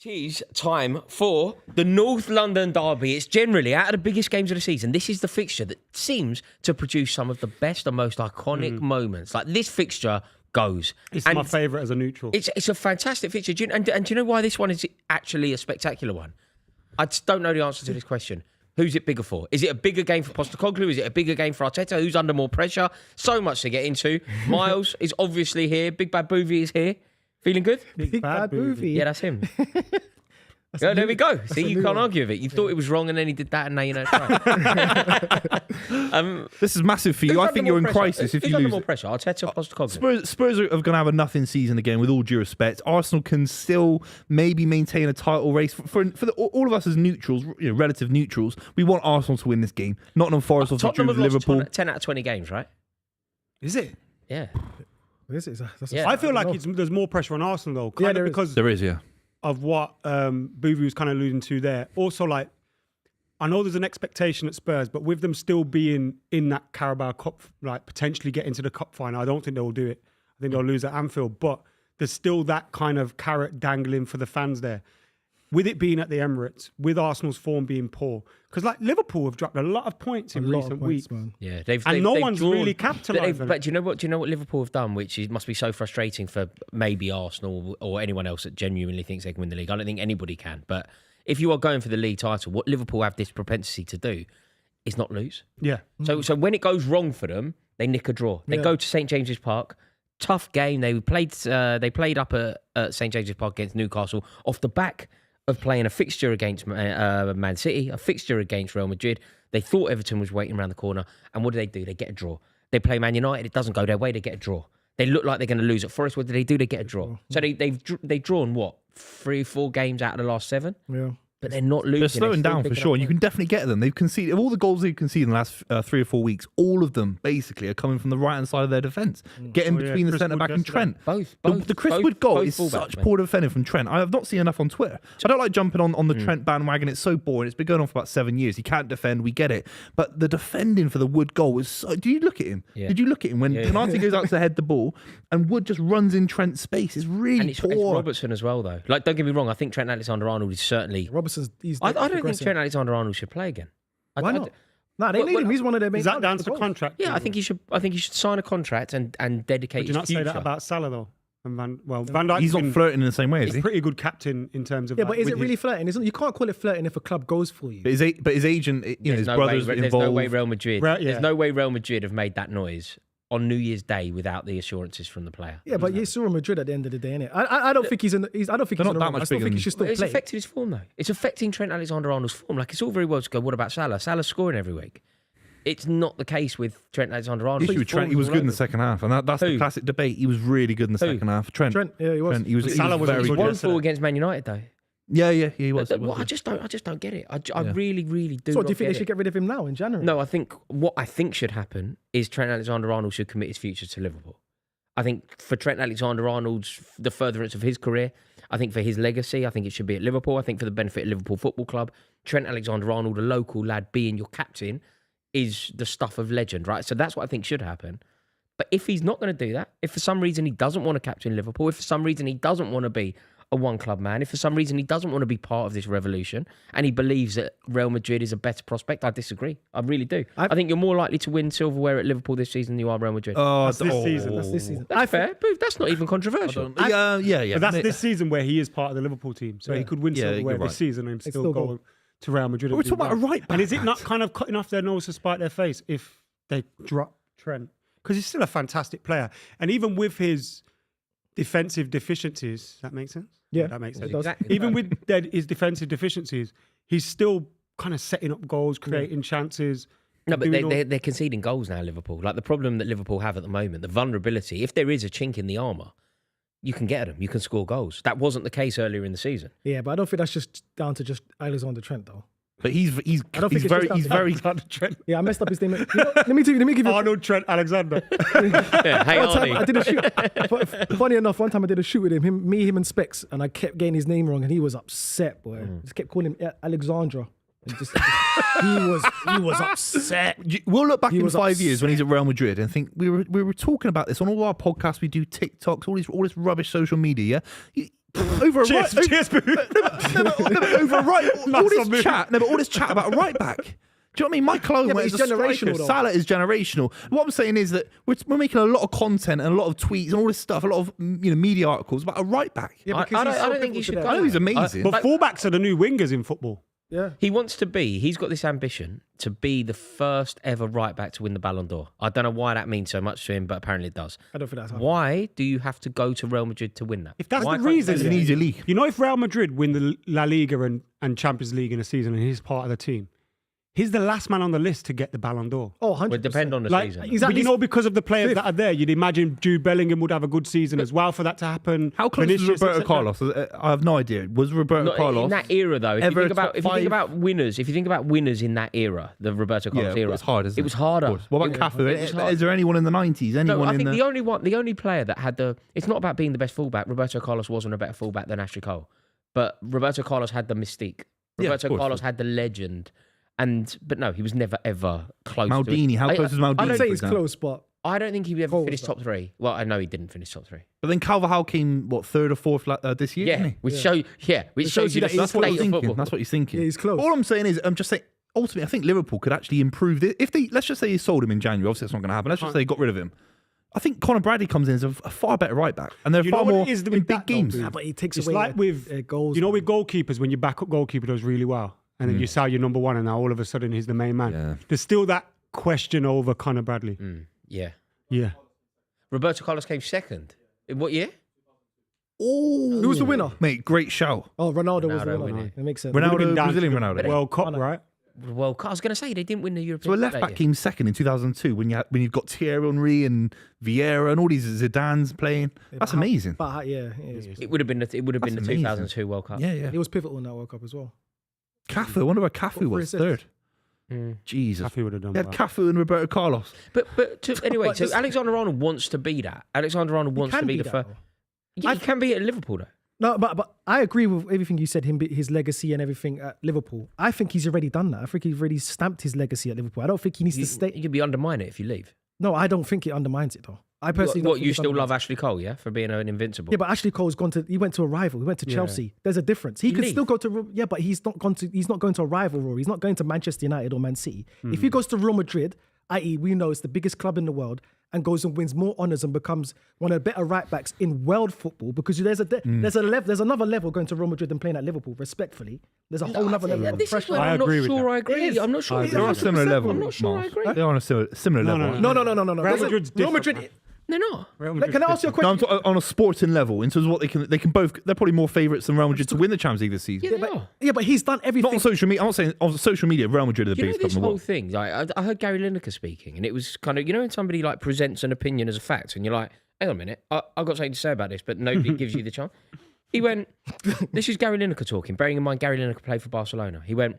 It is time for the North London derby. It's generally, out of the biggest games of the season, this is the fixture that seems to produce some of the best and most iconic moments. Like, this fixture goes. It's my favourite as a neutral. It's a fantastic fixture. Do you know why this one is actually a spectacular one? I just don't know the answer to this question. Who's it bigger for? Is it a bigger game for Postecoglou? Is it a bigger game for Arteta? Who's under more pressure? So much to get into. Miles is obviously here. Big Bad Buvey is here. Feeling good? Big Bad Buvey. Yeah, that's him. Yeah, there we go. See, you can't argue with it. You thought it was wrong and then he did that and now you know it's right. This is massive for you. I think you're in crisis if you lose. Who's under more pressure? Arteta or Postecoglou? Spurs are going to have a nothing season again, with all due respect. Arsenal can still maybe maintain a title race. For all of us as neutrals, relative neutrals, we want Arsenal to win this game. Nottingham Forest also drew with Liverpool. 10 out of 20 games, right? Is it? Yeah. Is it? Yeah. I feel like there's more pressure on Arsenal, though. There is, yeah. Of what Buvey was kind of alluding to there. Also, like, I know there's an expectation at Spurs, but with them still being in that Carabao Cup, like potentially getting to the cup final, I don't think they'll do it. I think they'll lose at Anfield. But there's still that kind of carrot dangling for the fans there. With it being at the Emirates, with Arsenal's form being poor. Because, like, Liverpool have dropped a lot of points in recent weeks. Man. Yeah, no one's really capitalised. But do you know what Liverpool have done, which must be so frustrating for maybe Arsenal or anyone else that genuinely thinks they can win the league? I don't think anybody can. But if you are going for the league title, what Liverpool have this propensity to do is not lose. Yeah. So when it goes wrong for them, they nick a draw. They go to St James's Park. Tough game. They played up at St James's Park against Newcastle off the back of playing a fixture against Man City, a fixture against Real Madrid. They thought Everton was waiting around the corner. And what do? They get a draw. They play Man United. It doesn't go their way. They get a draw. They look like they're going to lose at Forest. What do? They get a draw. So they've drawn, what, 3-4 games out of the last 7? Yeah. But they're not losing. They're slowing down for sure. And you can definitely get them. They've conceded, of all the goals they've conceded in the last 3 or 4 weeks, all of them basically are coming from the right-hand side of their defence. Getting between the centre-back and Trent. Both. The Chris Wood goal is such poor defending from Trent. I have not seen enough on Twitter. I don't like jumping on the Trent bandwagon. It's so boring. It's been going on for about 7 years. He can't defend. We get it. But the defending for the Wood goal was so... Did you look at him? Yeah. Did you look at him when Konate goes out to head the ball and Wood just runs in Trent's space? It's really poor. It's Robertson as well, though. Like, don't get me wrong. I think Trent Alexander-Arnold is certainly... I don't think Trent Alexander-Arnold should play again. Why not? No, they need him. He's one of their main. Is that down to contract? Yeah, I think he should sign a contract and dedicate. Would you not his future. say that about Salah though? And Van Dijk. He's not flirting in the same way, is he? He's a pretty good captain in terms of. Yeah, but is it really flirting? You can't call it flirting if a club goes for you. But his agent, his brother's involved. There's no way Real Madrid. There's no way Real Madrid have made that noise on New Year's Day without the assurances from the player. Yeah, but you saw Madrid at the end of the day, innit? I don't think he's in. I don't think he's not that much. I still think he should still It's play. affected his form though. It's affecting Trent Alexander-Arnold's form. Like, it's all very well to go, what about Salah? Salah's scoring every week. It's not the case with Trent Alexander-Arnold. Issue with Trent, he was good in the second half, and that's the classic debate. He was really good in the second half. Trent, yeah, he was. He was Salah was very good. good. One fall against Man United though. Yeah, he was. I just don't get it. I really do. So, not do you think get they should get rid of him now in January? No, I think what I think should happen is Trent Alexander-Arnold should commit his future to Liverpool. I think for Trent Alexander-Arnold's, the furtherance of his career, I think for his legacy, I think it should be at Liverpool. I think for the benefit of Liverpool Football Club, Trent Alexander-Arnold, a local lad, being your captain, is the stuff of legend, right? So that's what I think should happen. But if he's not going to do that, if for some reason he doesn't want to captain Liverpool, if for some reason he doesn't want to be a one-club man, if for some reason he doesn't want to be part of this revolution and he believes that Real Madrid is a better prospect, I disagree. I really do. I think you're more likely to win silverware at Liverpool this season than you are Real Madrid. That's this season. That's this season. That's fair. But that's not even controversial. Yeah. But that's this season where he is part of the Liverpool team. So he could win silverware this season and still go to Real Madrid. We're talking about a right back. And is it not kind of cutting off their nose to spite their face if they drop Trent? Because he's still a fantastic player. And even with his defensive deficiencies, that makes sense? Yeah, that makes sense. Exactly. Even with his defensive deficiencies, he's still kind of setting up goals, creating chances. No, but they're conceding goals now, Liverpool. Like, the problem that Liverpool have at the moment, the vulnerability, if there is a chink in the armour, you can get at them. You can score goals. That wasn't the case earlier in the season. Yeah, but I don't think that's just down to just Alexander Trent, though. But he's very. Trent. Yeah, I messed up his name. Let me give you Arnold Trent Alexander. Yeah, hey, I did a shoot. Funny enough, one time I did a shoot with him, him and Specs, and I kept getting his name wrong, and he was upset, boy. Just kept calling him Alexandra. He was upset. We'll look back in 5 years when he's at Real Madrid and think we were talking about this on all our podcasts. We do TikToks, all this rubbish social media. over a Cheers, right. cheers, boo. Over a right. All this chat. No, but all this chat about a right back. Do you know what I mean? Michael Owen but is he's a striker. generational, though. Salah is generational. What I'm saying is that we're making a lot of content and a lot of tweets and all this stuff, a lot of media articles about a right back. Yeah, I because he's so don't think he pivotal should to go. that. I know he's amazing. But fullbacks are the new wingers in football. Yeah. He wants to be. He's got this ambition to be the first ever right back to win the Ballon d'Or. I don't know why that means so much to him, but apparently it does. I don't think that's Why do you have to go to Real Madrid to win that? If that's Why the can't you reason, It's go an there? easy league. you know, if Real Madrid win the La Liga and Champions League in a season and he's part of the team, he's the last man on the list to get the Ballon d'Or. Oh, 100%. Would depend on the Like, season. he's at but you least know, because of the players fifth. that are there, you'd imagine Jude Bellingham would have a good season as well for that to happen. How close was Vinicius, Roberto etc. Carlos? I have no idea. Was Roberto Not Carlos in that era, though. If you ever think a about top if you think five? about winners, if you think about winners in that era, the Roberto Carlos Yeah, era, it's hard, isn't it? it was harder. Of course. What about It Cafu? was hard. Is there anyone in the 90s? No, Anyone I in think the... the only player that had the. It's not about being the best fullback. Roberto Carlos wasn't a better fullback than Ashley Cole, but Roberto Carlos had the mystique. Yeah, of Roberto course. Carlos had the legend, but no, he was never ever close. to Maldini. it. How close was Maldini? I'd for say he's example? close, but I don't think he ever Cole finished was top three. Well, I know he didn't finish top three. But then Carvajal came, what, third or fourth this year? Yeah, didn't he? which It shows you that the That's what state he's of thinking. football. That's what he's thinking. Yeah, he's close. All I'm saying is, I'm just saying, ultimately, I think Liverpool could actually improve this. If they, let's just say they sold him in January, obviously that's not going to happen. Let's just say they got rid of him. I think Conor Bradley comes in as a far better right back, and they're You know far what more it is in with big that, though, games. Boo? yeah, but he takes It's away like with goals. You know, with goalkeepers, when your backup goalkeeper does really well, and then you sell your number one, and now all of a sudden he's the main man. Yeah. There's still that question over Conor Bradley. Yeah, Yeah. Roberto Carlos came second. In what year? Oh, Who was the winner? mate? Great shout. Oh, Ronaldo was the Ronaldo winner. winning. That makes sense. Would have been Ronaldo, down to Brazilian the Ronaldo. World Cup, right? Well, I was going to say they didn't win the European. So a left that back year. came second in 2002 when you've got Thierry Henry and Vieira and all these Zidane's playing. That's amazing. But yeah, it is. It would have been the That's amazing. 2002 World Cup. Yeah, yeah. He was pivotal in that World Cup as well. Cafu. I wonder where Cafu for was. his six. Third. Mm. Jesus. Cafu would have done They had well. Cafu and Roberto Carlos. Anyway, But so this- Alexander-Arnold wants to be that. Alexander-Arnold wants He to can be be the that, first. though. Yeah, he can be at Liverpool though. No, but I agree with everything you said. His legacy and everything at Liverpool. I think he's already done that. I think he's already stamped his legacy at Liverpool. I don't think he needs to stay. You could be undermine it if you leave. No, I don't think it undermines it though. I personally don't What think you it still love undermines Ashley Cole, yeah, for being an invincible. it. Yeah, but Ashley Cole's gone to. He went to a rival. He went to Chelsea. There's a difference. He could leave. still go to. Yeah, but he's not gone to. He's not going to a rival. Rory. He's not going to Manchester United or Man City. If he goes to Real Madrid, i.e., we know it's the biggest club in the world, and goes and wins more honours and becomes one of the better right backs in world football, because there's another level going to Real Madrid than playing at Liverpool. Respectfully, there's a whole other level of This is pressure. where I I'm agree not with sure that. I It agree. is. I'm not sure. I They're on a agree. similar level. I'm not sure I Miles. agree. They're on a similar No, level. no, aren't they? No. Real There's a- Madrid's Real different, Madrid. They're not. Real Can Madrid's I ask you a different. No, I'm question? talking on a sporting level in terms of what they can both. They're probably more favourites than Real Madrid to win the Champions League this season. Yeah, they are. Yeah, but he's done Not everything. on social media. I'm not saying on social media. Real Madrid are the You know biggest club this in the whole world. thing. Like, I heard Gary Lineker speaking, and it was kind of, you know, when somebody like presents an opinion as a fact, and you're like, hang on a minute, I've got something to say about this, but nobody gives you the chance. He went, this is Gary Lineker talking. Bearing in mind, Gary Lineker played for Barcelona. He went,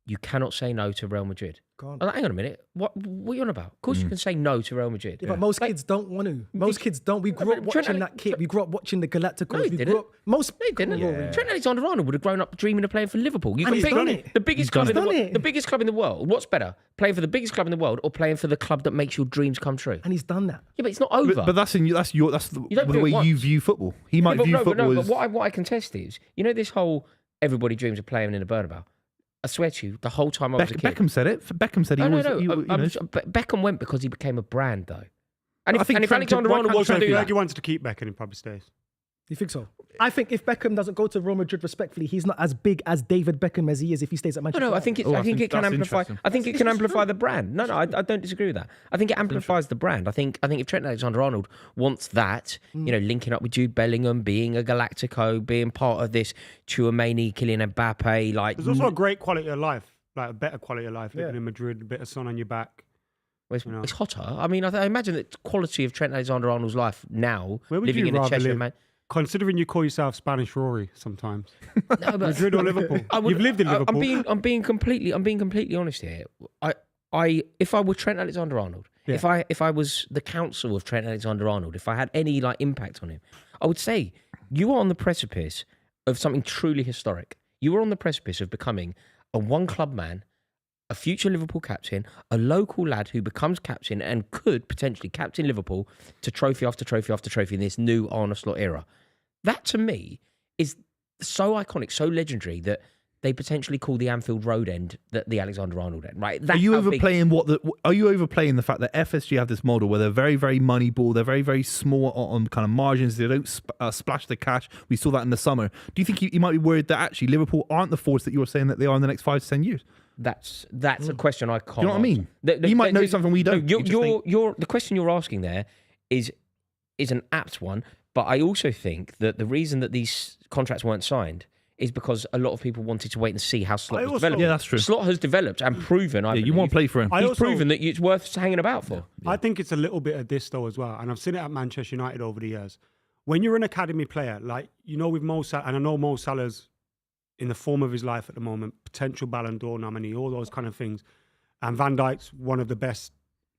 you cannot say no to Real Madrid. Go on. I was like, hang on a minute, what are you on about? Of course you can say no to Real Madrid. Yeah, but most kids don't want to. Most kids don't. We grew up but Trent watching that kid. We grew up watching the Galacticos. No, he we didn't. grew up. Most They didn't. Come on, Rory. Trent Alexander-Arnold would have grown up dreaming of playing for Liverpool. You And can he's pick done it. the biggest club in the done world. it. The biggest club in the world. What's better, playing for the biggest club in the world or playing for the club that makes your dreams come true? And he's done that. Yeah, but it's not over. But that's in you. That's the don't do it way you once. view football. He might but view no, but football no, as. but what I can test is, you know, this whole everybody dreams of playing in a Bernabeu. I swear to you, the whole time I was a kid. Beckham said it. Beckham said he was. No. you know, Beckham went because he became a brand, though. And I if, think and if Trent- Alexander-Arnold why wants to can't do Trent that, Fergie wanted to keep Beckham, he probably stays. You think so? I think if Beckham doesn't go to Real Madrid, respectfully, he's not as big as David Beckham as he is if he stays at Manchester. No, I think Oh, I think it can that's amplify. interesting. I think it can amplify the brand. No, I don't disagree with that. I think it amplifies the brand. I think if Trent Alexander-Arnold wants that, you know, linking up with Jude Bellingham, being a Galactico, being part of this Tchouaméni, Kylian Mbappe, like There's also a great quality of life, like a better quality of life, living in Madrid, a bit of sun on your back. it's hotter. I mean, I imagine the quality of Trent Alexander-Arnold's life now, Where would living you in a rather Cheshire live? man. Considering you call yourself Spanish Rory sometimes. No, but Madrid or Liverpool? I would- You've lived in Liverpool. I'm being completely honest here. If I were Trent Alexander-Arnold, Yeah. if I was the counsel of Trent Alexander-Arnold, if I had any like impact on him, I would say you are on the precipice of something truly historic. You are on the precipice of becoming a one club man, a future Liverpool captain, a local lad who becomes captain and could potentially captain Liverpool to trophy after trophy after trophy in this new Arne Slot era. That to me is so iconic, so legendary that they potentially call the Anfield Road end the Alexander-Arnold end, right? Are you overplaying the fact that FSG have this model where they're very, very money ball, they're very, very small on kind of margins, they don't splash the cash. We saw that in the summer. Do you think you might be worried that actually Liverpool aren't the force that you're saying that they are in the next 5 to 10 years? That's a question I can't. Do you know what I mean? You might know something we don't. The question you're asking there is an apt one, but I also think that the reason that these contracts weren't signed is because a lot of people wanted to wait and see how Slot was developing. Yeah, that's true. Slot has developed and proven. You want to play for him. He's proven that it's worth hanging about for. I think it's a little bit of this though as well, and I've seen it at Manchester United over the years. When you're an academy player, like with Mo Salah, and I know Mo Salah's in the form of his life at the moment, potential Ballon d'Or nominee, all those kind of things, and Van Dijk's one of the best,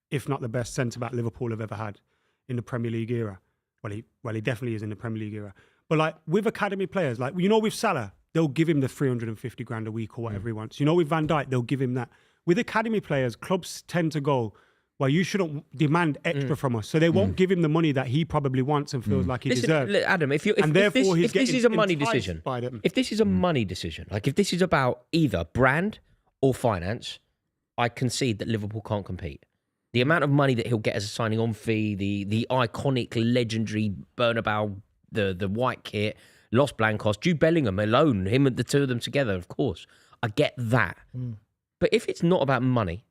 if not the best, centre back Liverpool have ever had in the Premier League era. Well, he definitely is in the Premier League era. But like with academy players, like with Salah, they'll give him the 350 grand a week or whatever he wants. With Van Dijk, they'll give him that. With academy players, clubs tend to go, well, you shouldn't demand extra from us. So they won't give him the money that he probably wants and feels like he deserves. Adam, if this is a money decision, like if this is about either brand or finance, I concede that Liverpool can't compete. The amount of money that he'll get as a signing on fee, the iconic, legendary Bernabeu, the white kit, Los Blancos, Jude Bellingham alone, him and the two of them together, of course. I get that. But if it's not about money,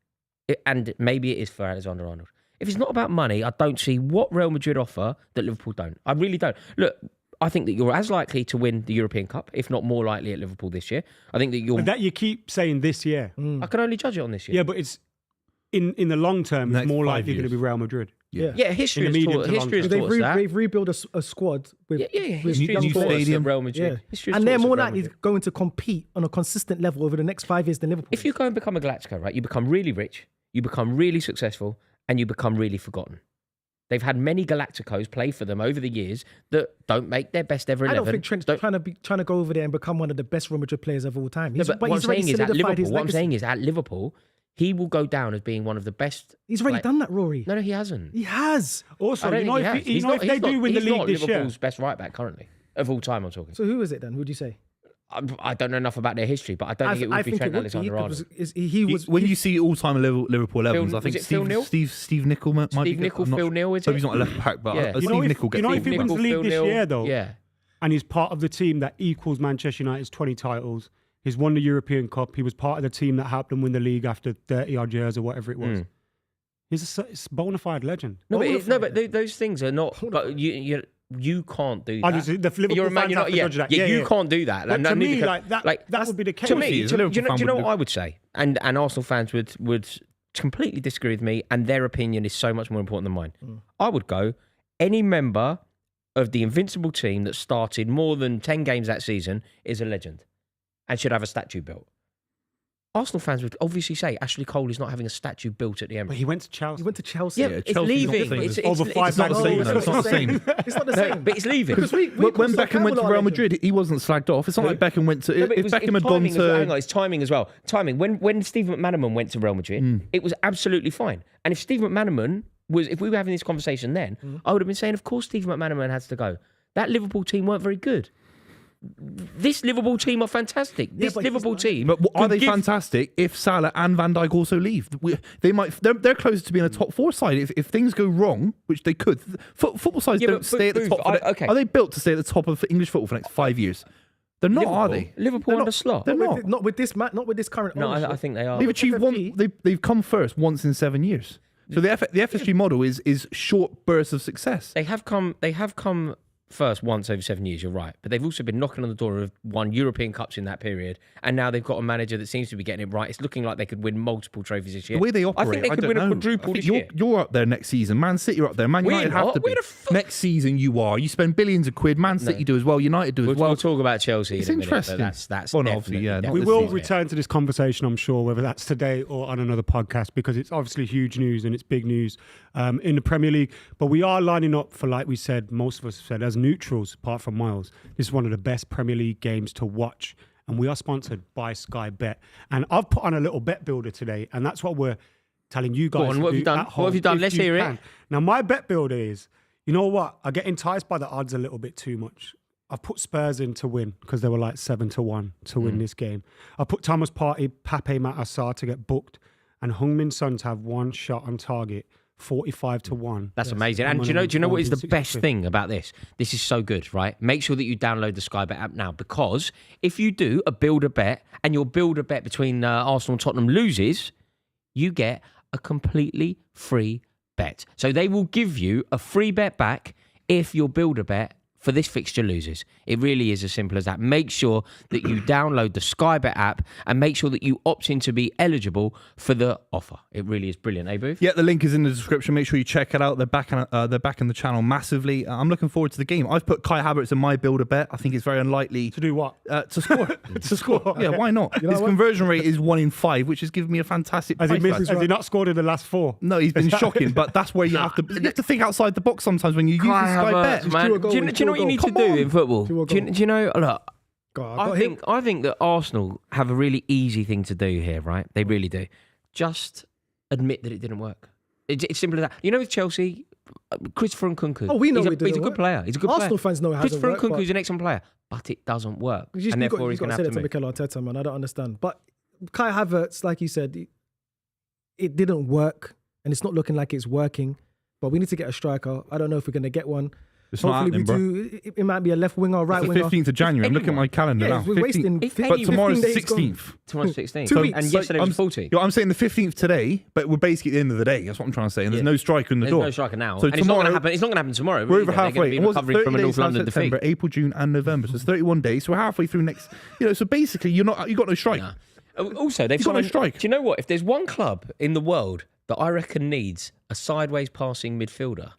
and maybe it is for Alexander-Arnold, if it's not about money, I don't see what Real Madrid offer that Liverpool don't. I really don't. Look, I think that you're as likely to win the European Cup, if not more likely at Liverpool this year. I think that you're... But that you keep saying this year. I can only judge it on this year. Yeah, but it's... In the long term, it's more likely going to be Real Madrid. Yeah, history has taught us that. They've rebuilt a squad with history with has taught us that Real Madrid. Yeah. And they're more likely going to compete on a consistent level over the next 5 years than Liverpool. If you go and become a Galactico, right, you become really rich, you become really successful, and you become really forgotten. They've had many Galacticos play for them over the years that don't make their best ever 11. I don't think Trent's trying to go over there and become one of the best Real Madrid players of all time. What I'm saying is at Liverpool, he will go down as being one of the best. He's already done that, Rory. No, he hasn't. He has. Also, if they do win the league this year, Liverpool's best right back currently of all time. I'm talking. So who is it then? Who would you say? I don't know enough about their history, but I don't think it would be Trent Alexander-Arnold. When you see all-time Liverpool 11s, I think Steve Nicol might be. Steve Nicol, Phil Neal, is it? So he's not a left back, but Steve Nicol gets. If he wins the league this year, though, yeah, and he's part of the team that equals Manchester United's 20 titles. He's won the European Cup. He was part of the team that helped them win the league after 30-odd years or whatever it was. He's a bona fide legend. But those things are not. But you can't do that. You're a Man United judge that. You can't do that. But to me, that would be the case. To me, do you know what I would say? And Arsenal fans would completely disagree with me, and their opinion is so much more important than mine. I would go, any member of the invincible team that started more than 10 games that season is a legend and should have a statue built. Arsenal fans would obviously say Ashley Cole is not having a statue built at the Emirates. But he went to Chelsea. He went to Chelsea. Yeah, it's leaving. It's not the same. It's not the same. It's not the same. But it's leaving. When Beckham went to Real Madrid, he wasn't slagged off. It's not like Beckham went to... If Beckham had gone to... Hang on, it's timing as well. Timing. When Steve McManaman went to Real Madrid, it was absolutely fine. And if Steve McManaman was... If we were having this conversation then, I would have been saying, of course Steve McManaman has to go. That Liverpool team weren't very good. This Liverpool team are fantastic. This Liverpool team, but are they fantastic if Salah and Van Dijk also leave? They're closer to being a top 4 side. If things go wrong, which they could, football sides don't stay at the top. Are they built to stay at the top of English football for the next 5 years? They're not, Liverpool, are they? Liverpool under Slot. They're not. Not with this current. No, I think they are. They've achieved one. They've come first once in 7 years. So the FSG model is short bursts of success. They have come first once over 7 years, you're right. But they've also been knocking on the door of won European Cups in that period. And now they've got a manager that seems to be getting it right. It's looking like they could win multiple trophies this year. The way they operate, I think they could win a quadruple this year. You're up there next season. Man City are up there. Man United have to be. Next season you are. You spend billions of quid. Man City do as well. United do as well. We'll talk about Chelsea in a minute. Interesting. That's obviously, yeah. We will return to this conversation, I'm sure, whether that's today or on another podcast, because it's obviously huge news and it's big news in the Premier League. But we are lining up for, like we said, most of us have said, as neutrals, apart from Miles. This is one of the best Premier League games to watch. And we are sponsored by Sky Bet. And I've put on a little bet builder today, and that's what we're telling you guys to do. What have you done? Let's hear it. Now, my bet builder is, you know what? I get enticed by the odds a little bit too much. I've put Spurs in to win because they were like 7-1 to win this game. I put Thomas Partey, Pape Matar to get booked, and Heung-min Son to have one shot on target. 45-1. That's amazing. And do you know what is the best thing about this? This is so good, right? Make sure that you download the Sky Bet app now, because if you do a builder bet and your builder bet between Arsenal and Tottenham loses, you get a completely free bet. So they will give you a free bet back if your builder bet for this fixture loses. It really is as simple as that. Make sure that you download the Sky Bet app and make sure that you opt in to be eligible for the offer. It really is brilliant, eh, Booth? Yeah, the link is in the description. Make sure you check it out. They're back in the channel massively. I'm looking forward to the game. I've put Kai Havertz in my builder bet. I think it's very unlikely to do what? To score. To score. Yeah, why not? His conversion rate is 1 in 5, which has given me a fantastic. Has he not scored in the last 4? No, he's been shocking. But that's where you have to think outside the box sometimes when you use the Sky Bet. Man, do you know what you need to do in football? Do you know? Look, I think that Arsenal have a really easy thing to do here, right? They really do. Just admit that it didn't work. It's simple as that. You know, with Chelsea, Christopher Nkunku. Oh, we know he's a good player. He's a good player. Arsenal fans know it hasn't worked. Christopher Nkunku is an excellent player, but it doesn't work, and therefore he's going to have to move. Mikel Arteta, man. I don't understand. But Kai Havertz, like you said, it didn't work, and it's not looking like it's working. But we need to get a striker. I don't know if we're going to get one. It's Hopefully not happening, we do. It might be a left winger or right winger. It's the 15th of January. I'm looking at my calendar now. We're wasting. But tomorrow's 16th. Tomorrow's 16th. 2 weeks. And yesterday was 40. I'm saying the 15th today, but we're basically at the end of the day. That's what I'm trying to say. And there's no striker in the door. There's no striker now. So and it's not going to happen. It's not going to happen tomorrow. We're over halfway. They're going to be recovering from a North London September, defeat. April, June, and November. So it's 31 days. So we're halfway through next. So basically, you got no strike. No. Also, they've got no strike. Do you know what? If there's one club in the world that I reckon needs a sideways passing midfielder.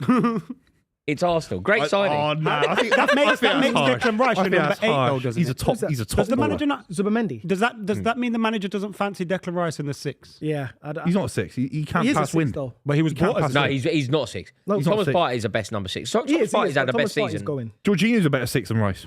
It's Arsenal. Great signing. Oh no! I think that makes Declan Rice number 8 though, doesn't he's it? He's a top. Does the manager not? Zubamendi. Does that mean the manager doesn't fancy Declan Rice in the 6? Yeah, he's not a 6. He can't pass wind. But he was bought as no, he's not 6. No, Thomas Partey is the best number 6. Thomas Partey's had the best season. Jorginho's a better 6 than Rice.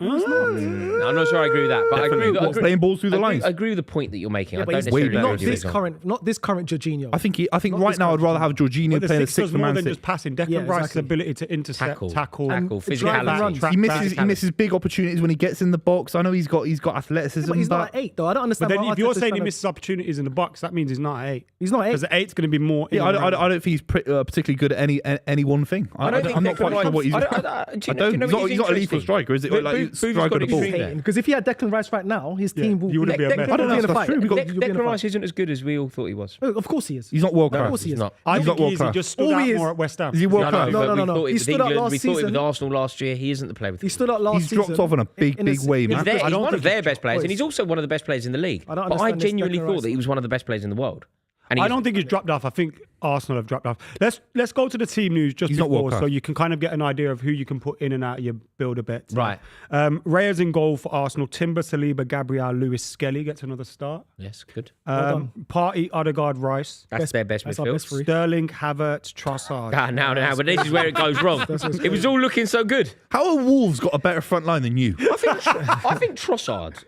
I'm not sure I agree with that, but I agree with playing balls through the lines. I agree with the point that you're making. Yeah, I don't way necessarily better. Not this current Jorginho. I think right now I'd rather have Jorginho playing a 6 more Man than City. just passing. Declan Rice's ability to intercept, tackle, physicality. He misses big opportunities when he gets in the box. I know he's got athleticism. But he's not at 8 though. I don't understand. But then if you're saying he misses opportunities in the box, that means he's not at 8. He's not 8 because the 8's going to be more. Yeah, I don't think he's particularly good at any one thing. I'm not quite sure what he's. He's not a lethal striker, is it? Like striker the ball. Because if he had Declan Rice right now, his team you wouldn't be a mess. I don't know if that's true. Declan Rice isn't as good as we all thought he was. Of course he is. He's not world class. Of course he is. I think he just stood out more at West Ham. Is he world class? No. He stood out last season. We thought it with Arsenal last year. He isn't the player. He stood out last season. He's dropped off in a big way, man. He's one of their best players, and he's also one of the best players in the league. But I genuinely thought that he was one of the best players in the world. I don't think he's dropped off. I think Arsenal have dropped off. Let's go to the team news just before, so you can kind of get an idea of who you can put in and out of your builder bets. Right. Reyes in goal for Arsenal. Timber, Saliba, Gabriel, Lewis, Skelly gets another start. Yes, good. Partey, Odegaard, Rice. That's their best midfield. Sterling, Havertz, Trossard. Now, but this is where it goes wrong. It was all looking so good. How have Wolves got a better front line than you? I think Trossard.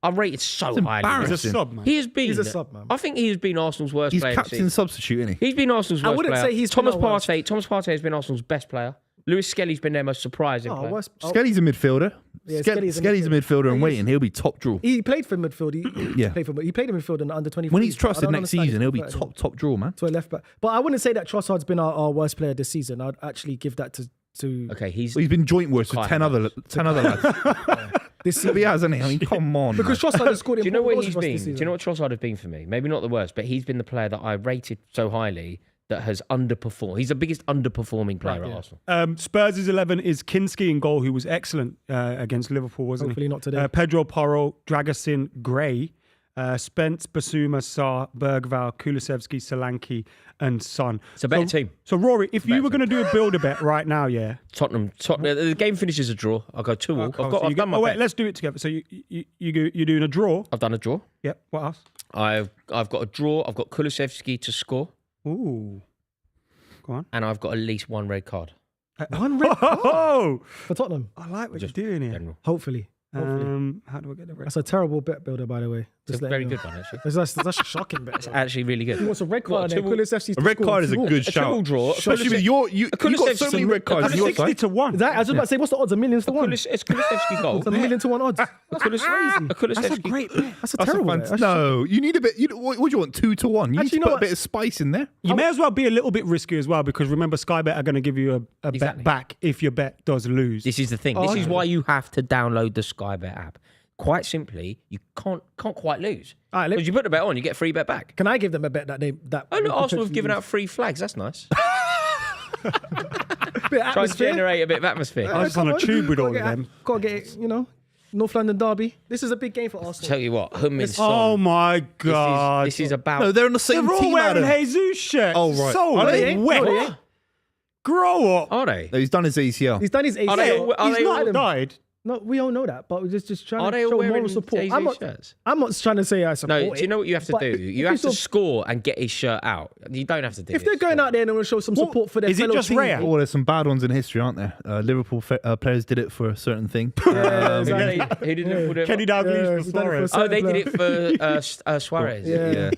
I'm rated so highly. He's a sub, man. He's a sub, man. I think he has been Arsenal's worst player. He's captain substitute, isn't he? He's been Arsenal's worst player. I wouldn't say he's Thomas Partey. Thomas Partey has been Arsenal's best player. Lewis Skelly's been their most surprising player. Skelly's a midfielder. Yeah, Skelly's a midfielder and waiting. He'll be top draw. He played for midfield. He played in midfield in the under 23. When he's trusted next season, he'll be top draw, man. To a left back. But I wouldn't say that Trossard's been our worst player this season. I'd actually give that to. Okay, he's been joint worst with 10 other lads. This he has, hasn't he? I mean, come on. Because Trossard has scored. Do you know what he's been? Do you know what Trossard has been for me? Maybe not the worst, but he's been the player that I rated so highly that has underperformed. He's the biggest underperforming player at Arsenal. Spurs' 11 is Kinski in goal, who was excellent against Liverpool, wasn't Hopefully he? not today. Pedro Porro, Dragusin, Gray, Spence, Basuma, Sarr, Bergval, Kulusevski, Solanke, and Son. It's a better team. So, Rory, if you were going to do a builder bet right now, Tottenham. The game finishes a draw. I'll go 2-2. I've done my bet. Let's do it together. So you're doing a draw. I've done a draw. Yep. What else? I've got a draw. I've got Kulusevski to score. Ooh. Go on. And I've got at least one red card. One red card for Tottenham. I like what you're doing here. General. Hopefully. How do I get the red? That's a terrible bet builder, by the way. It's a very good one, actually. That's a shocking bet. It's actually really good. He wants a red card. What, A red card is a good a shout. triple draw. Especially with you got so many red cards on your 60 side. to 1. I was just about to say, what's the odds? 1,000,000 to 1. It's Kulusevski goal. It's 1,000,000 to 1 odds. A Kulusevski. That's a great bet. That's a terrible bet. No, you need a bit. What do you want? 2 to 1. You need Actually, to you know put a what? bit of spice in there. You may as well be a little bit risky as well, because remember, Sky Bet are going to give you a Exactly. bet back if your bet does lose. This is the thing. This is why you have to download the Sky Bet app. Quite simply, you can't quite lose. All right, Because you put the bet on, you get a free bet back. Can I give them a bet that they that? Oh, look, Arsenal have given out free flags. That's nice. bit of Try to atmosphere. generate a bit of atmosphere. I was on a tube with all of them. Gotta get it, North London derby. This is a big game for Arsenal. Tell you what, Heung-min Oh Son. my God. This is about. No, they're on the same They're all team. wearing Adam. Jesus shirts. Oh, right. So Are they? wet. No, they ain't. Grow up. Are they? No, he's done his ACL. He's done his ACL. Are they all- are He's they not all- died. No, we all know that, but we're just trying Are to they all show wearing moral support. Jesus shirts? I'm not trying to say I support No, do you know what you have to but do? if You have to sort of- score and get his shirt out. You don't have to do If they're going out there and they want to show some support for their is it fellow just team, rare? Oh, there's some bad ones in history, aren't there? Liverpool players did it for a certain thing. Who did Liverpool do it Kenny for? Dalglish he's for done it for Flores. Oh, they did it for Suarez. Yeah.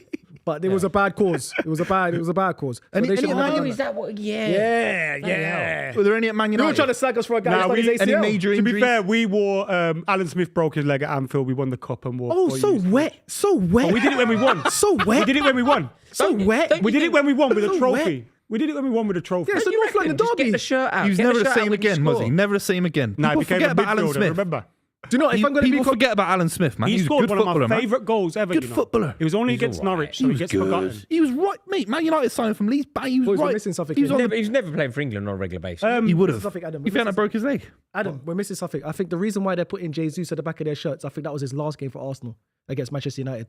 But it was a bad cause. It was a bad cause. So Any- they any shouldn't have man- done Oh, is that. that what? Yeah. Were there any at Man You United? were trying to slag us for a guy that's Nah, done his ACL. any major To injuries? be fair, we wore Alan Smith broke his leg at Anfield. We won the cup and wore. Oh, 4 so years. wet. So wet. We did it when we won. So wet. We did it when we won. So wet. don't We did it when we won with a So trophy. wet. We did it when we won with a trophy. Yeah, it's a North London Just derby. get the shirt out. He was Get never the shirt out same when you again, was he? score. Never the same again. Nah, he People became forget a about Alan midfielder. Smith. Remember? Do you know if I'm going to be People forget about Alan Smith, man. He He was a scored good one of footballer, my man. favourite goals ever. Good you know. footballer. It was only He's against all right. Norwich, so He he was gets good. forgotten. He was right, mate. Man United signed from Leeds. He was Boys, we're right. missing something He was here. on He's never playing for England on a regular basis. He would have. Something, Adam. If he hadn't broke his leg. Adam, we're missing something. I think the reason why they're putting Jesus at the back of their shirts, I think that was his last game for Arsenal against Manchester United.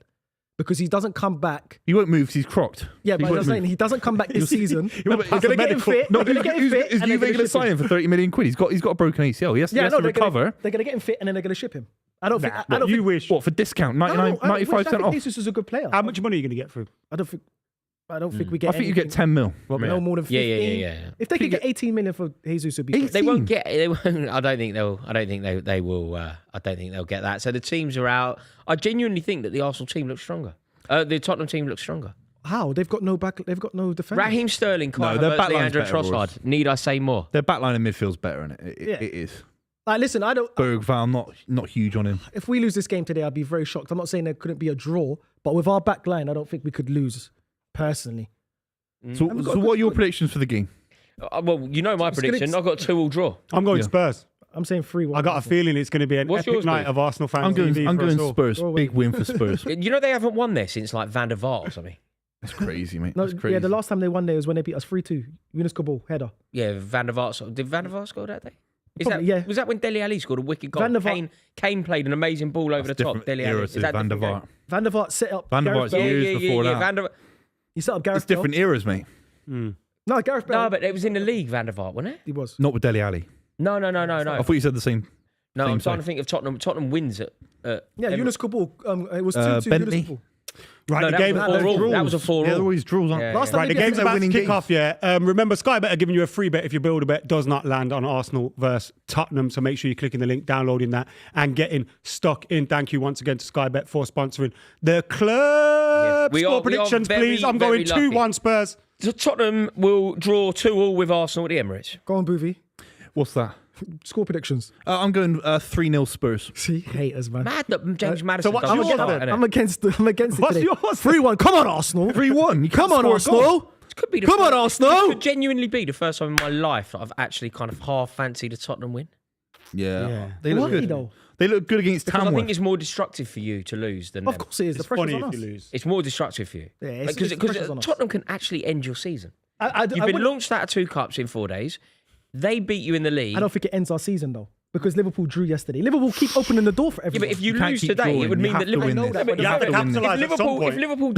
Because he doesn't come back. He won't move because he's crocked. Yeah, He but I'm won't saying move. he doesn't come back this season. won't They're pass going to a get him medical. fit. No, They're going to get him fit. is and they're Juve going to ship sign him. him for 30 million quid? He's got a broken ACL. He has to they're recover. They're going to get him fit and then they're going to ship him. I don't think. Nah, I don't you think, wish. What, for discount? 99, I don't wish. 95% I think off? Jesus is a good player. How much money are you going to get for him? I don't think we get. I think you get anything- 10 mil. No more than 15. Yeah. If they could get 18 million for Jesus, would be great. They won't get. They won't. I don't think they'll. I don't think they will. I don't think they'll get that. So the teams are out. I genuinely think that the Arsenal team looks stronger. The Tottenham team looks stronger. How? They've got no back. They've got no defense. Raheem Sterling, Kai their Havertz, backline's Leandro better, Ross. Trossard. Need I say more? Their backline in midfield's better, isn't it? Yeah. It is. Like, listen, I don't. Bergval, not huge on him. If we lose this game today, I'd be very shocked. I'm not saying there couldn't be a draw, but with our back line, I don't think we could lose. Personally, So what are your predictions for the game? Well, you know my prediction. I've got 2-2 draw. I'm going Yeah. Spurs. I'm saying 3-1. I got a feeling it's going to be an What's epic yours, night Dave? of Arsenal fans. I'm TV going for us all. Spurs. Oh, Big win for Spurs. You know they haven't won there since like Van der Vaart or something. That's crazy, mate. No, That's crazy. yeah, the last time they won there was when they beat us 3-2. Yunus Kabul header. Yeah, Van der Vaart. Did Van der Vaart score that day? Probably, yeah. Was that when Dele Alli scored a wicked goal? Van der Vaart- Kane played an amazing ball over That's the top. different Dele era Alli. to Van der Vaart. Van der Vaart set up. Van der Gareth Vaart's Bale. years before that. Van der... He set up Gareth It's different Bale. eras, mate. No, Gareth Bale. No, but it was in the league, Van der Vaart, wasn't it? He was. Not with Dele Alli. No. I thought you said the same. No, Same I'm trying side. to think of Tottenham. Tottenham wins at Yeah, Yunus Kabul. It was 2-2. Bentley. Yunus Kabul. Right, No, the that game. was a 4-all. That was a 4-all. Yeah, they're always draws, aren't Yeah. they? Last time Right, the they beat game's us- about to winning kick games. off, yeah. Remember, Sky Bet are giving you a free bet if your builder bet does not land on Arsenal versus Tottenham. So make sure you're clicking the link, downloading that, and getting stuck in. Thank you once again to Sky Bet for sponsoring the club. Yeah. We Score are predictions, very, please. I'm going very lucky. 2-1 Spurs. So Tottenham will draw 2-2 with Arsenal at the Emirates. Go on, Buvey. What's that? Score predictions. I'm going 3-0 Spurs. See, haters, man. Mad that James Maddison what's doesn't yours start, then? innit? I'm against it What's today. yours? 3-1. Come on, Arsenal. 3-1. You can't Come on, score a goal. Arsenal. This could be the Come on, first- Arsenal. This could genuinely be the first time in my life that I've actually kind of half fancied a Tottenham win. Yeah. They look Why, good. though? They look good against Because I think Tamworth. it's more destructive for you to lose than Of them. course it is. It's The pressure's funny on if us. you lose. It's more destructive for you. Yeah, it's Because the pressure's on us. Tottenham can actually end your season. I You've been wouldn't- launched out of 2 cups in 4 days. They beat you in the league. I don't think it ends our season, though. Because Liverpool drew yesterday. Liverpool keep opening the door for Yeah, everyone. but if you You can't lose keep today, drawing. it would You mean have that to Liverpool. win No, this. but You have to if capitalise at some Liverpool, point. if Liverpool,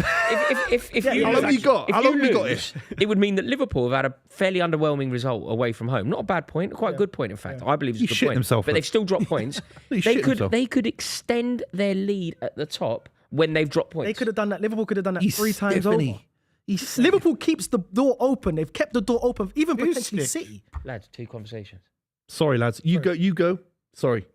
if Yeah, you how long lose- have you got? if How you long have you got lose, it would mean that Liverpool have had a fairly underwhelming result away from home. Not a bad point, quite a good point, in fact. I believe it's He a good shit point. himself, but though. they've still dropped points. He shit himself. They could extend their lead at the top when they've dropped points. They could have done that. Liverpool could have done that He's 3 times stiff, over. isn't he? Liverpool keeps the door open. They've kept the door open, even Who's potentially stiff? City. Lads, 2 conversations. Sorry, lads. You go. Sorry.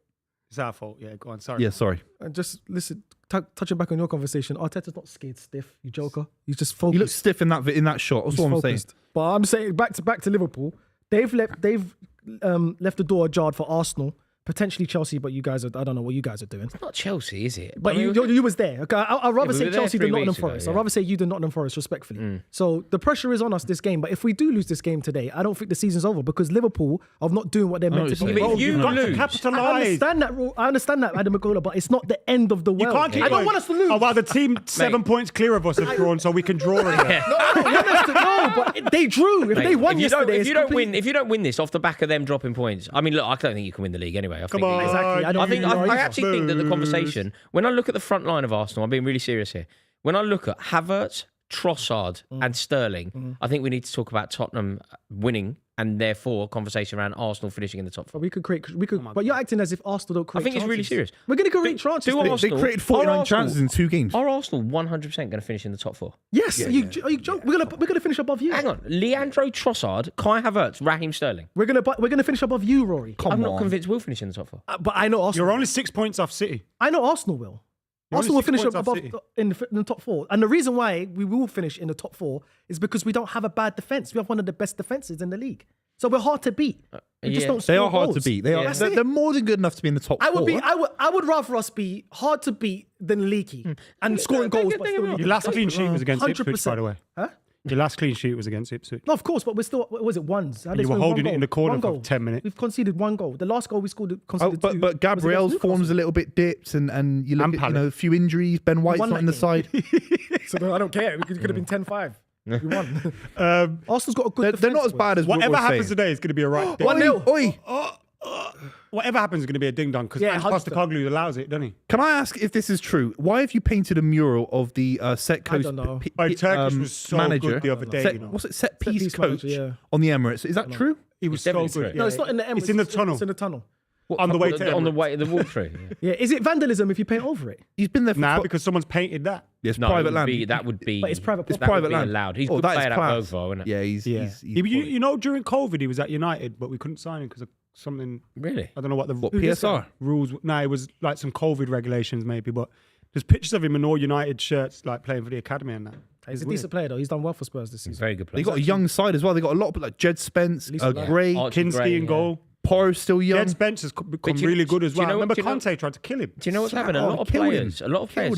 It's our fault. Yeah, go on. Sorry. Yeah, sorry. And just listen, touching back on your conversation, Arteta's not scared stiff, you joker. He's just focused. He looks stiff in that shot. That's He's all I'm saying. focused. But I'm saying back to Liverpool. They've left the door ajar for Arsenal, potentially Chelsea. But you guys I don't know what you guys are doing. It's not Chelsea, is it? But you was there. Okay, I'd rather we say were there Chelsea 3 than Nottingham weeks ago, Forest. yeah. I'd rather say you than Nottingham Forest, respectfully. So the pressure is on us this game. But if we do lose this game today, I don't think the season's over because Liverpool are not doing what they're meant to it's do. not. If you You've got to lose, capitalise. I understand that, Adam McKola, but it's not the end of the You world. can't keep I don't going. want us to lose. Oh, well, the team 7 points clear of us have drawn, so we can draw again. No, but they drew. If they won yesterday, if you don't win this off the back of them dropping points, I mean, look, I don't think you can win the league anyway. Come on. Exactly. I actually think that the conversation, when I look at the front line of Arsenal, I'm being really serious here. When I look at Havertz, Trossard, and Sterling, I think we need to talk about Tottenham winning and therefore a conversation around Arsenal finishing in the top four. We could, but you're acting as if Arsenal don't create I think it's really chances. serious. We're going to create chances. Do today. They created 49 chances in 2 games. Are Arsenal 100% going to finish in the top 4? Yes, are you joking? We're gonna finish above you. Hang on, Leandro Trossard, Kai Havertz, Raheem Sterling. We're gonna finish above you, Rory. I'm not convinced we'll finish in the top 4. But I know Arsenal. You're only 6 points off City. I know Arsenal will. You're Arsenal will only 6 finish points off above City. in the top 4, and the reason why we will finish in the top 4 is because we don't have a bad defense. We have one of the best defenses in the league, so we're hard to beat. We just yeah. don't They score are hard to goals. beat. They are. That's They're it. more than good enough to be in the top 4. I would rather us be hard to beat than leaky and scoring goals. But still Your last clean sheet was against Ipswich, by the way. Huh? Your last clean sheet was against Ipswich. No, of course, but we're still. What was it ones? How And they you were scored holding one it in the goal. corner One for goal. 10 minutes. We've conceded 1 goal. The last goal we scored, Oh, conceded 2. but Gabriel's form's a little bit dipped, and you look And at Palace. a few injuries. Ben White's won not in the that side. So no, I don't care. It could have been 10-5. We won. Arsenal's got a good. They're not as defence, bad as what Whatever we're happens saying. today is going to be a right. 1-0. Oi! Whatever happens is going to be a ding dong because Yeah, Postecoglou allows it, doesn't he? Can I ask if this is true? Why have you painted a mural of the set coach don't know. Turkish was so manager? good the other day. Set, what's it? Set piece piece coach manager, yeah. on the Emirates. Is that true? He was It's so definitely good. true. No, it's not in the Emirates. It's in the tunnel. It's in the tunnel. On the way to on the Emirates. way the walkthrough. Yeah, is it vandalism if you paint over it? He's been there for Nah, because someone's painted that. it's No, private land. that would be. But it's private It's property. that would private be land. allowed. He's Oh, good that is player at class. Bogvo, isn't it? Yeah, he's You know, during COVID, he was at United, but we couldn't sign him because of something. Really? I don't know what the PSR? rules. No, it was like some COVID regulations maybe, but there's pictures of him in all United shirts, like playing for the academy and that. He's a decent player though. He's done well for Spurs this season. Very good player. They got a young side as well. They got a lot of like Jed Spence, Lisa Gray. Gray, Archie Kinski Gray, in goal. Porro's still young. Jed Spence has become But do you- really good as do you well. know- Remember do you know- Conte tried to kill him. Do you know what's happened? A lot of killed him. players,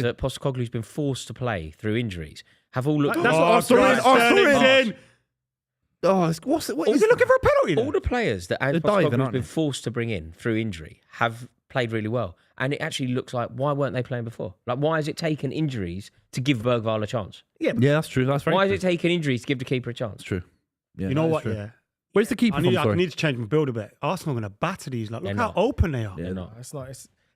that Postecoglou's been forced to play through injuries have all looked. That's Oh, what Arsenal God, is. Arsenal Sterling's is. in. Oh, what's it? What Is is he looking for a penalty? all Then? the players that They're diving, Postecoglou's aren't been they? forced to bring in through injury have played really well, and it actually looks like why weren't they playing before? Like why has it taken injuries to give Bergvall a chance? Yeah, Yeah, that's true. That's very Why true. has it taken injuries to give the keeper a chance? That's true. Yeah, You know that is what? true. Yeah. Where's the keeper I from? need, I Sorry. need to change my build a bit. Arsenal are going to batter these. Like, look They're how not. open they are. They're not. it's not.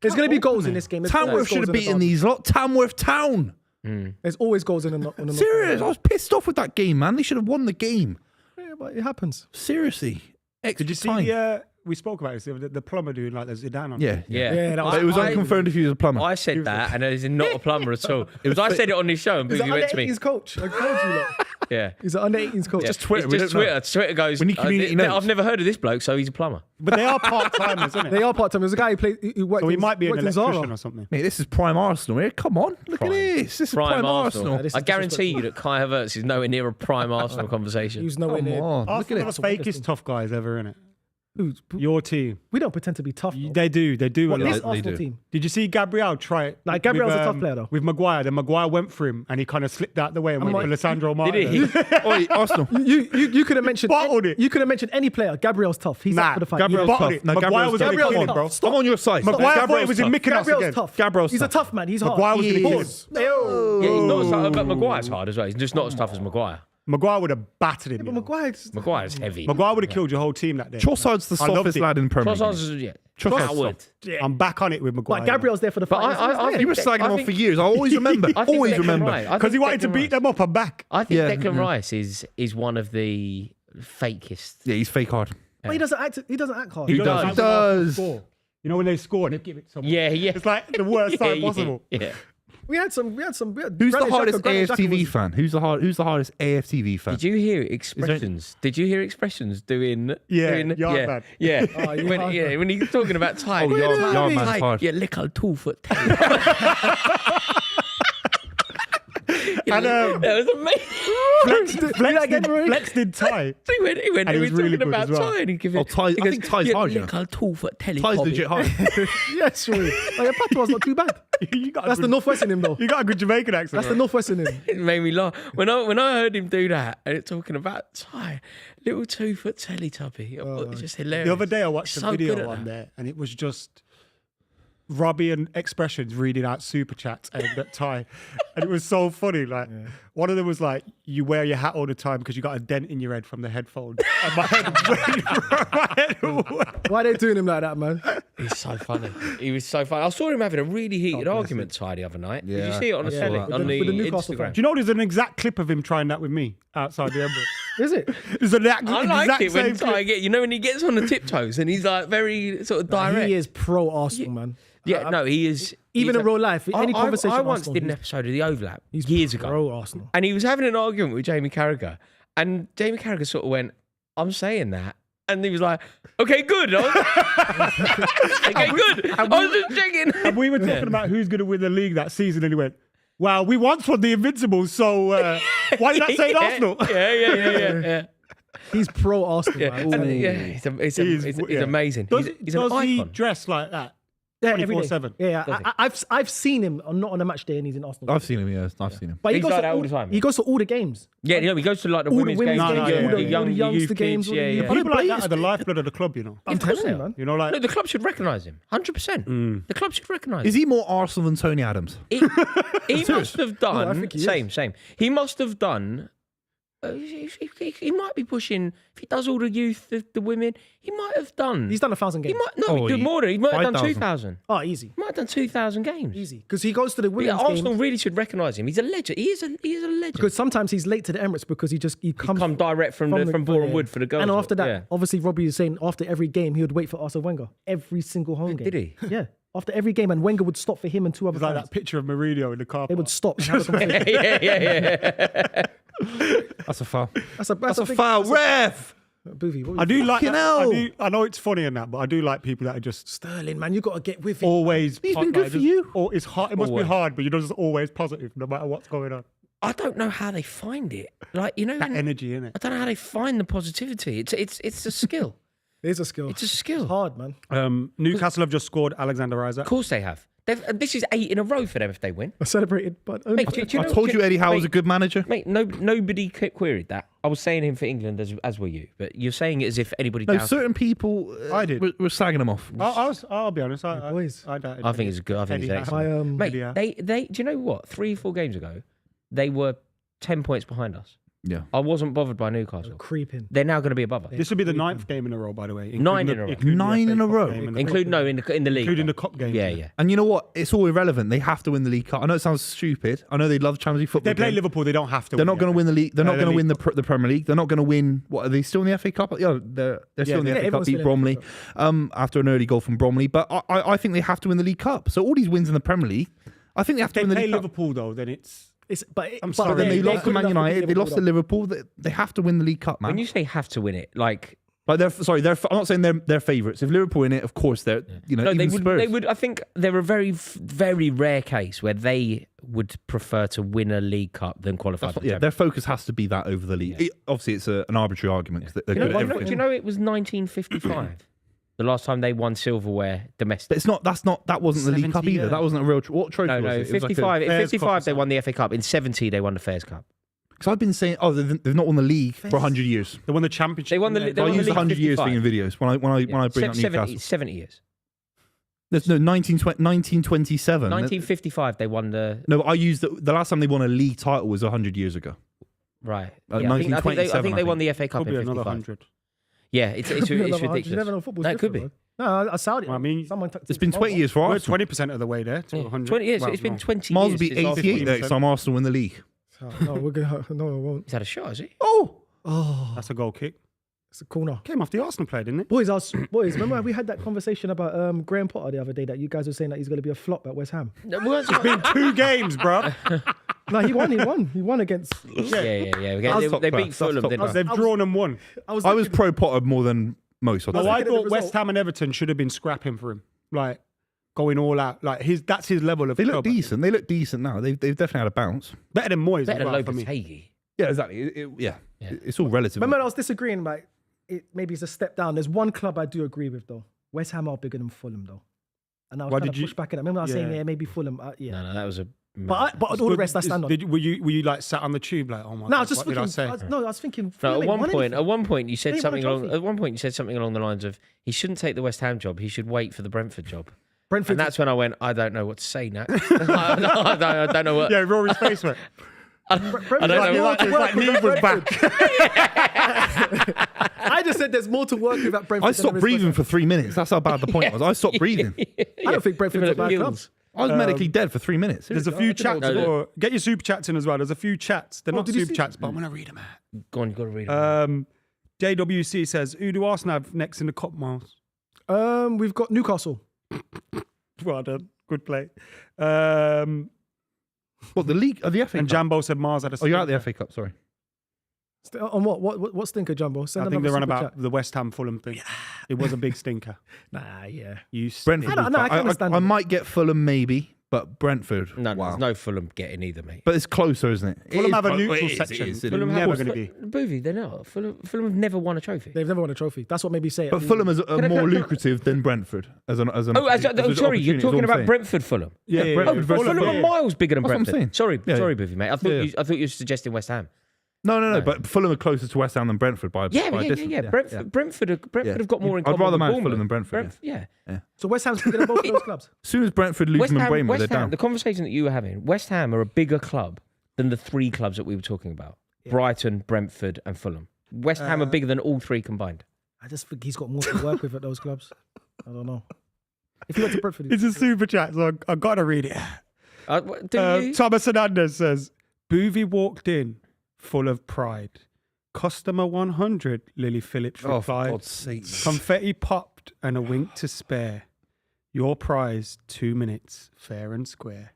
There's going to be goals in this game. There's always Tamworth should goals have in the beaten derby. these lot. Tamworth Town. There's always goals in the. Serious. I was pissed off with that game, man. They should have won the game. Yeah, but it happens. Seriously. Did you see time. we spoke about this, the plumber doing like the Zidane on Yeah. Yeah, Yeah, that was- But it was I- unconfirmed if he was a plumber. I said that, and he's not a plumber at all. I said it on this show, and He's an Boogie under went to me. 18s coach. I told you lot. Yeah. He's an under 18s coach. Just Twitter, It's we just don't know. Twitter. Twitter goes. We need community notes. I've never heard of this bloke, so he's a plumber. But they are part-timers, isn't it? They are part time. There's a guy who worked. So he in, might be an worked in electrician Zara. or something. Mate, this is prime Arsenal here. Come on. Look Prime. at this. This is prime Arsenal. This is I guarantee you that Kai Havertz is nowhere near a prime Arsenal conversation. He was nowhere Come near. on. Look at Arsenal are it. the fakest tough guys ever, innit? Who- Your team. We don't pretend to be tough. though. They do a What, lot. this they Arsenal do. team. Did you see Gabriel try it? Nah, Gabriel's a tough player, though. With Maguire. Then Maguire went for him and he kind of slipped out the way and went like- for Lissandro Did he? Martinez. Oi, Arsenal. You could have mentioned. Bottled it. You could have mentioned any player. Gabriel's tough. He's Nah, up for the fight. Gabriel's bottled tough. it. No, Maguire Gabriel's was tough. going to kill him, Gabriel's bro. I'm on your side. Maguire thought he was in tough. Mykonos Gabriel's again. tough. Gabriel's He's tough. a tough man. He's hard. Maguire was going to kill him. Pause. Yeah, he's not as tough, but Maguire's hard as well. He's just not as tough as Maguire. Maguire would have battered him. But you know. Maguire's. Maguire's heavy. Maguire would have killed your whole team that day. Trossard's the I loved softest it. lad in the Premier League. Trossard's, yeah. Trossard's Coward. I'm back on it with Maguire. But Gabriel's there for the But fight. I You were think- slagging him off for years. I always remember. I think Always Declan remember. Rice- I because he think wanted to Declan beat Rice- them up. I'm back. I think Yeah, Declan yeah. Rice is one of the fakest. Yeah, he's fake hard. But he doesn't act. He doesn't act hard. He does. He does. You know when they score and they give it to someone. Yeah. It's like the worst Yeah, time possible. Yeah. We had some. Who's the Granit hardest Xhaka, Granit Xhaka AFTV was- fan? Who's the hardest AFTV fan? Did you hear expressions? Did you hear expressions doing? Yeah, doing, yard man. yeah. Oh, you when, hard yeah, when he's talking about time. Oh, yard man's Ty, hard. you little 2-foot. And that was amazing. Flex did Ty. He went. And he He was was really talking good about as well. Ty, and he gave it. Oh, Ty- he I think Ty's hard, you know. Little 2-foot Ty's Teletubby. legit hard. Yeah, true. Like, your patois not too bad. You got a That's the good- Northwest in him, though. You got a good Jamaican accent. That's the Northwest in him. It made me laugh when I heard him do that and it talking about Ty, little 2-foot Teletubby. I thought it was just hilarious. The other day I watched So a good video at on that. there, and it was just Robbie and Expressions reading out super chats aimed at Ty, and it was so funny. Like one of them was like, "You wear your hat all the time because you got a dent in your head from the headphones." And my head Why are they doing him like that, man? He's so funny. He was so funny. I saw him having a really heated argument, Ty, the other night. Did you Yeah, see it on I the saw telly, that. on With the Newcastle Instagram? fan. Do you know there's an exact clip of him trying that with me outside the Emirates? Is it? There's an exact I like it when same Ty clip. get, you know, when he gets on the tiptoes and he's like very sort of direct. He is pro Arsenal, man. Yeah, no, he is. Even he's in real life, any conversation. I on once Arsenal, did an he's- episode of The Overlap He's years ago. pro Arsenal. And he was having an argument with Jamie Carragher. And Jamie Carragher sort of went, I'm saying that. And he was like, okay, good. Okay, good. I was just checking. And we were talking about who's going to win the league that season, and he went, "Well, we once won the Invincibles, so why did that say Arsenal?" Yeah. He's pro Arsenal, Yeah, man. and, he's amazing. Does, he's an does he icon. dress like that? Yeah, every day. 24/7. Yeah, I've seen him not on a match day, and he's in Arsenal. I've seen him. Yeah, I've seen him. But he He's goes like to that all the time. He goes to all the games. Yeah, you know, he goes to like the All the women's women's games, games, the yeah, young, all the the youngster youth games, kids. all Yeah, the- yeah. But People like players- that are the lifeblood of the club, you know. I'm course telling you, they are. man. You know, like No, the club should recognise him. 100%. The club should recognise Is him. he more Arsenal than Tony Adams? He must have done. I think he is. Same. He must have done. He might be pushing. If he does all the youth, the women, he might have done. He's done 1,000 He games. might no. Oh, he did he- more. He might have done 5,000. 2,000. Oh, easy. He might have done 2,000 games. Easy. Because he goes to the Yeah, women's Arsenal games. really should recognise him. He's a legend. He is a legend. Because sometimes he's late to the Emirates because he comes come direct from Boreham Wood for the girls. And after that, Yeah. obviously Robbie is saying after every game he would wait for Arsene Wenger every single home game. Did he? Yeah. After every game, and Wenger would stop for him and two other it's like fans. that picture of Mourinho in the car. They would stop. And have a conversation. yeah. That's a foul. That's a That's a foul. Ref. Buvey, what I do like. Fucking hell. I know it's funny and that, but I do like people that are just Sterling, man, you got to get with it. always. He's been good for just- you. Or it's hard. It must Always. be hard, but you're just always positive, no matter what's going on. I don't know how they find it. Like, you know, That energy in it. I don't know how they find the positivity. It's a skill. It is a skill. It's a skill. It's hard, man. Newcastle have just scored Alexander Isaac. Of course they have. This is 8 in a row for them if they win. I celebrated, but only Mate, do you I know- told you Eddie Howe was mate, a good manager. Mate, nobody queried that. I was saying him for England as were you, but you're saying it as if anybody No, doubted. certain people I did. were slagging him off. I'll be honest. boys. I I think it's good. I think it's Eddie excellent. Howe. Mate, Yeah. they do you know what? 3-4 games ago, they were 10 points behind us. Yeah. I wasn't bothered by Newcastle. creeping. They're now going to be above us. This will be the 9th game in a row, by the way. 9 in a row. including the 9 in FA a Cup row. game and the Include cup- in the league. including the cup game. Yeah. And you know what? It's all irrelevant. They have to win the League Cup. I know it sounds stupid. I know they love Champions League football. They play again. Liverpool. They don't have to. They're not going to win the league. They're not the going to win League the Premier League. They're not going to win. What are they still in the FA Cup? Yeah, they're still in the yeah, FA Cup. everyone's Beat still in the Bromley after an early goal from Bromley. But I think they have to win the League Cup. So all these wins in the Premier League, I think they have to They win the play League Cup. Liverpool though. Then it's. But sorry. then they they're lost to good Man enough to beat United. They lost to Liverpool, Liverpool. They have to win the League Cup, man. When you say have to win it, like But they're. I'm not saying they're favourites. If Liverpool win it, of course they're. You know, no, even they would. Spurs. They would. I think they're a very rare case where they would prefer to win a League Cup than qualify. For the Yeah, their focus has to be that over the league. Obviously, it's an arbitrary argument because they're Do you, good know, at do, you know, everything. do you know it was 1955, the last time they won silverware domestic? But it's not. That wasn't the League Cup 70 either. years. That wasn't a real. What trophy No, was no. it? It was like a- 55. In Fairs 55, Cup they or won the FA Cup. In 70, they won the Fairs Cup. Because I've been saying, they've not won the league for 100 years. They won the championship. They won the- yeah. they I won the use the league 100 years 55. thing in videos when I bring up 70, Newcastle. 70 years. There's no 1927. 1955, they won the No, but I used the last time they won a league title was 100 years ago. right. Like Yeah, I think they 1927, won the FA Cup Probably in another 55. 100. Yeah, it's You never ridiculous. know football's No, it could different, be. man. No, I Saudi. Well, I mean, someone It's been 20 years for We're Arsenal. 20% of the way there to 100. 20 years. Well, It's been no. 20 Miles years. will be since Arsenal 88 won. next time Arsenal win the league. No, we're gonna. No, I won't. He's had a shot, has he? Oh, That's a goal kick. It's a corner. Came off the Arsenal player, didn't it? Boys, remember we had that conversation about Graham Potter the other day that you guys were saying that he's going to be a flop at West Ham? It's been 2 games, bro. No, he won against... Yeah. They beat Fulham, didn't they? They've drawn and won. I was pro Potter more than most. No, I thought West Ham and Everton should have been scrapping for him. Like, going all out. Like, that's his level of They look club. decent. They look decent now. They've definitely had a bounce. Better than Moyes. Better as than well, for me. Lopetegui. Yeah, exactly. It's all relative. Remember I was disagreeing about it, maybe it's a step down. There's one club I do agree with, though. West Ham are bigger than Fulham, though. And I was trying to push back at it. Remember I was saying, maybe Fulham. No, that was a... But all the rest I stand on. Were you like sat on the tube like, oh my No, God, I was just what thinking. did I say? I was thinking. No, Fulham ain't won anything. at one point you said They won a something along. trophy. At one point you said something along the lines of he shouldn't take the West Ham job. He should wait for the Brentford job. Brentford. And that's when I went. I don't know what to say now. I don't know what. Yeah, Rory's face went. I don't know. It's like Neve was back. I just said there's more to work with at Brentford. I stopped breathing for 3 minutes. That's how bad the point was. I stopped breathing. I don't think Brentford's a bad club. I was medically dead for 3 minutes. There's a few chats. Get your super chats in as well. There's a few chats. They're not did you super see- chats, but I'm going to read them out. Go on, you got to read it. JWC says, who do Arsenal have next in the cup, Miles? We've got Newcastle. Well done. Good play. What, the league? The FA And Cup? Jambo said Mars had a Oh, you're out the FA Cup, sorry. On what stinker, Jumbo? Send I think another they're on super about chat. the West Ham Fulham thing. It was a big stinker. Nah, yeah. You Brentford. I can understand I it. might get Fulham maybe, but Brentford. No, wow. there's no Fulham getting either, mate. But it's closer, isn't it? Fulham have a It is neutral it is, section. it is. Fulham It never is. going to be. Buvey, they're not. Fulham have never won a trophy. They've never won a trophy. That's what made me say it. But Fulham is more lucrative than Brentford as an. Sorry, you're opportunity, is talking all I'm about saying. Brentford Fulham. Yeah, Brentford versus Fulham are miles bigger than That's what I'm Brentford. saying. Sorry, Yeah, sorry, yeah. Buvey, mate. I thought you were suggesting West Ham. No, but Fulham are closer to West Ham than Brentford by a distance. Brentford have got more in common. I'd rather with manage Bournemouth. Fulham than Brentford. Yeah. So West Ham's bigger than both of those clubs. As soon as Brentford lose them in Bremen, they're West Ham, down. the conversation that you were having, West Ham are a bigger club than the 3 clubs that we were talking about. Brighton, Brentford and Fulham. West Ham are bigger than all 3 combined. I just think he's got more to work with at those clubs. I don't know. If you went to Brentford, It's a super chat, so I got to read it. Do you? Thomas Hernandez says, Buvey walked in full of pride. Customer 100, Lily Phillips Oh, for replied. God's sake. Confetti popped and a wink to spare. Your prize, 2 minutes, fair and square.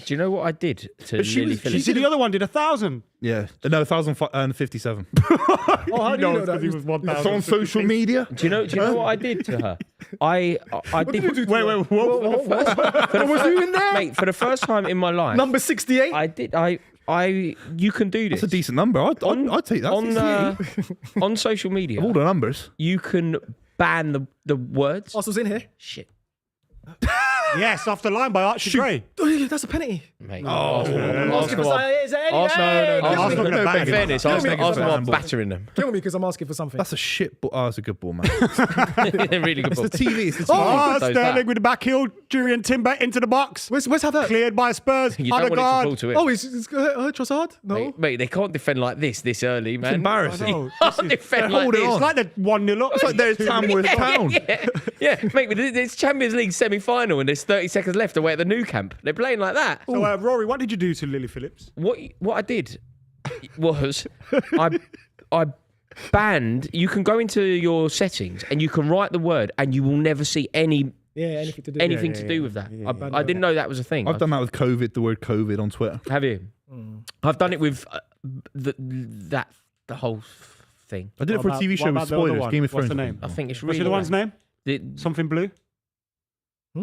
Do you know what I did to But she Lily was- She Phillips? said the other one did 1,000. Yeah. No, 1,057. oh, how do you know that? He was 1,000. It's on social media. Do you know what I did to her? I did. Wait, what was you in there? Mate, for the first time in my life, Number 68. I did. You can do this. That's a decent number. I'd take that. 68. On social media. Of all the numbers. You can ban the words. Arsenal's in here. Shit, Yes, off the line by Archie Gray. Oh, that's a penalty. mate. I'm asking for something. Is there any? Arsenal In gonna bang it. fairness, Arsenal are handball. battering them. Kill me because I'm asking for something. That's a shit ball. Oh, that's a good ball, man. They're really good. It's the ball. TV. It's the TV. Oh, those Sterling back. with the back heel. Jurriën Timber into the box. Where's Havertz? Cleared by Spurs. You don't want it to fall Odegaard. to him. Oh, he's Trossard? No. Mate, they can't defend like this early, man. It's embarrassing. No, Can't defend like holding this. on. It's like they're 1-0 up. It's like there's Tamworth Town. Yeah, mate, but it's Champions League semi-final and there's 30 seconds left away at the Nou Camp. They're playing like that. So, Rory, what did you do to Lily Phillips? What I did was I banned. You can go into your settings and you can write the word, and you will never see anything to do with that. I didn't know that was a thing. I've done that with COVID, the word COVID on Twitter. Have you? I've done it with the whole thing. I did it for a What TV about- show what with about the other spoilers. one? Game of What's Thrones. the name? I think it's What's really the one's name? name. Something blue?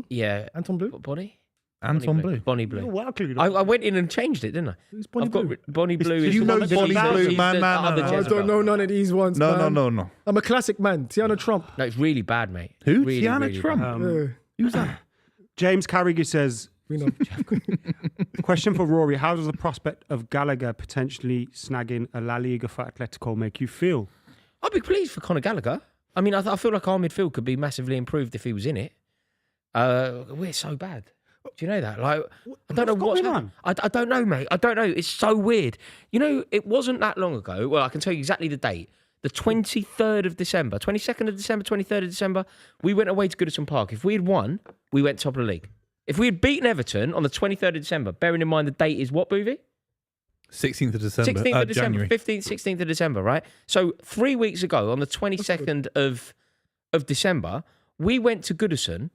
Yeah, Anton Blue? Bonnie. Anton Blue. Bonnie Blue. Well clued I went in and changed it, didn't I? Who's Bonnie I've Blue? got Bonnie Blue. is you the know one that Bonnie she's Blue, the man, other man. I Jezebel. don't know none of these ones, man. No. I'm a classic man. Tiana Trump. No, it's really bad, mate. Who? Really, Tiana really Trump? bad. Who's that? James Carrigan says, We know. question for Rory, how does the prospect of Gallagher potentially snagging a La Liga for Atletico make you feel? I'd be pleased for Conor Gallagher. I mean, I feel like our midfield could be massively improved if he was in it. We're so bad. Do you know that? Like, I don't know what's going happening. I don't know, mate. I don't know. It's so weird. You know, it wasn't that long ago. Well, I can tell you exactly the date. The 23rd of December, 22nd of December, 23rd of December, we went away to Goodison Park. If we had won, we went top of the league. If we had beaten Everton on the 23rd of December, bearing in mind the date is what, Buvey? 16th of December. 16th of December, January. 15th, 16th of December, right? So 3 weeks ago, on the 22nd of December, we went to Goodison,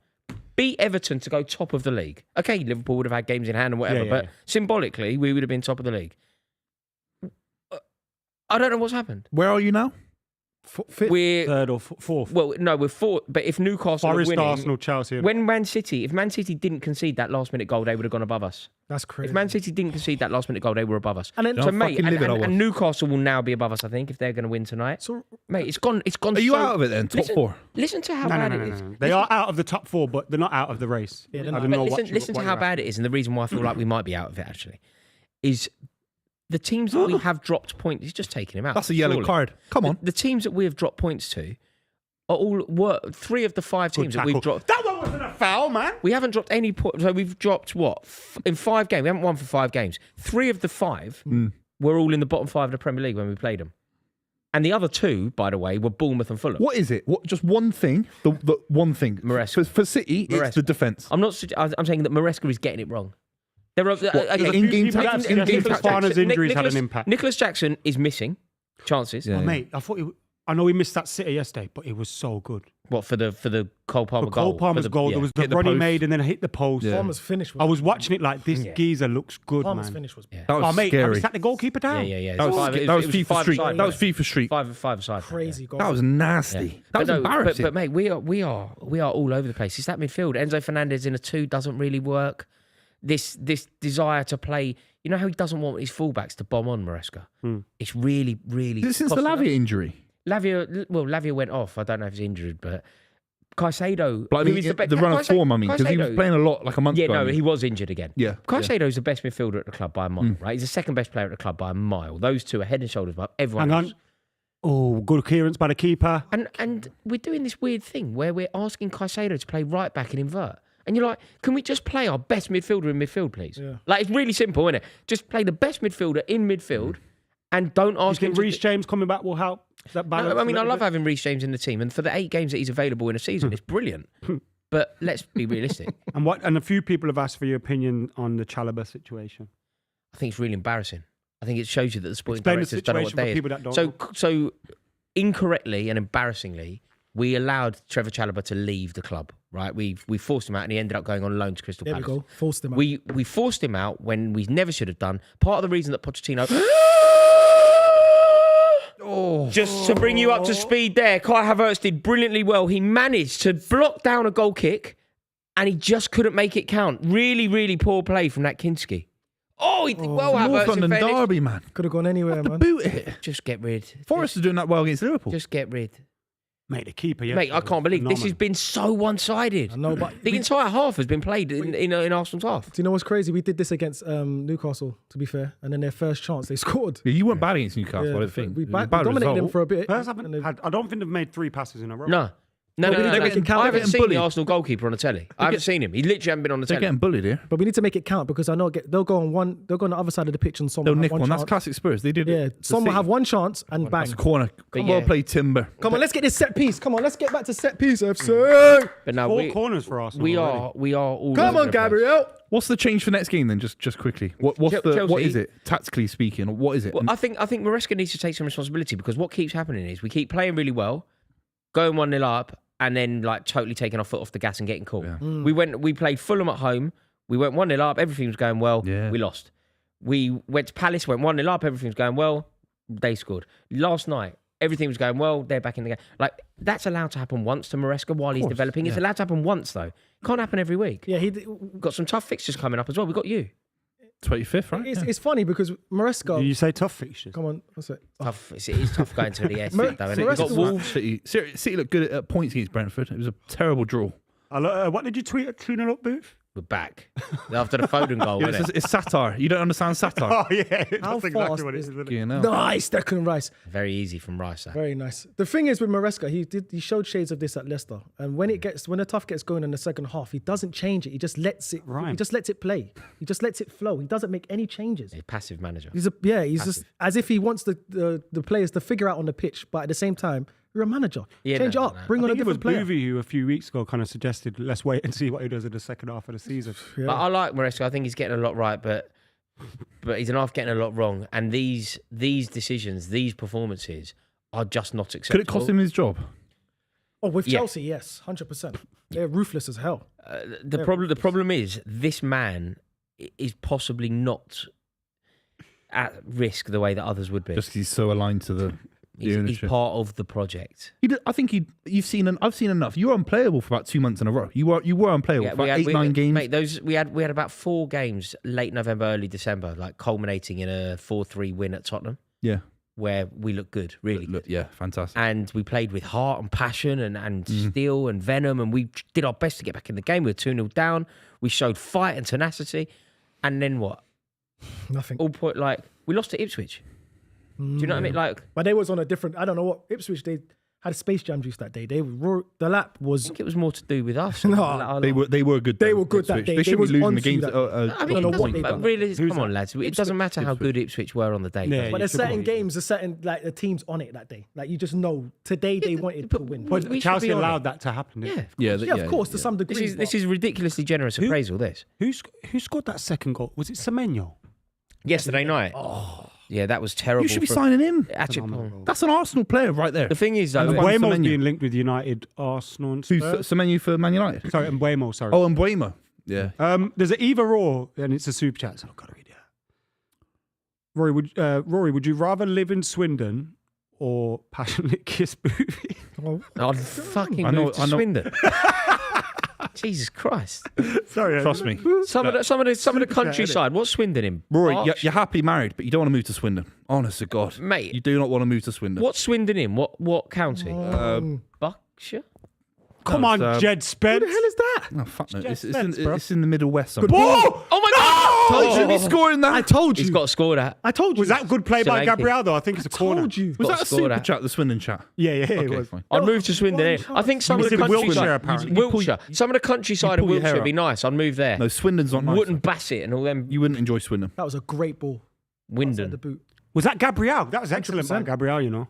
beat Everton to go top of the league. Okay, Liverpool would have had games in hand and whatever, but symbolically, we would have been top of the league. I don't know what's happened. Where are you now? We're third or fourth. well, no, we're fourth. But if Newcastle Forest, are winning, Arsenal, Chelsea. if Man City didn't concede that last minute goal, they would have gone above us. That's crazy. If Man City didn't concede that last minute goal, they were above us. And then, So, mate, fucking livid I was. and Newcastle will now be above us, I think, if they're going to win tonight. so Mate, it's gone. Are you out of it then? Top four? Listen to how No, bad no, no, it no, is. no. They are out of the top four, but they're not out of the race. Yeah, I they're not. don't know But listen to how bad it is, and the reason why I feel like we might be out of it actually is the teams that we have dropped points. He's just taking him out. That's a yellow surely. card. Come on. The teams that we have dropped points to are all 3 of the 5 teams that we've dropped. That one wasn't a foul, man. We haven't dropped any points. So we've dropped what in 5 games. We haven't won for 5 games. 3 of the 5 were all in the bottom 5 of the Premier League when we played them. And the other 2, by the way, were Bournemouth and Fulham. What is it? What? Just one thing? The one thing. Maresca. For City, it's Maresca. the defence. I'm saying that Maresca is getting it wrong. There are in-game people that tactics? have In-game suggested tactics? Fofana's injuries had an impact. Nicholas Jackson is missing chances. Yeah. Oh, mate, I know we missed that City yesterday, but it was so good. What for the Cole Palmer The goal? Cole Palmer's For goal, there was the Hit the run he post. made and then hit the post. Yeah. Palmer's finish was I was watching it like, this geezer looks good, Palmer's man. finish was Yeah. That was Oh, mate, have scary. you sat the goalkeeper down? Yeah. That was FIFA five Street. aside, That was wasn't FIFA Street. it? Five aside. crazy goal. That was nasty. That was embarrassing. But mate, we are all over the place. It's that midfield. Enzo Fernandez in a 2 doesn't really work. This desire to play. You know how he doesn't want his fullbacks to bomb on Maresca. It's really, really. Is it since the costing us. Lavia injury? Lavia went off. I don't know if he's injured, but Caicedo. But I mean, who is the the run of form, I mean, because he was Caicedo- playing a lot like a month Yeah, ago. no, he was injured again. Yeah. Caicedo's the best midfielder at the club by a mile, right? He's the second best player at the club by a mile. Those 2 are head and shoulders above everyone Hang else. on. Oh, good clearance by the keeper. And we're doing this weird thing where we're asking Caicedo to play right back and invert. And you're like, can we just play our best midfielder in midfield, please? Yeah. Like, it's really simple, isn't it? Just play the best midfielder in midfield and don't You ask him think to... Reece James coming back will help that balance? No, I mean, a I little love bit? having Reece James in the team. And for the 8 games that he's available in a season, it's brilliant. But let's be realistic. And a few people have asked for your opinion on the Chalobah situation. I think it's really embarrassing. I think it shows you that the sporting Explain the directors don't know what situation for day people is. that don't know. So incorrectly and embarrassingly, we allowed Trevor Chalobah to leave the club, right? We forced him out and he ended up going on loan to Crystal There we Palace. go. Forced him out. We forced him out when we never should have done. Part of the reason that Pochettino... Just to bring you up to speed there, Kai Havertz did brilliantly well. He managed to block down a goal kick and he just couldn't make it count. Really, really poor play from that Kinski. Oh, he did well, North Havertz, in London fairness. derby, man. Could have gone anywhere, man. Boot it. Just get rid. Forest is doing that well against Liverpool. Just get rid. Mate, the keeper, yeah. Mate, I can't believe this has been so one-sided. I know, but The entire half has been played in Arsenal's half. do you know what's crazy? We did this against Newcastle, to be fair, and then their first chance they scored. Yeah, you weren't bad against Newcastle, I don't think. We It was a dominated them result. for a bit. Spurs and then- I don't think they've made 3 passes in a row. No. we need to make it count. I haven't getting seen the bullied. Arsenal goalkeeper on the telly. I haven't seen him. He literally hasn't been on the They're telly. getting bullied here. But we need to make it count because I know they'll go on the other side of the pitch and someone They'll will nick have one. That's chance. classic Spurs. They did Yeah, it. some will have one chance and bang. That's a corner. Come yeah. on, play Timber. Come on, let's get this set piece. Come on, let's get back to set piece, FC. But no, 4 corners for Arsenal. we already. are all Come over on, the place. Gabriel. What's the change for next game then? Just quickly. What Chelsea- is it? Tactically speaking, what is it? Well, I think Maresca needs to take some responsibility because what keeps happening is we keep playing really well, going 1-0 up, and then like totally taking our foot off the gas and getting caught. Yeah. We played Fulham at home. We went 1-0 up. Everything was going well. Yeah. We lost. We went to Palace. Went 1-0 up. Everything was going well. They scored. Last night, everything was going well. They're back in the game. Like that's allowed to happen once to Maresca while he's developing. It's allowed to happen once though. Can't happen every week. Yeah, Got some tough fixtures coming up as well. We've got you. 25th, right? it's funny because Maresca. Do you say tough fixtures? Come on, what's it? Tough. It is tough going to the air Mar- though. Isn't it? Maresca We've got was- Wolves. City looked good at points against Brentford. It was a terrible draw. What did you tweet at 2-0 up, Booth? We're back after the Foden goal. Yeah, Wasn't it? it's satire. You don't understand satire. Oh, yeah. How That's exactly fast what it is- is, isn't it? You know. Nice, Declan Rice. Very easy from Rice. That. Very nice. The thing is with Maresca, he showed shades of this at Leicester, and when the tough gets going in the second half, he doesn't change it. He just lets it. Right. He just lets it play. He just lets it flow. He doesn't make any changes. A passive manager. He's just as if he wants the players to figure out on the pitch, but at the same time, you're a manager. Yeah, Change no, up. no. Bring I on a think it was different player. Buvey who a few weeks ago kind of suggested let's wait and see what he does in the second half of the season. But I like Maresca. I think he's getting a lot right, but but he's an half getting a lot wrong. And these decisions, these performances are just not acceptable. Could it cost him his job? Oh, with Yeah. Chelsea, yes, 100%. They're ruthless as hell. The problem is this man is possibly not at risk the way that others would be. Just 'cause he's so aligned to the He's ownership. part of the project. I think you've seen. I've seen enough. You were unplayable for about 2 months in a row. You were unplayable for about 8-9 games. Mate, we had about 4 games late November, early December, like culminating in a 4-3 win at Tottenham, Yeah. where we looked good, really good. Yeah, fantastic. And we played with heart and passion and steel and venom, and we did our best to get back in the game. We were 2-0 down. We showed fight and tenacity, and then what? Nothing. We lost to Ipswich. Do you know what I mean? Like, But they was on a different, I don't know what, Ipswich, they had a Space Jam juice that day. The lap I was, think it was more to do with us. No, They were good. They though, were good that Ipswich. day. They They shouldn't was be losing on the to games. that. I mean, don't know it what they doesn't, done. really, Who's come on, that? lads. It doesn't matter how good Ipswich were on the day. Yeah, but there's should certain be. games, there's certain, like, the team's on it that day. Like, you just know, today they wanted to win. But We should Chelsea be on allowed it. that to happen. didn't Yeah. they? Yeah, Yeah, of course, to some degree. This is ridiculously generous appraisal, this. Who scored that second goal? Was it Semenyo? Yesterday night. Yeah, that was terrible. You should be signing him. Actually, That's an Arsenal player right there. the thing is, though, And And Juan Mbuemo's Semenyo. being linked with United, Arsenal, and Who's Spurs. Semenyo for Man United? Sorry, Mbuemo, sorry. Oh, and Buemo. Yeah. There's an either or, and it's a super chat, so I've got to read it out. Rory, would you rather live in Swindon or passionately kiss Buvey? I'd fucking I know- move to I know- Swindon. Jesus Christ! Sorry, Trust me. Some of the countryside. What's Swindon in? Rory, Berkshire? you're happy married, but you don't want to move to Swindon. Honest to God. Mate. You do not want to move to Swindon. What's Swindon in? What county? Berkshire. Come No, on, it's, Jed Spence. What the hell is that? Oh, fuck no. It's Spence, bro. in the Middle West somewhere. Whoa! Oh my God! Oh, should be scoring that. I told you. He's got to score that. I told you. Was that good play by Solanke. Gabriel, though? I think it's a corner. told you. Was got that a to score super that. chat, the Swindon chat? Yeah, it Okay, was. fine. I'd move to Swindon. one I think some of was the in Wiltshire, countryside, apparently. Wiltshire, some of the countryside you of pull your hair Wiltshire would be up. nice. I'd move there. No, Swindon's not nice. Wouldn't Bassett and all them. You wouldn't enjoy Swindon. That was a great ball. Outside the Wyndon. boot. Was that Gabriel? That was excellent by 100%. Gabriel, you know.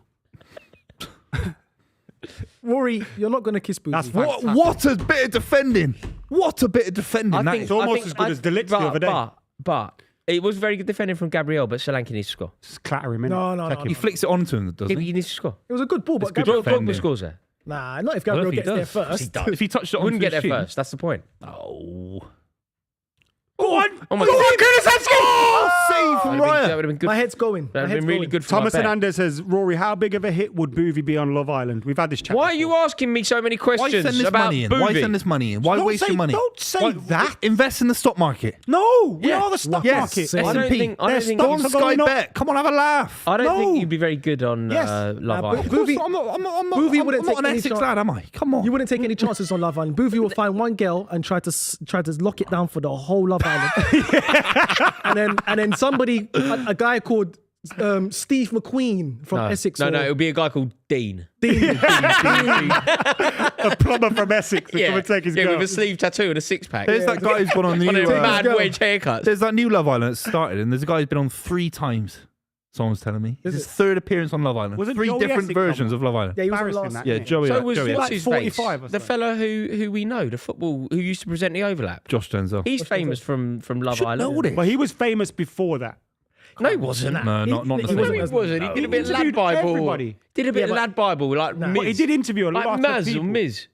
Rory, you're not going to kiss Booty. That's fine. What a bit of defending. What a bit of defending. I that think is. almost as good as De Ligt the other day. But it was very good defending from Gabriel, but Solanke needs to score. Just clatter him in. No. He flicks it onto him, doesn't He he? needs to score. It was a good ball, but good Gabriel... defending. Drogba scores there. Nah, not if I don't Gabriel think gets he there does. first. If he touched it on Wouldn't get there first. That's the point. Oh. Go on. Oh my Go God. on, Oh, save from That Ryan. would have been good. My head's going. That would My have head's been really going. good for Thomas my bet. Hernandez says, Rory, how big of a hit would Buvey be on Love Island? We've had this chat. Why are before. you asking me so many Why questions send this about money in? Why Buvey? send this money in? Why Don't waste say- your money? don't say Why- that. Invest in the stock market. No, we Yeah. are the stock Yes. market. Same. I don't S&P. think. I don't Their think. Go on stocks are Sky going up. Bet. Come on, have a laugh. I don't No. think you'd be very good on Yes. Love Nah, Island. Of course, Buvey- I'm not Buvey wouldn't I'm take not an any Essex chance. lad, am I? Come on. You wouldn't take any chances on Love Island. Buvey will find one girl and try to lock it down for the whole Love Island. and then somebody, a guy called Steve McQueen from Essex. No, or it would be a guy called Dean. Dean. A plumber from Essex to come and take his girl. with a sleeve tattoo and a six pack. There's that guy who's gone on One of new. them mad go. wedge haircuts. There's that new Love Island that started, and there's a guy who's been on 3 times. Someone's telling me. It's his 3rd appearance on Love Island. Was it 3 Joey different Essex versions on of Love Island. Yeah, he was on Embarrassing, last. that, Yeah, isn't it? Joey. So was Joey what's like his 45 or face? The something. fella who we know, the football who used to present the Overlap. Josh Denzel. He's famous from Love Should Island. know this. But he was famous before that. No, he wasn't. No, not he the No, same. wasn't he as- wasn't. He did a bit of lad interviewed Bible. everybody. Did a bit of but- lad Bible like Miz. But he did interview a like lot of Maz people. or Miz.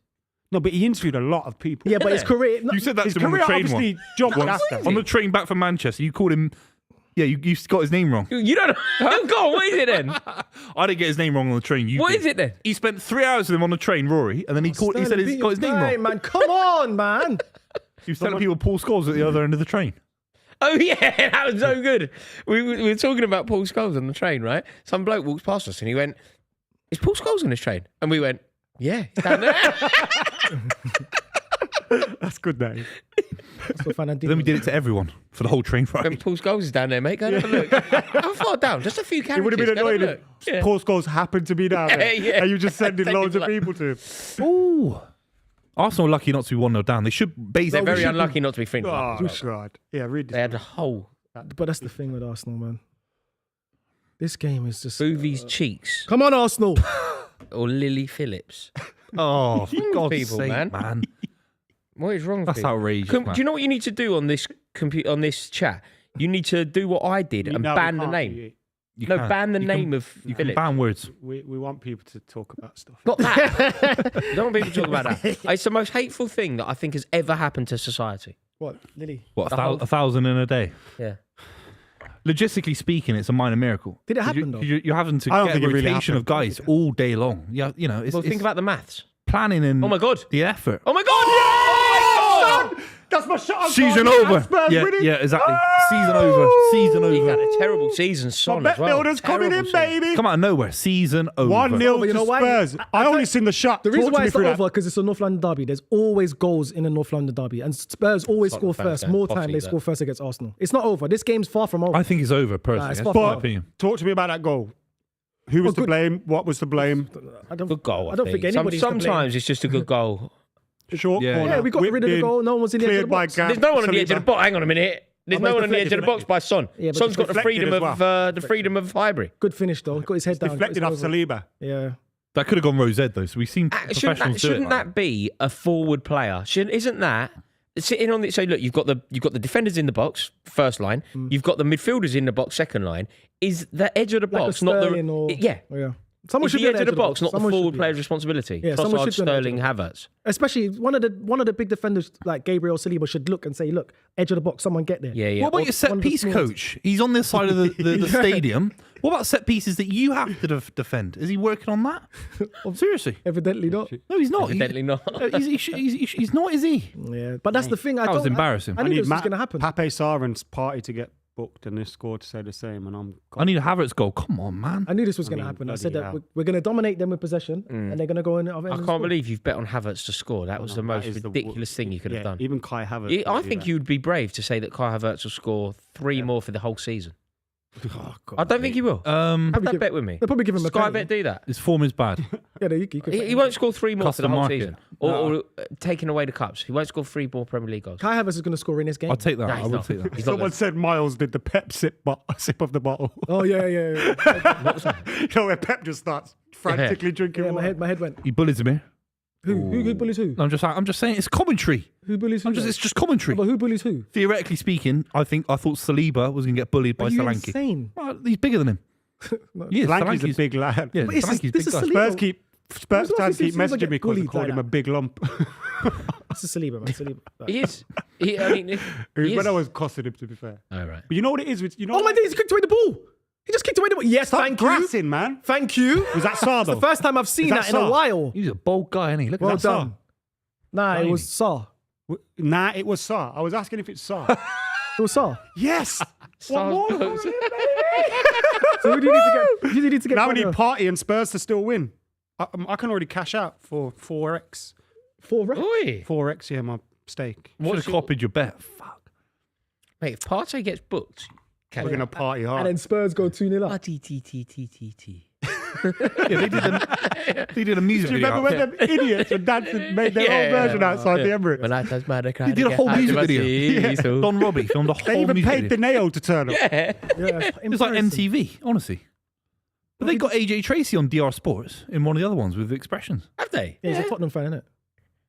No, but he interviewed a lot of people. Yeah, but his career. You said that His to him on career the train obviously once. jumped after. On the train back from Manchester, you called him. Yeah, you got his name wrong. You don't know. Go on, what is it then? I didn't get his name wrong on the train. You What did. is it then? He spent 3 hours with him on the train, Rory, and then he called. He said Sterling, he's beat got his your name time, wrong. man. Come on, man. He was telling people Paul Scholes at the other end of the train. Oh yeah, that was so good. We were talking about Paul Scholes on the train, right? Some bloke walks past us and he went, "Is Paul Scholes on this train?" And we went, "Yeah, he's down there." That's good, that is. That's what Fernandinho Then we did it to everyone for the whole train ride. And Paul Scholes is down there, mate. Go and have a look. How far down? Just a few It carriages. would have been Go and annoying have a if look. Yeah. Paul Scholes happened to be down there. Yeah. And you just sending Taking loads of like- people to him. Ooh. Arsenal are lucky not to be 1-0 down. They should They're basically. very unlucky not to be thinking. Oh, about it. God. Yeah, read They had this. a whole But that's the thing with Arsenal, man. This game is just. Buvey's cheeks Come on, Arsenal. or Lily Phillips. Oh, for God's people, sake, man? man. What is wrong with That's people? outrageous, Do man. you know what you need to do on this chat? You need to do what I did and No, we ban the can't. name. You No, can. ban the You name can, of You can Phillips. ban words. We want people to talk about stuff. Not that. Don't want people to talk about that. It's the most hateful thing that I think has ever happened to society. What, Lily? What, The whole- 1,000 in a day? Yeah. Logistically speaking, it's a minor miracle. Did it happen, though? You're having to I don't get a think it really rotation of guys all day long. Yeah, you know, it's, Well, it's think about the maths. planning and Oh my God. the effort. Oh my God. Oh my God. That's my shot. Season over. Yeah, exactly. Season over. Season He had over. a terrible season, Son, My as bet well. builder's coming Terrible in, season. baby. Come out of nowhere. Season over. 1-0 But you to know why? Spurs. I only seen the shot. The reason Talk to why me it's not through over that. because it's a North London derby. There's always goals in a North London derby, and Spurs always Tottenham score fans first. don't More possibly time they that. score first against Arsenal. It's not over. This game's far from over. I think it's over, personally. it's That's far my from- opinion. Talk to me about that goal. Who was to good- blame? What was to blame? I don't, Good goal. I don't think anybody's to blame. Sometimes it's just a good goal. Short Yeah. corner. Yeah, we got rid of the whipped goal. in, No one was in the edge of cleared the by box. Gap. There's no one on the edge of the Saliba. box. Hang on a minute. There's but no it's one on the edge of the deflected. box by Son. Yeah, but Son's it's got the deflected freedom as of the freedom of Highbury. Good finish though. Got his head down. Deflected Got off his over. Saliba. Yeah. That could have gone Rose Ed, though. So we've seen professionals do it. Shouldn't like that be a forward player? Isn't that sitting on the? So look, you've got the defenders in the box, first line. You've got the midfielders in the box, second line. Is the edge of the Like a box not Sterling or yeah? yeah. Someone Is should the be edge on of the box, not the Someone should forward be. player's responsibility? Yeah, someone Trossard, should be on the edge Sterling, of Havertz. Especially one of the big defenders like Gabriel Saliba should look and say, look, edge of the box, someone get there. Yeah, yeah. What about Or- your set one of the piece small coach? He's on this side of the stadium. What about set pieces that you have to defend? Is he working on that? Seriously? Evidently not. No, he's not. Evidently not. He's not, is he? Yeah, but that's the thing. That was embarrassing. I knew this was going to happen. Pape Sarr's party to get booked and this score to say the same. And I'm. I need a Havertz goal. Come on, man. I knew this was going to mean, happen. I bloody said that hell. we're going to dominate them with possession, and they're going to go in. I can't believe you've bet on Havertz to score. That was the most That is ridiculous thing you could have done. Even Kai Havertz. I would do think that. you'd be brave to say that Kai Havertz will score 3 more for the whole season. Oh, God. I don't think he will. Have that bet with me. They'll probably give him a Sky penalty. Bet do that. His form is bad. Yeah, you could. He won't score 3 more Cost for the the whole market. season, or taking away the cups. He won't score 3 more Premier League goals. Kai Havertz is going to score in this game. I'll take that. No, I he's will not. take that. He's not Someone good. said Miles did the Pep sip of the bottle. Oh yeah. You know where Pep just starts frantically drinking Yeah, water. my head went. He bullies me. Who bullies who? No, I'm just saying it's commentary. Who bullies who? It's just commentary. But who bullies who? Theoretically speaking, I thought Saliba was going to get bullied by Are you Solanke. insane? Well, he's bigger than him. He is. Solanke's a Solanke's big lad. Yeah, But it's Solanke's this big is guy. Saliba. Spurs Who's fans the keep last messaging time Saliba me get because they bullied called like him a that? big lump. This is Saliba, man. Saliba. He is. I mean, It he was is. when I was costing him, to be fair. All right. But you know what it is? You know Oh my days! He kicked away the ball. He just kicked away the ball. Yes, Stop thank you. grassing, man. Thank you. Was that Sar, It's the though? first time I've seen that that in a Sar? while. He's a bold guy, isn't he? Look Well at that. done. Nah, it was Sar. Nah, it was Sar. I was asking if it's Sar. It was Sar. Yes. Stars more? goals. So who do you need to get? Who do you need to get? Now we Mario? need party and Spurs to still win. I can already cash out for 4x. 4 reps. Oi. 4x, yeah, my stake. Should have copied your bet. Fuck. Mate, if Partey gets booked, We're going to party And hard. then Spurs go 2-0 up. Yeah, they did a music Do you video. remember when them idiots were dancing, made their own version outside the Emirates? He did a whole music video. Don Robbie filmed a whole They even music paid video. the nail to turn up. Yeah, It's like MTV, honestly. But they got AJ Tracy on DR Sports in one of the other ones with expressions. Have they? Yeah, he's a Tottenham fan, isn't it?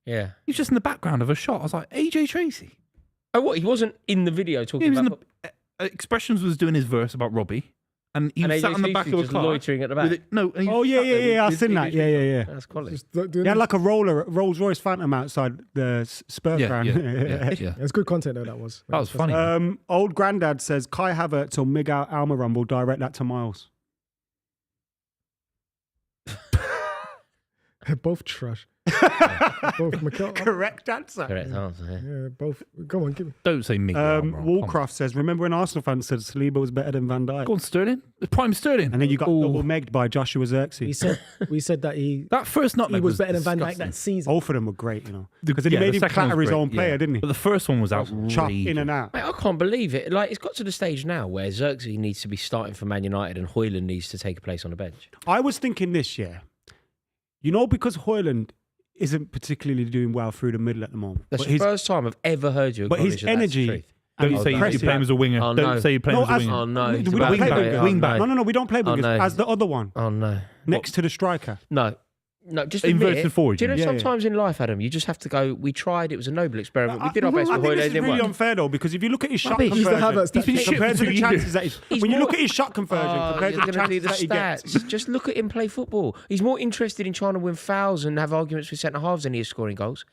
Yeah. He's just in the background of a shot. I was like, AJ Tracy. Oh, what? He wasn't in the video He talking was in about. the expressions was doing his verse about Robbie, and he And was sat AJ on the back of a just car loitering at the back. with it- no, and he Oh, was yeah, sat there yeah. I've with seen AJ that. Yeah, yeah, yeah. That's quality. Just doing He had like a Rolls Royce Phantom outside the Spurs Yeah, ground. yeah. It was good content though. That was. That was funny. man. Old Grandad says Kai Havertz or Miguel Almiron will direct that to Miles. They're both trash. Both McKola. Correct answer. Correct answer. Yeah. Yeah, both. Go on, give me. Don't say Miguel. Almiron, come on. Warcraft says, remember when Arsenal fans said Saliba was better than Van Dijk? Go on, Sterling. The prime Sterling. And then you got Ooh. double megged by Joshua Xerxes. We said that he That first nutmeg was better than Van Dijk disgusting. that season. Both of them were great, you know. The- Because then he yeah, made the him second one clatter was his great, own player, yeah. didn't he? But the first one was outrageous. Chop in and out. Mate, I can't believe it. Like, it's got to the stage now where Xerxes needs to be starting for Man United and Højlund needs to take a place on the bench. I was thinking this year, you know, because Højlund isn't particularly doing well through the middle at the moment. That's But the his, first time I've ever heard you but acknowledge his that that's the energy truth. and Don't his say you pressing- play him as a winger. Oh, Don't no. say you play him No, as a as- winger. Oh, no. We It's don't about play to go. wingers. Oh, Wing back. no. No, we don't play wingers. no. As the other one, Oh, no. next to the striker. No. No, just Inverted admit it. forward, Do you know you mean? sometimes in life, Adam, you just have to go, we tried, it was a noble experiment. We did our best I for think Hoyle, this it is didn't really work. unfair though, because if you look at his shot Rubbish. He's the conversion, Havertz. He's been shit compared for to the 2 chances years. that he's, He's when you more- look at his shot conversion compared You're to the going to do chances the that he gets, stats. Just look at him play football. He's more interested in trying to win fouls and have arguments with centre halves than he is scoring goals.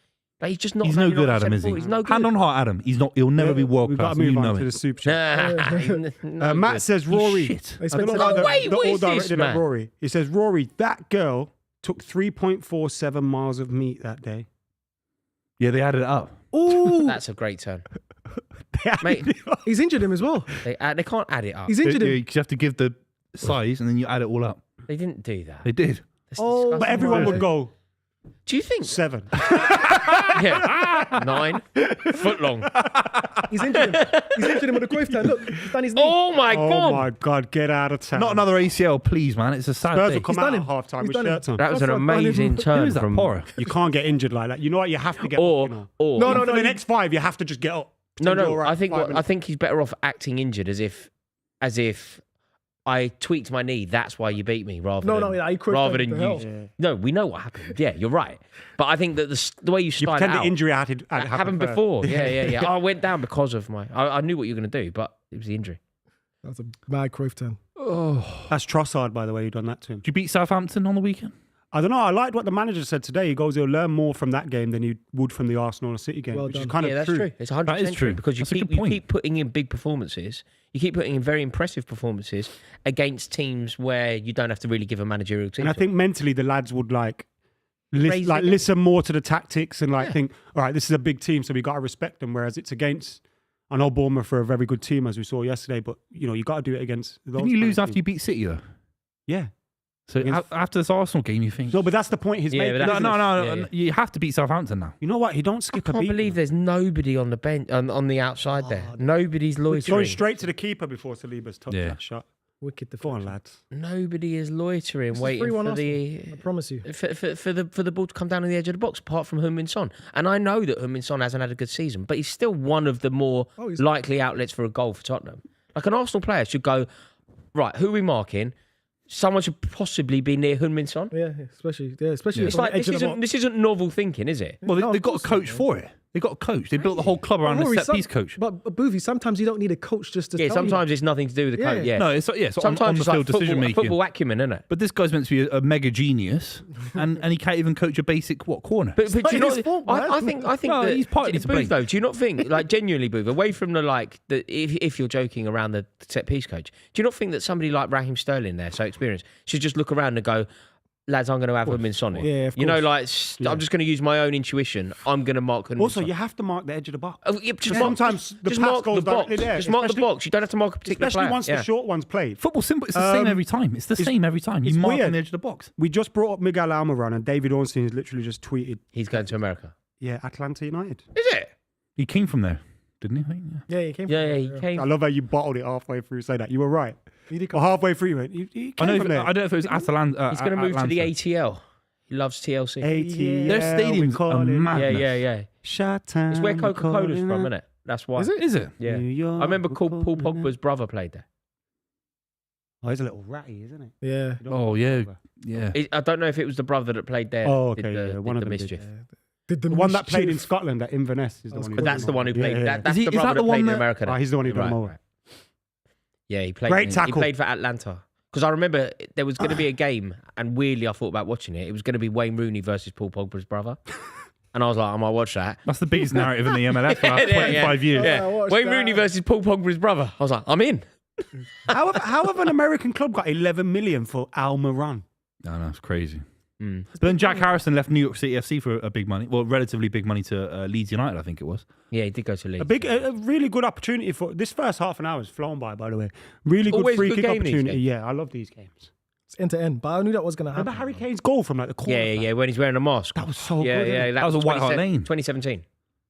Like, he's just not. He's no value good, not Adam, is centre he? forward. He's no good. Hand on heart, Adam. He's not. He'll never be world we've class. got to You move know on to it. the super chat. No Matt good. says He's Rory. shit. They I spent don't know seven- why No way, the what all is this, directed man? at Rory. He says, Rory, that girl took 3.47 miles of meat that day. Yeah, they added it up. Ooh, That's a great turn, mate. he's injured him as well. They can't add it up. He's injured him. You have to give the size and then you add it all up. They didn't do that. They did. That's Oh, disgusting. But everyone my- would go Do you think? 7. Yeah, 9 foot long. He's injured him. He's injured him with a Cruyff turn. Look, he's done his knee. Oh my Oh god! my God, get out of town. Not another ACL, please, man. It's a sad Spurs day. will come He's out done at him. half time He's with done him. shirts on. That was an That's what I amazing done. Who turn is that? from Porra? You can't get injured like that. You know what? You have to get or up. You know. or No, For the you- next 5, you have to just get up. no. Pretend you're all right I think for 5 I minutes. think he's better off acting injured as if I tweaked my knee. That's why you beat me, rather No, than no, yeah, he Cruyff rather turned than the you. hell. No, we know what happened. Yeah, you're right. But I think that the way you You start pretend out the injury had that happened happened first. before. Yeah. I went down because of my. I knew what you were going to do, but it was the injury. That's a mad Cruyff turn. That's Trossard, by the way, who done that to him. Did you beat Southampton on the weekend? I don't know. I liked what the manager said today. He goes, he'll learn more from that game than he would from the Arsenal and City game, Well which is done. kind Yeah, of that's true. true. It's 100% That is true. because you That's a good you point. keep putting in big performances. You keep putting in very impressive performances against teams where you don't have to really give a managerial team. And I think mentally the lads would Raise the game. listen more to the tactics and Yeah. think, all right, this is a big team, so we got to respect them. Whereas it's against, I know Bournemouth are a very good team as we saw yesterday, but you got to do it against. Those Didn't you kind lose of after you teams. beat City though? Yeah. So Against- after this Arsenal game, you think? No, but that's the point he's Yeah, making. but No, that's- no. Yeah, yeah. You have to beat Southampton now. You know what? He don't I skip a can't beat. believe there's nobody on the bench on the outside there. Nobody's Going loitering. straight to the keeper before Saliba's touched Yeah. that shot. Wicked Go on, deflection. lads. Nobody is loitering, This is waiting 3-1 for Arsenal. I the promise you. for the ball to come down on the edge of the box. Apart from Heung-min Son, and I know that Heung-min Son hasn't had a good season, but he's still one of the more Oh, he's- likely outlets for a goal for Tottenham. Like an Arsenal player should go right. Who are we marking? Someone should possibly be near Heung-min Son. Yeah, especially It's on like the edge of the box. this isn't novel thinking, is it? Well, No, they've of got a course coach not, for it. They got a coach. They built the whole club around Rory, the set piece coach. But Buvey, sometimes you don't need a coach just to Yeah, tell you. sometimes it's nothing to do with the coach. Yeah. Yeah, No, it's on sometimes the it's like field decision making. football acumen, isn't it? But this guy's meant to be a mega genius, and he can't even coach a basic corner. But do you not know? his fault, I man. think No, that he's partly to Booth, blame. though. Do you not think, like, genuinely, Booth, away from if you're joking around the set piece coach, do you not think that somebody like Raheem Sterling there, so experienced, should just look around and go, lads, I'm going to have him in Son. Yeah, of You know, course. like I'm just going to use my own intuition. I'm going to mark Heung-min Also, Son. you have to mark the edge of the box. Oh, yeah, just Sometimes the just pass mark goes the box. directly there, Just mark the especially- box. You don't have to mark a particular Especially player. once Yeah. the short one's played. Football's simple. It's the same every time. It's the same every time. You it's mark weird. on the edge of the box. We just brought up Miguel Almiron, and David Ornstein has literally just tweeted, He's going to America. yeah, Atlanta United. Is it? He came from there, didn't he? I think, yeah. Yeah, he came. Yeah, from he there, came. I love how you bottled it halfway through saying that. You were right. He did Well, come. halfway through, you went, he I came know. from I there. don't know if it was Atalanta. He's going to move to the Atlanta. ATL. He loves TLC. ATL, Their we stadiums call are it. mad. Yeah, Madness. yeah. Shot time. It's where we Coca-Cola's calling from, it. isn't it? That's why. Is it? Is it? Yeah. New York, I remember we Paul calling it. Pogba's brother played there. Oh, he's a little ratty, isn't it? Yeah. You don't Oh know yeah, Pogba. yeah. I don't know if it was the brother that played there. Oh, did okay, the, yeah, did one of the them did, mischief. Did the The one that played in mischief. Scotland at Inverness is the That's one. But that's the one who played. Yeah, yeah. That's Is the that brother the that one played in that- America. Oh, he's the one who done Right, more. right. Yeah, he played. Great He tackle. played for Atlanta. Because I remember there was going to be a game, and weirdly I thought about watching it. It was going to be Wayne Rooney versus Paul Pogba's brother, and I was like, I might watch that. That's the biggest narrative in the MLS for the last Yeah, 25 years. Yeah, I watched Wayne that. Rooney versus Paul Pogba's brother. I was like, I'm in. How have an American club got 11 million for Almiron? No, it's crazy. Mm. But then Jack Harrison left New York City FC for a big money, well, relatively big money to Leeds United, I think it was. Yeah, he did go to Leeds. A really good opportunity for this first half an hour has flown by the way. Really good Always free good kick game, these opportunity. games. Yeah, I love these games. It's end to end, but I knew that was going to happen. Remember Harry Kane's goal from like the corner? Yeah, when he's wearing a mask. That was so yeah, good. Yeah, That was a White Hart 27 Lane. 2017.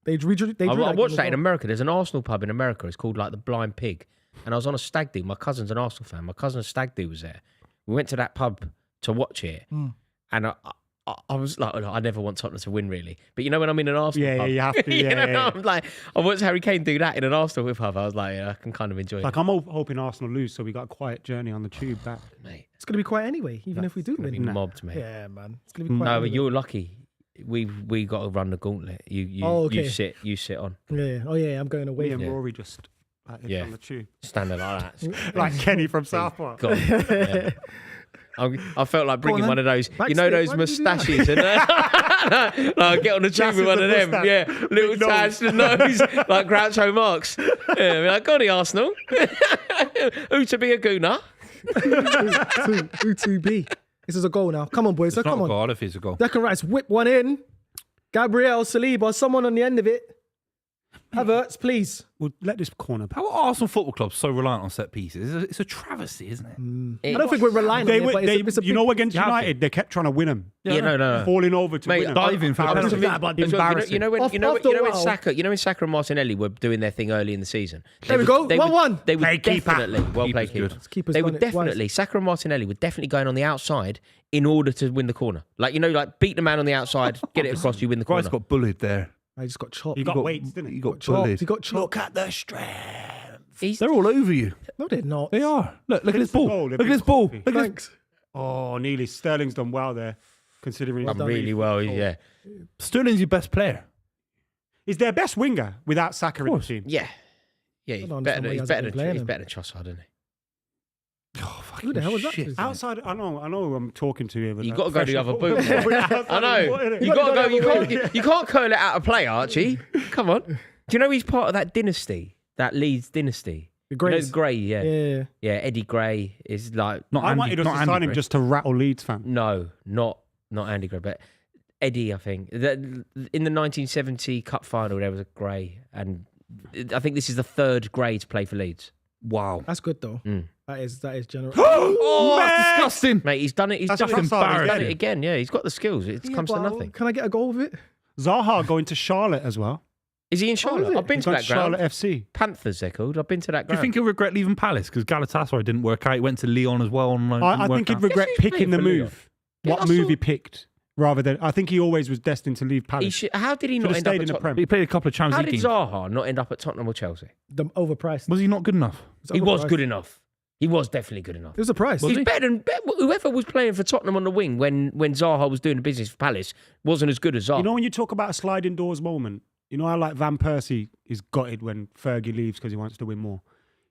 They drew I that watched game that as in well. America. There's an Arsenal pub in America. It's called like the Blind Pig. And I was on a stag do. My cousin's an Arsenal fan. My cousin's stag do was there. We went to that pub to watch it. And I was like, I never want Tottenham to win, really. But you know when I'm in an Arsenal Yeah, pub? you have to. you Yeah, know, yeah. I'm like, I watched Harry Kane do that in an Arsenal pub. I was like, yeah, I can kind of enjoy Like it. I'm hoping Arsenal lose, so we got a quiet journey on the tube back. Mate, It's going to be quiet anyway, even if we do Gonna be win. mobbed, mate. Yeah, man. It's going to be quiet. No, but anyway. you're lucky. We got to run the gauntlet. You okay. you sit on. Yeah. Oh, yeah, I'm going away. Me and Yeah. Rory just on the tube. Standing like that. Like Kenny from South Park. God, yeah. I felt like bringing on, one of those, Backstep, those why did you do that? moustaches, and like, get on the tube with Jazzes one the of them, moustache. yeah, little Big tash the nose, like Groucho Marx. Yeah, be like, got the Arsenal. Who to be a gooner? Who to be? This is a goal now. Come on, boys. It's not Come a on. goal. I don't think it's a goal. Declan Rice whip one in. Gabriel Saliba, someone on the end of it. Havertz, please. We'll let this corner pass. How are Arsenal Football Club so reliant on set pieces? It's a travesty, isn't it? I don't think we're relying on it, but it's a big... Against United, they kept trying to win them. Yeah, no. Falling over to Mate, win them. diving for a penalty. Embarrassing. You know when After a while- Saka, when Saka and Martinelli were doing their thing early in the season. There we go, 1-1. They would Play keeper. definitely well Keeper's played keeper. good. Keeper's They done would it twice. definitely Saka and Martinelli were definitely going on the outside in order to win the corner. Like beat the man on the outside, get it across, you win the corner. Rice got bullied there. I just got chopped. He got weights, didn't he? He got chopped. bullied. He got chopped. Look at the strength. He's- They're all over you. No, they're not. They are. Look at It's this the ball. goal, Look they've at this been ball. coffee. Look at this. Thanks. Oh, nearly. Sterling's done well there, considering he's done really well. Yeah, Sterling's your best player. He's their best winger without Saka in the course. team. yeah. He's don't better. understand why he He's hasn't better been than playing him. Trossard, isn't he? Oh, fucking Who the hell was that? shit. Is Outside, I know who I'm talking to here. But You got to go the other boot. I I know. You got to go. You can't curl it out of play, Archie. Come on. Do you know he's part of that dynasty, that Leeds dynasty? The You know Greys. Gray, yeah. Yeah. Eddie Gray is like Not I Andy, wanted us not to Andy sign him Gray. just to rattle Leeds fan. no, not Andy Gray, but Eddie. I think that in the 1970 Cup final there was a Gray, and I think this is the third Gray to play for Leeds. Wow. That's good, though. Mm. That is general. Oh, that's disgusting. Mate, he's done it. He's That's done just it. embarrassing. He's done it again. Yeah, he's got the skills. It Yeah, comes to but nothing. Can I get a goal with it? Zaha going to Charlotte as well. Is he in Charlotte? it? I've been He's to gone that to Charlotte ground. FC. Panthers, they're called. I've been to that Do you ground. think he'll regret leaving Palace? Because Galatasaray didn't work out. He went to Lyon as well. And I think he'd regret Yes, he's picking playing the for Lyon. move. Yeah, What I move saw- he picked, rather than I think he always was destined to leave He Palace. how did he Should not have end up stayed at in the Tottenham? He played a couple of Champions How League did games. Zaha not end up at Tottenham or Chelsea? The overpriced. Was he not good enough? He was good enough. He was definitely good enough. It was a price. He's better than whoever was playing for Tottenham on the wing when Zaha was doing the business for Palace wasn't as good as Zaha. You know when you talk about a sliding doors moment, you know how like Van Persie is gutted when Fergie leaves because he wants to win more.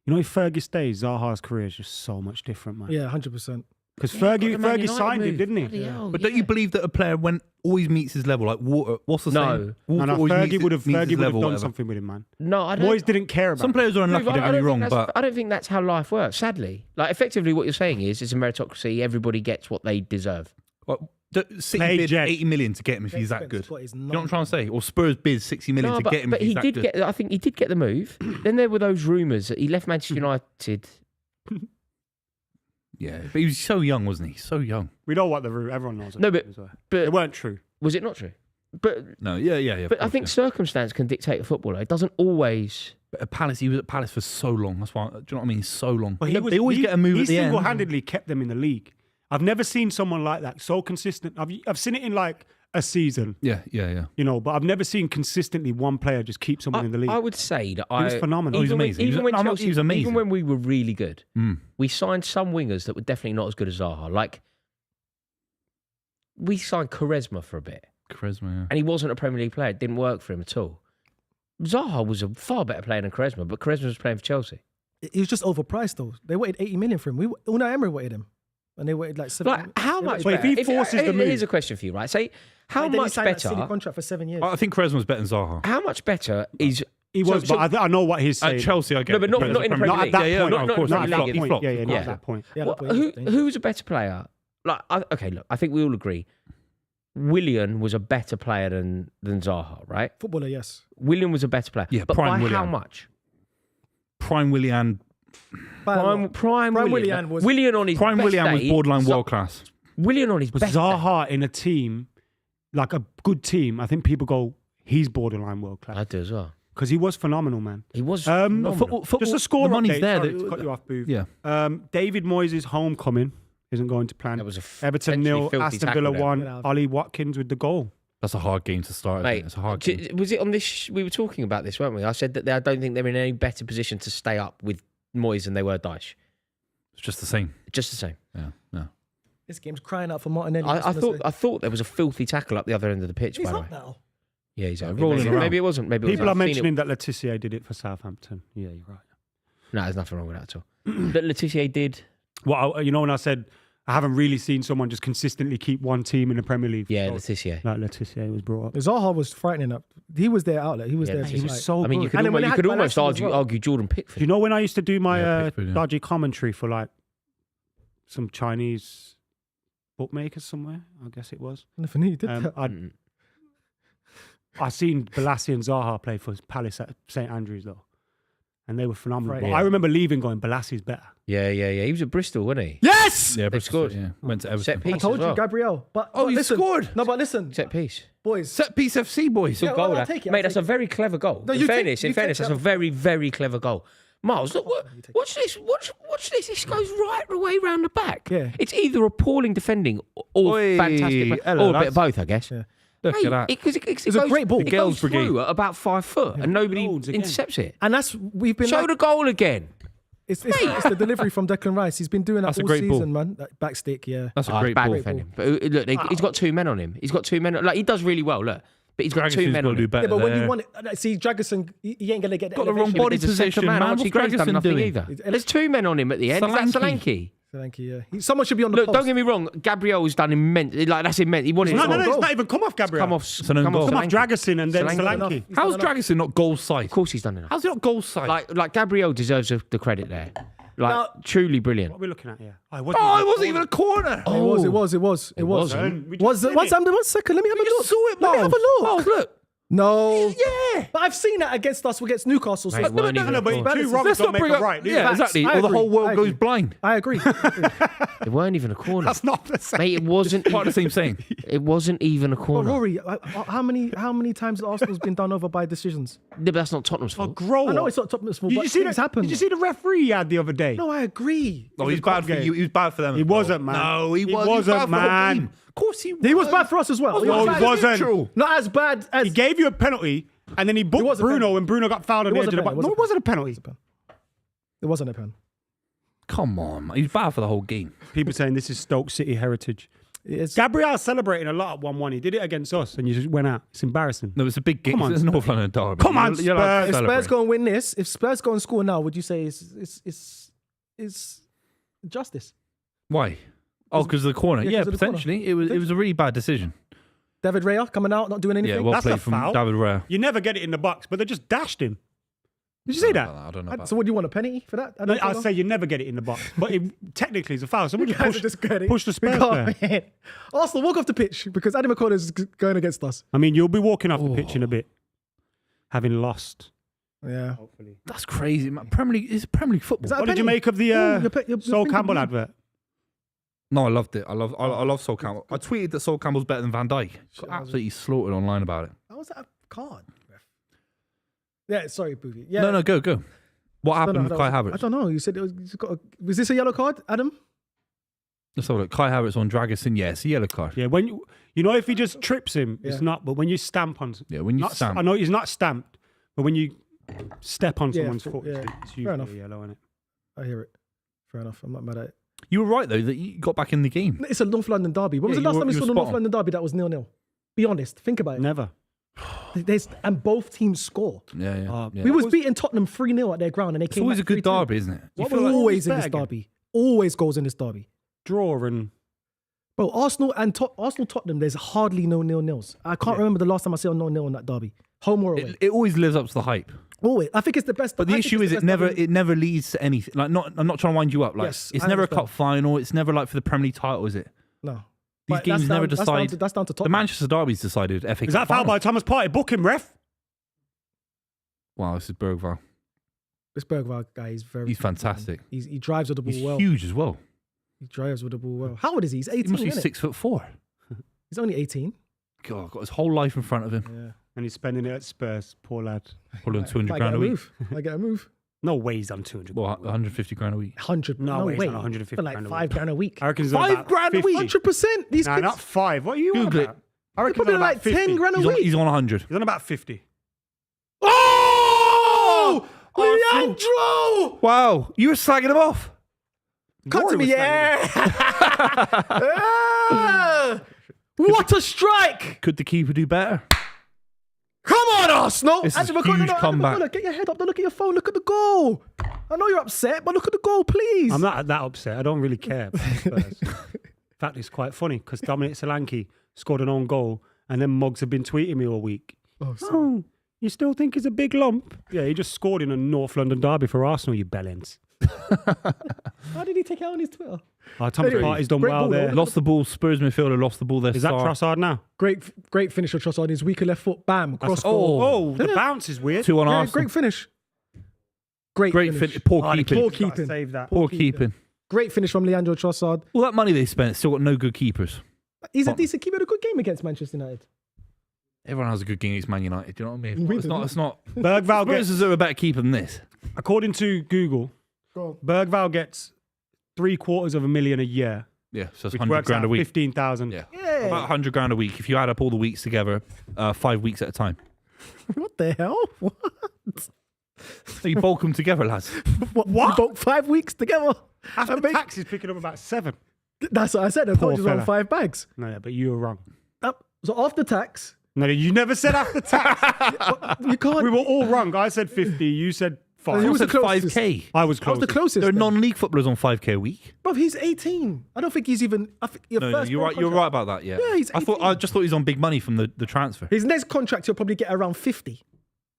You know if Fergie stays, Zaha's career is just so much different, man. Yeah, 100%. Because Got the Man Fergie United signed him, move. didn't he? Bloody hell, But don't you believe that a player when always meets his level, like water? What's the No. saying? Water And always Fergie meets would have meets his level, done whatever. something with him, man. No, I don't. Moyes didn't care about Some players are unlucky, No, but don't get me wrong, but I don't think that's how life works. Sadly, like effectively, what you're saying is it's a meritocracy. Everybody gets what they deserve. City Play bid Jed. 80 million to get him if he's that good. But he's You know what I'm trying to say? Or Spurs bid 60 million No, to get him but if he's he that did good. get. I think he did get the move. Then there were those rumours that he left Manchester United. Yeah, but he was so young, wasn't he? So young. We know what the route. Everyone knows. No, it but- as well. but- They weren't true. Was it not true? But No, yeah. of but I course, think yeah. circumstance can dictate a footballer. It doesn't always. But at Palace, he was at Palace for so long. That's why. Do you know what I mean? So long. But they always get a move he at the end. single-handedly kept them in the league. I've never seen someone like that so consistent. I've seen it in like a season, Yeah. you know, but I've never seen consistently one player just keep someone in the league. I would say that was phenomenal. He was Even when- amazing. He was- Even when no, Chelsea, he was amazing. even when we were really good, Mm. we signed some wingers that were definitely not as good as Zaha. Like we signed Quaresma for a bit, Charisma, yeah. and he wasn't a Premier League player. It didn't work for him at all. Zaha was a far better player than Quaresma, but Quaresma was playing for Chelsea. He was just overpriced, though. They wanted 80 million for him. Unai Emery wanted him. And they wanted like 7 Like how much? But if better? he forces the move- here's a question for you, right? Say how Then he much signed that silly better? contract for 7 years. I think Charisma was better than Zaha. How much better is? he was, so- but I know what he's saying. At Chelsea, I get No, but it. not- But not as a in the Premier Not Premier at that League. point. No, of no, course, no, not at no, that no, he point. flopped. Yeah, not Yeah. at that point. Yeah, What- that point is dangerous. who's a better player? Like okay, look, I think we all agree. Willian was a better player than Zaha, right? Footballer, yes. Willian was a better player. Yeah, but prime by how Willian. much? Prime Willian. Prime Willian. Willian was- Willian on his Prime best Willian was day, borderline world class. Willian on his But best day. Zaha in a team, like a good team, I think people go, he's borderline world I class. do as well. Because he was phenomenal, man. He was Football, phenomenal. just a score the money's update. there. Sorry to cut you off, Booth. Yeah. David Moyes' homecoming isn't going to plan. That was a Everton potentially 0, filthy Aston tackle Villa there. 1, Get out. Ollie Watkins with the goal. That's a hard game to start. Mate, It's a hard game. was it on this? We were talking about this, weren't we? I said that I don't think they're in any better position to stay up with Moyes than they were Dyche. It's just the same. Just the same. Yeah. This game's crying out for Martinelli. I thought there was a filthy tackle up the other end of the pitch. He's by the up way. now. Yeah, he's up. rolling around. Maybe it wasn't. Maybe it People wasn't. are I've seen mentioning that Letitia did it for Southampton. Yeah, you're right. No, there's nothing wrong with that at all. But Letitia did. Well, when I said I haven't really seen someone just consistently keep one team in the Premier League. Yeah, So, Letitia. like Letitia was brought up. Zaha was frightening up. He was their outlet. He was Yeah, there. he to, He was like- so I mean, you good. could And then when almost, they you had could almost Balassi as well. argue Jordan Do Pickford. you know when I used to do my Yeah, Pickford, yeah. dodgy commentary for like some Chinese bookmakers somewhere? I guess it was. Nothing he did that. I seen Balassi and Zaha play for Palace at St Andrews though, and they were phenomenal. Right. But Yeah. I remember leaving going, Balassi's better. Yeah. He was at Bristol, wasn't he? Yes. Yeah, They Bristol, scored. Yeah, went to Everton. Set piece I told as you, well. Gabriel. But Oh, you listen, scored. No, but listen, Set piece. boys. Set piece FC, boys. Yeah, Goal, I'll that. take it, I'll Mate, that's take a very clever goal. No, in you fairness, take that's that. a very, very clever goal. Miles, look, watch this. Watch this. This goes right the way round the back. Yeah. It's either appalling defending or Oi, fantastic, hello, or a bit lads. of both, I guess. Yeah. Look Mate, at that. Because it It's a goes- great ball. It The goes Girls' Brigade. through at about 5 foot, and nobody Loads again. intercepts it. And that's we've been. Show like, the goal again. it's the delivery from Declan Rice. He's been doing that That's a all great season, ball. man. That back stick, yeah. That's a Oh, great it's bad ball. defending. But look, he's got 2 men on him. He's got 2 men. Like he does really well. Look, but he's got Dragison's 2 men got on to do him. better Yeah, but when there. you want it, see, Dragusin, he ain't gonna get the Got the wrong elevation. body There's a second position, man. man. Archie What's Gray's done Dragusin nothing doing? either. There's 2 men on him at the end. Is that Solanke? Thank you. Yeah, someone should be on the Look, post. don't get me wrong. Gabriel's done immense. Like that's immense. He wanted No, it no, to no, goal. it's not even come off Gabriel. come off. It's an own goal. Come off Solanke. Dragusin and then Solanke. Solanke. How's Dragusin not goal side? Of course, he's done enough. How's he not goal side? Like Gabriel deserves the credit there. Like Now- truly brilliant. What are we looking at here? oh, it wasn't even a corner. It was. It was. wasn't. We just Was said it? it. 1 second. Let me have a You look. saw it, Let me have a Miles. look. Miles, look. No. Yeah. But I've seen that against us against Newcastle. So Mate, it weren't No, even no, a but corner. two wrongs Let's don't not make bring a up. right. do Yeah, they? exactly. I Or the agree. whole world I goes agree. blind. I agree. It weren't even a corner. That's not the same. Mate, it wasn't. Part of the same saying. It wasn't even a But corner. Rory, how many times has Arsenal's been done over by decisions? Yeah, but that's not Tottenham's Oh, fault. grow I know up. it's not Tottenham's fault, Did but you see things that? happen. Did you see the referee he had the other day? No, I agree. Oh, he's bad for you. He was bad for them. He wasn't, man. No, he He was. wasn't, he was bad for the whole man. game. Of course he was. He was bad for us as well. No, he wasn't. Neutral. Not as bad as He gave you a penalty, and then he booked was a Bruno, penalty. and Bruno got fouled on It the was edge a of the penalty. box. No, it wasn't a penalty. It wasn't a pen. Come on, man. He's bad for the whole game. People saying this is Stoke City heritage. It's, Gabriel celebrating a lot at 1-1. He did it against us, and you just went out. It's embarrassing. No, it's a big game. Come on, It's North London derby. Come on, You're allowed to Spurs. if celebrate. Spurs go and win this, if Spurs go and score now, would you say it's justice? Why? Oh, because of the corner. Yeah, Yeah, 'cause of the corner. potentially. It was a really bad decision. David Raya coming out, not doing anything. Yeah, well That's a played from foul. David Raya. You never get it in the box, but they just dashed him. Did you see that? I don't know about So what do you want, a penalty for that? No, I say you never get it in the box, but it technically it's a foul. Someone You just guys are just getting push the Spurs player. Arsenal, walk off the pitch because Adam McKola is going against us. I mean, you'll be walking off the pitch in a bit, having lost. Yeah. Hopefully. That's crazy, man. Premier League is Premier League football. Is that What a did you penny? make of the your Sol finger Campbell blue. advert? No, I loved it. I love Sol Campbell. I tweeted that Sol Campbell's better than Van Dijk. Got absolutely slaughtered online about it. How was that a card? Yeah, sorry, Buvey. Yeah. No, go. What I don't happened know, with Kai I Havertz? don't know. You said was this a yellow card, Adam? Let's have a look. Kai Havertz on Dragusin. Yeah, it's a yellow card. Yeah, when you know if he just trips him, it's Yeah. not. But when you stamp on, Yeah, when you not, stamp. I know he's not stamped, but when you step on Yeah, someone's for- foot, yeah. it's Fair enough. usually yellow, isn't it? I hear it. Fair enough. I'm not mad at it. You were right, though, that you got back in the game. It's a North London derby. When was Yeah, the last you time we were saw the spot North on. London derby that was 0-0? Be honest. Think about it. Never. And both teams score. Yeah. Yeah. We was beating Tottenham 3-0 at their ground and they It's came always a back good 3-2. derby, isn't it? You feel like Always in it's this better derby. Always goals in this derby. Draw and Bro, Arsenal and Tottenham, there's hardly no 0-0s. I can't remember the last time I saw a 0-0 in that derby. Home or away. It always lives up to the hype. Always. I think it's the best. But the I think issue it's is the best derby. it never leads to anything. Like, I'm not trying to wind you up. Like, Yes, it's I never a understand. cup final. It's never like for the Premier League title, is it? No. These But games that's never down- decide. That's down to The Tottenham. Manchester derby's decided. FA is Cup that foul final. by Thomas Partey? Book him, ref. Wow, this is Bergvall. This Bergvall guy is very. He's fantastic. He drives with the ball He's well. huge as well. He drives with the ball well. How old is he? He's He 18. must be Isn't 6'4". He's only 18. God, got his whole life in front of him. Yeah. And he's spending it at Spurs. Poor lad. Pulling 200 Might grand get a week. move. Might get a move. No way he's on 200. Well, 150 grand a week. 100. No way, he's way. on 150 For like grand a £5 week. grand a week. I reckon he's on 5 about grand a 50. week? 100%. These Nah, kids. not 5. What are you on Google about? I reckon Probably he's on like about 50. 10 grand a week. He's on 100. He's on about 50. Oh! Leandro! Wow, you were slagging him off. Cut to Rory me, was standing yeah. What a strike! Could the keeper do better? Come on, Arsenal! This is Andrew a McKola, huge Andrew comeback. McKola, get your head up. Don't look at your phone. Look at the goal. I know you're upset, but look at the goal, please. I'm not that upset. I don't really care about Spurs. In fact, it's quite funny because Dominic Solanke scored an own goal and then Muggs have been tweeting me all week. Oh, you still think he's a big lump? Yeah, he just scored in a North London derby for Arsenal, you bellends. How did he take it out on his Twitter? Thomas Partey's done great well ball, there. though. Lost the ball. Spurs midfielder lost the ball. Their Is that star. Trossard now? Great finish of Trossard on his weaker left foot. Bam, cross Oh, goal. the bounce is weird. 2 on Yeah, Arsenal. great finish. Great finish. Poor Oh, the keeping. Poor keeper's gotta keeping. Save that. Poor keeping. Great finish from Leandro Trossard. All that money they spent, still got no good keepers. He's a decent keeper. Had a good game against Manchester United. Everyone has a good game against Man United. Do you know what I mean? We It's do. not. It's not. Bergvall Spurs gets, deserve a better keeper than this. according to Google, Go Bergvall gets $750,000 a year, Yeah, so it's which 100 works grand out a week. 15,000. Yeah. Yeah. About 100 grand a week if you add up all the weeks together, 5 weeks at a time. What the hell? What? So you bulk them together, lads. What? We both 5 weeks together. After I mean, tax, he's picking up about 7. that's what I said. I Poor thought you was on fella. 5 bags. No, yeah, but you were wrong. So after tax, No, you never said after tax. you can't. We were all wrong. I said 50. You said 5. Who was I the said closest? 5k. I was I was close. the closest. There are then. non-league footballers on 5k a week. Bro, he's 18. I don't think he's even. I think your No, first you're pro right. You're contract- right about that. Yeah. Yeah, he's I 18. just thought he was on big money from the transfer. His next contract, he'll probably get around 50.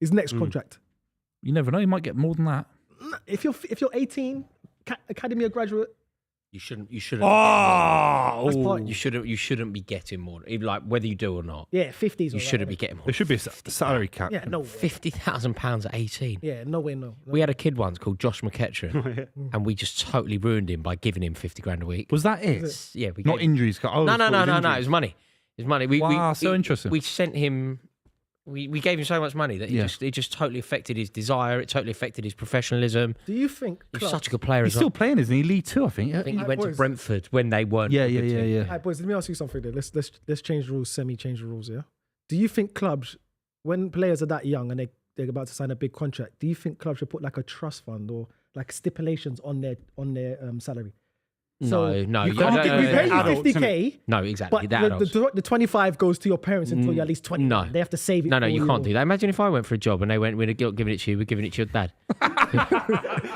His next contract. You never know. You might get more than that. If you're 18, academy or graduate, You shouldn't. Oh, that's part. You shouldn't be getting more. Even like whether you do or not. Yeah, 50s. You shouldn't be getting more. There should be a salary cap. Yeah, no way. £50,000 at 18. Yeah, no way, no. We had a kid once called Josh McKetron, and we just totally ruined him by giving him 50 grand a week. Was that it? Yeah, we Not gave him- injuries. I always No, thought no. It injuries. was money. It was money. Wow, so interesting. We sent him. We gave him so much money that it just totally affected his desire. It totally affected his professionalism. Do you think He was clubs, such a good player He's as still well. playing, isn't he? League 2, I think. I think he Hey, went to boys. Brentford when they weren't. Yeah, a good team. All right, boys, let me ask you something there. Let's change the rules, change the rules, yeah? Do you think clubs, when players are that young and they're about to sign a big contract, do you think clubs should put like a trust fund or like stipulations on their salary? No. we no, pay you adults, 50k, No, exactly. but the 25 goes to your parents until you're at least 20. No. They have to save it. No, for you you. can't do that. Imagine if I went for a job and they went, "We're giving it to you. We're giving it to your dad."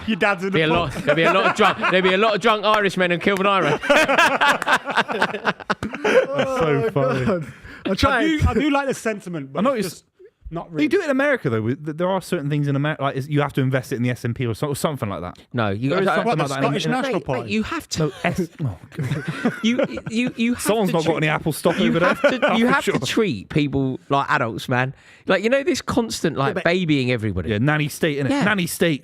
your dad's in the pub. There'd be a lot of drunk. There'd be a lot of drunk Irishmen in Kilburn. So funny. God. I I do like the sentiment, but I know it's it's- just not You really. do it in America though. There are certain things in America, like you have to invest it in the S&P or something like that. No, you There is something What, the like that. Scottish in- National Party? You have to. Oh, God. You have Someone's to not got treat- any Apple stock You over there. have to. You For have sure. to treat people like adults, man. Like this constant like babying everybody. Yeah, nanny state, innit? Yeah. Nanny state.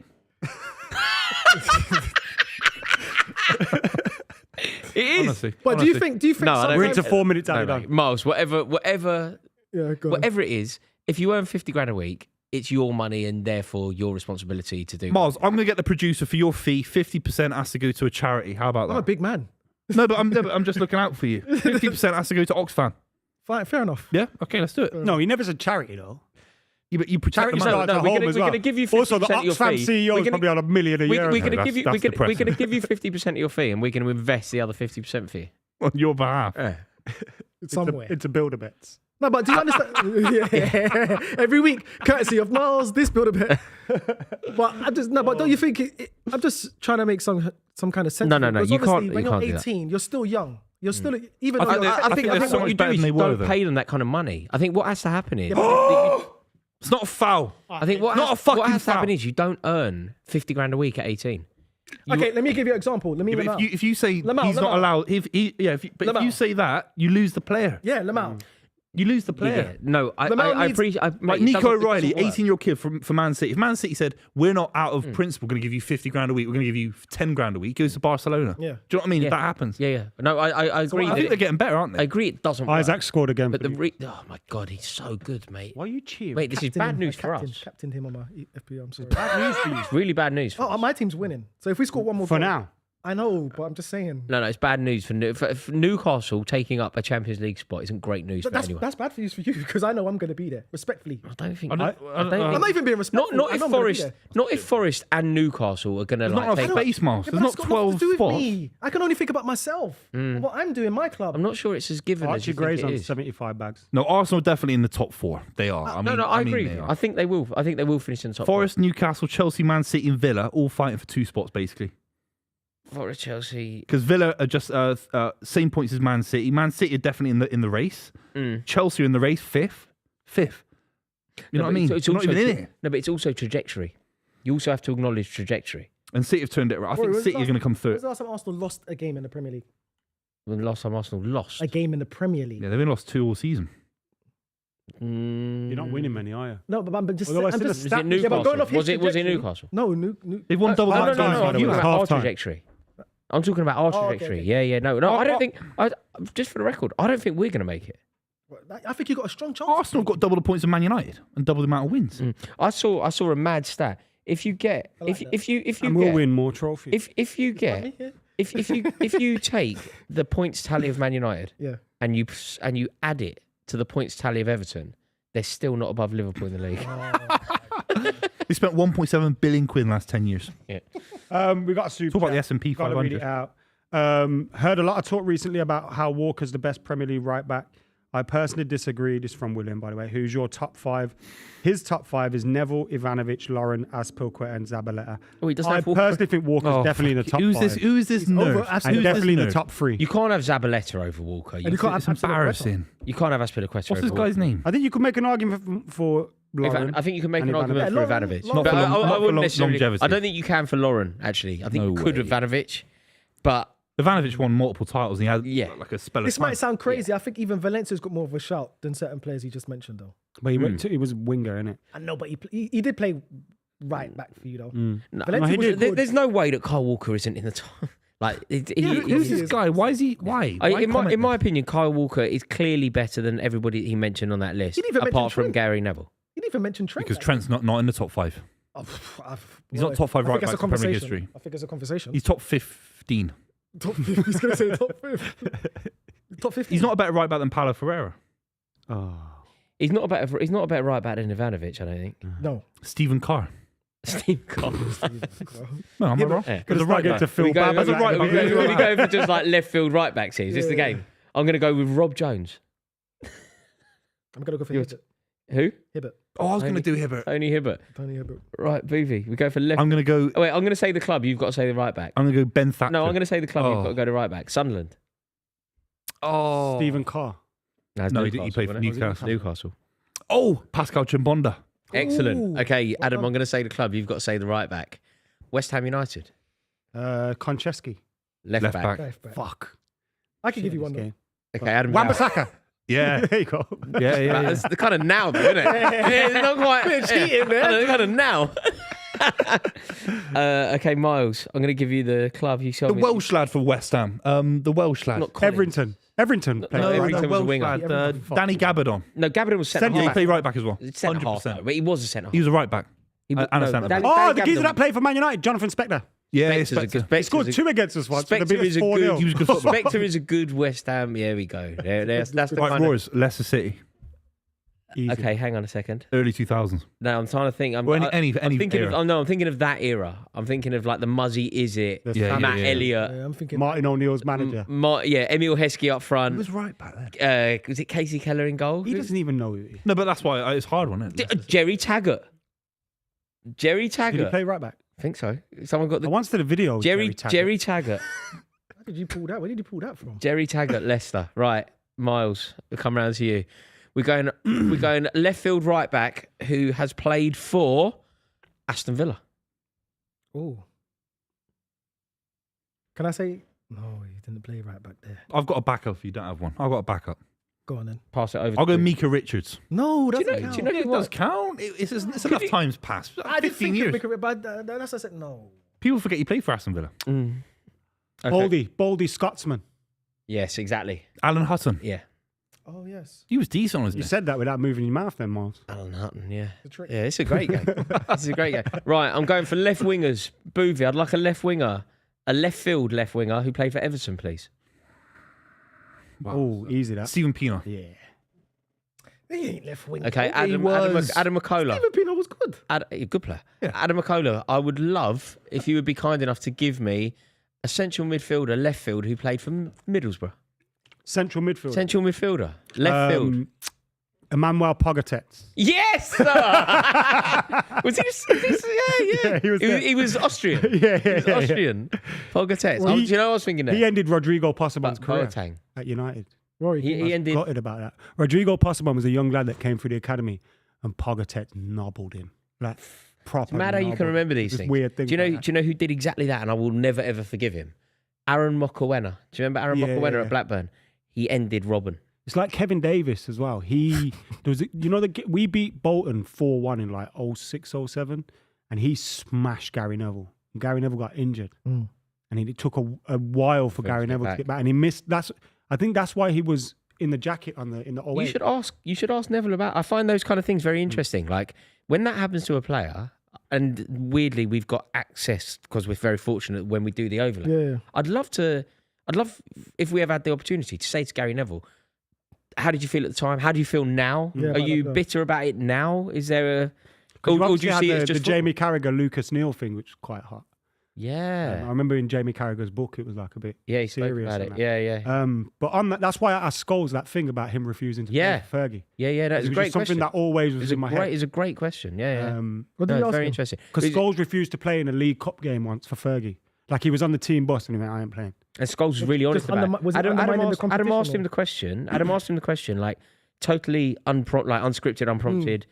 It is. Honestly. But do you think? No, I don't We're think- into 4 minutes No, out of mate. done. Miles, whatever Yeah, go on. it is, if you earn 50 grand a week, it's your money and therefore your responsibility to do. Miles, I'm going to get the producer for your fee. 50% has to go to a charity. How about I'm a that? big man. No, but I'm just looking out for you. 50% has to go to Oxfam. Fine, fair enough. Yeah? Okay, let's do it. No, he never said charity though. But you protect the Charities money. don't- no, At we're home gonna- as we're well. gonna give you Also, the 50% of your Oxfam fee. CEO We're is gonna- probably on $1 million a year. We're going to that's- give you. that's We're going depressing. to give you 50% of your fee, and we're going to invest the other 50% for you. On your behalf. Somewhere. It's a builder bets. No, but do you understand? Yeah. Every week, courtesy of Miles, this build a bit. But but don't you think I'm just trying to make some kind of sense? No, of it, no, because you obviously can't- when you you're can't do that. 18, you're still young. You're still even I though think you're, there's- I think they're so what much you do better is than you they were, don't though. pay them that kind of money. I think what has to happen is. It's not a foul. I think what Not has, a fucking what has to happen foul. is you don't earn 50 grand a week at 18. okay, let me give you an example. Let me But Lamau. if you say Lamau, he's not Lamau. allowed, if Lamau. you say that, you lose the player. Yeah, Lamau. You lose the player. Yeah, no, I Lamau needs- appreciate. Like mate, it Nico doesn't- it O'Reilly, doesn't work. 18-year-old kid for Man City. If Man City said, we're not out of principle going to give you 50 grand a week, we're going to give you 10 grand a week, he goes to Barcelona. Yeah. Do you know what I mean? Yeah. That happens. Yeah. No, I agree. I that think they're getting better, aren't I they? agree it doesn't work. Isaac scored again. But for the you. oh my god, he's so good, mate. Why are you cheering? Mate, this is bad news for us. Captained him on my FPL. I'm sorry. Bad news for you. It's really bad news for Oh, us. my team's winning. So if we score one more For goal, now. I know, but I'm just saying. No, it's bad news for Newcastle taking up a Champions League spot. Isn't great news for anyone. That's bad for you because I know I'm going to be there. Respectfully, I don't think. I don't I'm think- not even being respectful. Not I if know I'm gonna be Forest. there. Not if Forest and Newcastle are going to There's like not take. enough space, Miles. Yeah, There's but not that's got nothing 12 to do with spots. me. I can only think about myself. What I'm doing, my club. I'm not sure it's as given as Archie you think Gray's it on is. 75 bags. No, Arsenal are definitely in the top 4. They are. I agree. they are. I think they will. I think they will finish in the top. Forest, Newcastle, Chelsea, Man City, and Villa all fighting for 2 spots basically. Forest, Chelsea. Because Villa are just same points as Man City. Man City are definitely in the race. Chelsea are in the race, fifth. You know what I mean? It's They're not also even in it. No, but it's also trajectory. You also have to acknowledge trajectory. And City have turned it around. I think City are going to come through When's it. the last time Arsenal lost a game in the Premier League? When the last time Arsenal lost, A game in the Premier League. Yeah, they've only lost 2 all season. You're not winning many, are you? No, but I'm just. Although I I'm still just a was it Yeah, but going Newcastle? off his Was it trajectory- Newcastle? No, They've won double No, digits. I'm by the talking way. about our Half time. trajectory. I'm talking about our okay, trajectory. okay. Yeah, no, I don't think. Just for the record, I don't think we're going to make it. I think you got a strong chance. Arsenal have got double the points of Man United and double the amount of wins. I saw a mad stat. If you get, like if you And we'll get, win more trophies. if you get, if you take the points tally of Man United Yeah. and you add it to the points tally of Everton, they're still not above Liverpool in the league. They spent 1.7 billion quid in the last 10 years. Yeah. We got a super Talk about the chat. S&P Gotta read 500. it out. Heard a lot of talk recently about how Walker's the best Premier League right back. I personally disagree. This is from William, by the way. Who's your top 5? His top 5 is Neville, Ivanovic, Lauren, Aspilquet, and Zabaleta. Oh, he doesn't I have Walker. personally think Walker's definitely in the top Who's 5. this? Who is this over nerd? Aston- and Who's this definitely in the nerd? top 3. You can't have Zabaleta over Walker. And you can't It's have Absolute embarrassing. You can't have Aspilicueta What's over this Walker. guy's name? I think you could make an argument for Lauren. I think you can make and an argument for Lauren- Ivanovic. Lauren- But Not for I long- not for wouldn't long- necessarily. longevity. I don't think you can for Lauren, actually. I think No you could way. with Ivanovic. But Ivanovic won multiple titles. And he had Yeah. like a spell of This time. might sound crazy. I think even Valencia's got more of a shout than certain players he just mentioned, though. But he was a winger, innit? I know, but he did play right back for you, though. no, Valencia he was did. good. there's no way that Kyle Walker isn't in the top. Who's this guy? Why is he? Why? Why In comment? my opinion, Kyle Walker is clearly better than everybody he mentioned on that list, He didn't even apart mention from Trent. Gary Neville. You didn't even mention Trent. Because like Trent's not in the top 5. that. He's not top 5 I right think it's backs a in Premier League conversation. history. I think it's a conversation. He's top 15. Top 5. He's going to say top 5. Top 50. He's not a better right back than Paulo Ferreira. Oh. He's not a better right back than Ivanovic, I don't think. No. Stephen Carr. Steve Cobb. No, am I wrong? Yeah. Could have stuck it to Phil We go, Babb. as a right we back. go, we go for just like left field right backs here. Is this the Yeah. game? I'm going to go with Rob Jones. I'm going to go for You're Hibbert. Who? Hibbert. Oh, I was going to Tony- do Hibbert. Tony Hibbert. Tony Hibbert. Right, Buvey. We go for left. I'm going to go. Oh, wait, I'm going to say the club. You've got to say the right back. I'm going to go Ben Thatcher. No, I'm going to say the club. You've Oh. got to go to right back. Sunderland. Oh, Stephen Carr. No, it's No, Newcastle, he played for wasn't it? Newcastle. Newcastle. Oh, Pascal Chimbonda. Excellent. Ooh. Okay, Adam, done. I'm going to say the club. You've got to say the right back. West Ham United. Konchesky. Left, Left back. back. Left back. Fuck. I can give you This one, though. game. Okay, Adam. Wan-Bissaka. Yeah, There you go. yeah. That's the kind of now, though, isn't it? It's not quite. Bit of cheating there. Kind of now. Okay, Miles. I'm going to give you the club. You showed The me. Welsh lad for West Ham. The Welsh lad. Not Collins. Everington. Everington. played no, right Everington back. was a Welsh winger. lad. Everton. Danny Gabardon. No, Gabardon was centre Centre Yeah, he half. played right back as well. Centre half, 100%. though, but he was a centre half. He was a right back. He and a centre back. Oh, the geezer that played for Man United, Jonathan Spector. Yeah, Spector's a good. He scored 2 against us once. Spector is a good. He was a good footballer. Spector is a good West Ham. Here we go. That's the Right, kind of. Roars, Leicester City, Easy. Okay, hang on a second. early 2000s. No, I'm trying to think. I'm, Well, any I'm thinking era. of. Oh no, I'm thinking of that era. I'm thinking of like the Muzzy. Is it Yeah, Matt yeah. Elliott? Yeah, I'm thinking. Martin O'Neill's manager. Yeah, Emil Heskey up He front. was right back then. Was it Casey Keller in goal? He doesn't even know who he is. No, but that's why it's hard, wasn't it? Jerry Taggart. Jerry Did he Taggart. play right back? I think so. Someone got I the once did a video. with Jerry Taggart. Taggart. How did you pull that? Where did you pull that from? Jerry Taggart, Leicester. Right, Miles, we'll come round to you. We're going left field right back who has played for Aston Villa. Oh. Can I say? No, he didn't play right back there. I've got a backup if you don't have one. I've got a backup. Go on then. Pass it over. I'll to go you. Mika Richards. No, Do you doesn't know? count. Do you know It who does was? count. It's enough times passed. I did 15 think years. of it, but that's I said no. People forget he played for Aston Villa. Okay. Baldy Scotsman. Yes, exactly. Alan Hutton. Yeah. Oh yes, He was decent, wasn't You he? said that without moving your mouth then, Miles. Alan Hutton, yeah. the trick. Yeah, it's a great game. It's a great game. Right, I'm going for left wingers. Buvey, I'd like a left winger. a left winger who played for Everton, please. Oh, easy that. Steven Pienaar. Yeah. He ain't left wing. Okay, Adam McKola. Steven Pienaar was good. Good player. Adam McKola, I would love if you would be kind enough to give me a central midfielder, left field, who played for Middlesbrough. Central midfield. Central midfielder, left field. Emmanuel Pogatetz. Yes, sir. Was he? Yeah. He was Austrian. Yeah. Austrian. Pogatetz. Well, Do you know what I was thinking there? He ended Rodrigo Possemon's career Boateng. at United. Rory, He ended. Gutted about that. Rodrigo Possemon was a young lad that came through the academy, and Pogatetz nobbled him. Like, proper. It's mad how you can remember these Just things. weird things. Do like that. you know who did exactly that? And I will never ever forgive him. Aaron Mokoena. Do you remember Aaron Mokoena at Blackburn? He ended Robin. It's like Kevin Davis as well. We beat Bolton 4-1 in like 06, 07, and he smashed Gary Neville. Gary Neville got injured, and it took a while for Gary Neville to get back, and he missed. I think that's why he was in the jacket in the 08. You should ask Neville about. I find those kind of things very interesting. Like when that happens to a player, and weirdly we've got access because we're very fortunate when we do the overlap. Yeah. I'd love if we ever had the opportunity to say to Gary Neville, how did you feel at the time? How do you feel now? Yeah, Are you bitter about it now? Is there a... Because Or do you see it as the just Jamie Carragher, Lucas Neal thing, which was quite hot. Yeah. I remember in Jamie Carragher's book, it was like a bit He spoke serious about on it. that. Yeah. But on that, that's why I asked Scholes that thing about him refusing to play for Fergie. Yeah. That's It a was great just something question. that always was in my head. It's a great question. Yeah. What did No, you ask very him? interesting. Because Scholes refused to play in a League Cup game once for Fergie. Like he was on the team bus and he went, I ain't playing. And Scholes was really honest about it. was it Adam undermining the asked competition, him or? the question. Adam asked him the question, like totally unscripted, unprompted,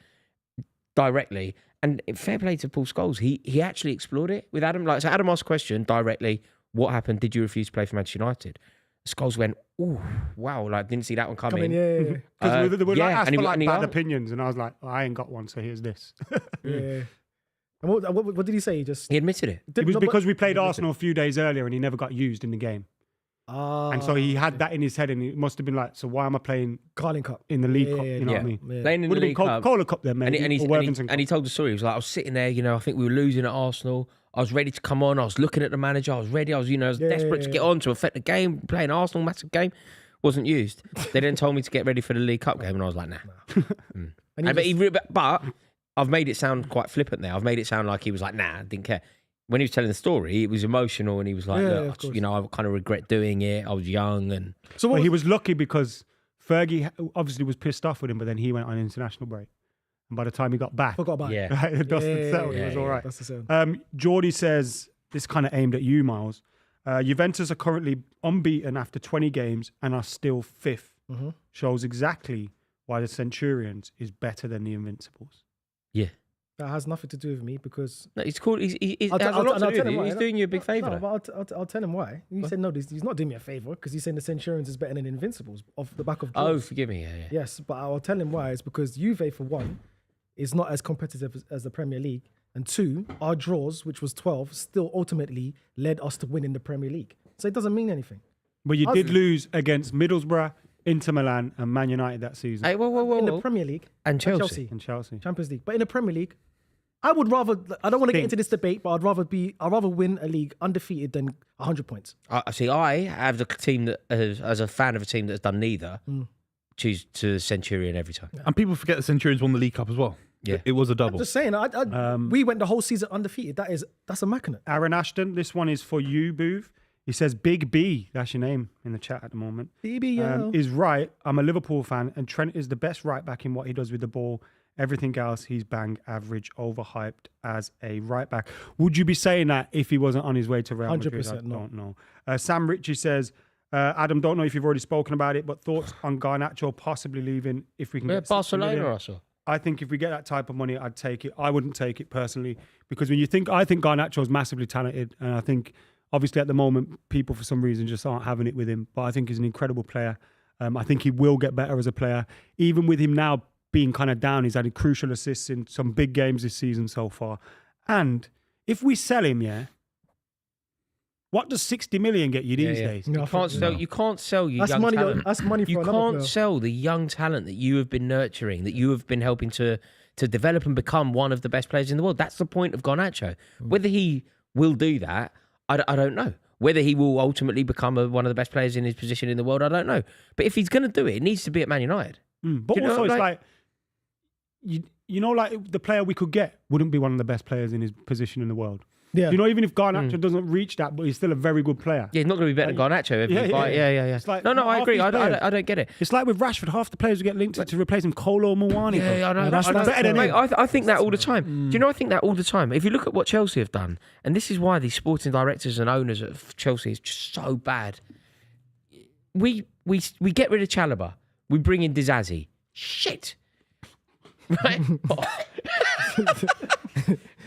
directly. And fair play to Paul Scholes. He actually explored it with Adam. So Adam asked a question directly. What happened? Did you refuse to play for Manchester United? Scholes went, "Ooh, wow! Like didn't see that one coming." Yeah. Because we were asked and for like he bad asked. opinions, and I was like, I ain't got one, so here's this. Yeah. And what did he say? He just He admitted it. It was because we played Admitted. Arsenal a few days earlier, and he never got used in the game, and so he had that in his head, and it must have been like, so why am I playing Carling Cup in the League Cup? You know what I mean? Yeah. Playing in Would the have been League Cup. Coca-Cola Cup then, maybe, And or Worthington Cup. he told the story. He was like, I was sitting there, I think we were losing at Arsenal. I was ready to come on. I was looking at the manager. I was ready. I was desperate to get on to affect the game. Playing Arsenal, massive game. Wasn't used. They then told me to get ready for the League Cup game, and I was like, nah. But I've made it sound quite flippant there. I've made it sound like he was like, nah, didn't care. When he was telling the story, it was emotional, and he was like, Yeah, look, of course. I kind of regret doing it. I was young, and So Well, what he was lucky because Fergie obviously was pissed off with him, but then he went on international break. And by the time he got back, forgot about it. yeah. the dust had settled. It was all right. That's the same. Geordie says, this kind of aimed at you, Miles. Juventus are currently unbeaten after 20 games and are still fifth. Shows exactly why the Centurions is better than the Invincibles. Yeah. That has nothing to do with me because No, it's cool. It has a I'll lot tell to do him with you. why. He's doing you a big favour. No, but I'll tell him why. You said no. He's not doing me a favour because he's saying the Centurions is better than Invincibles off the back of. Oh, draws. forgive me. Yeah. Yes, but I'll tell him why. It's because Juve, for one, is not as competitive as the Premier League, and two, our draws, which was 12, still ultimately led us to win in the Premier League. So it doesn't mean anything. But you did lose against Middlesbrough, Inter Milan, and Man United that season. Hey, whoa. In the Premier League And Chelsea. And Chelsea. Champions League, but in the Premier League, I would rather. I don't want to get into this debate, but I'd rather win a league undefeated than 100 points. I see. I have the team that, as a fan of a team that's done neither, choose to Centurion every time. And people forget the Centurions won the League Cup as well. Yeah. It was a double. Just saying, we went the whole season undefeated. That's immaculate. Aaron Ashton, this one is for you, Booth. He says, Big B, that's your name in the chat at the moment, BBL. is right. I'm a Liverpool fan, and Trent is the best right back in what he does with the ball. Everything else, he's bang average, overhyped as a right back. Would you be saying that if he wasn't on his way to Real Madrid? 100% I no. don't know. Sam Ritchie says, Adam, don't know if you've already spoken about it, but thoughts on Garnacho possibly leaving if we can get 60 Barcelona million? also. I think if we get that type of money, I'd take it. I wouldn't take it personally because I think Garnacho is massively talented, and I think obviously at the moment people for some reason just aren't having it with him. But I think he's an incredible player. I think he will get better as a player. Even with him now being kind of down, he's had crucial assists in some big games this season so far. And if we sell him, what does 60 million get you these days? No, You can't sell your That's young money. talent. That's money for You another can't player. sell the young talent that you have been nurturing, that you have been helping to develop and become one of the best players in the world. That's the point of Garnacho. Whether he will do that, I don't know. Whether he will ultimately become one of the best players in his position in the world, I don't know. But if he's going to do it, it needs to be at Man United. But You know, also, it's like- like the player we could get wouldn't be one of the best players in his position in the world. Yeah. You know, even if Garnacho doesn't reach that, but he's still a very good player. Yeah, he's not going to be better than Garnacho. Yeah. It's like, No, I half agree. these I players- don't get it. It's like with Rashford, half the players who get linked to replace him, Kolo or Mawani. Yeah, I know. That's I know. better than Mate, him. I think that all the time. Do you know I think that all the time? If you look at what Chelsea have done, and this is why these sporting directors and owners of Chelsea is just so bad. We get rid of Chalobah. We bring in Disasi. Shit. Right?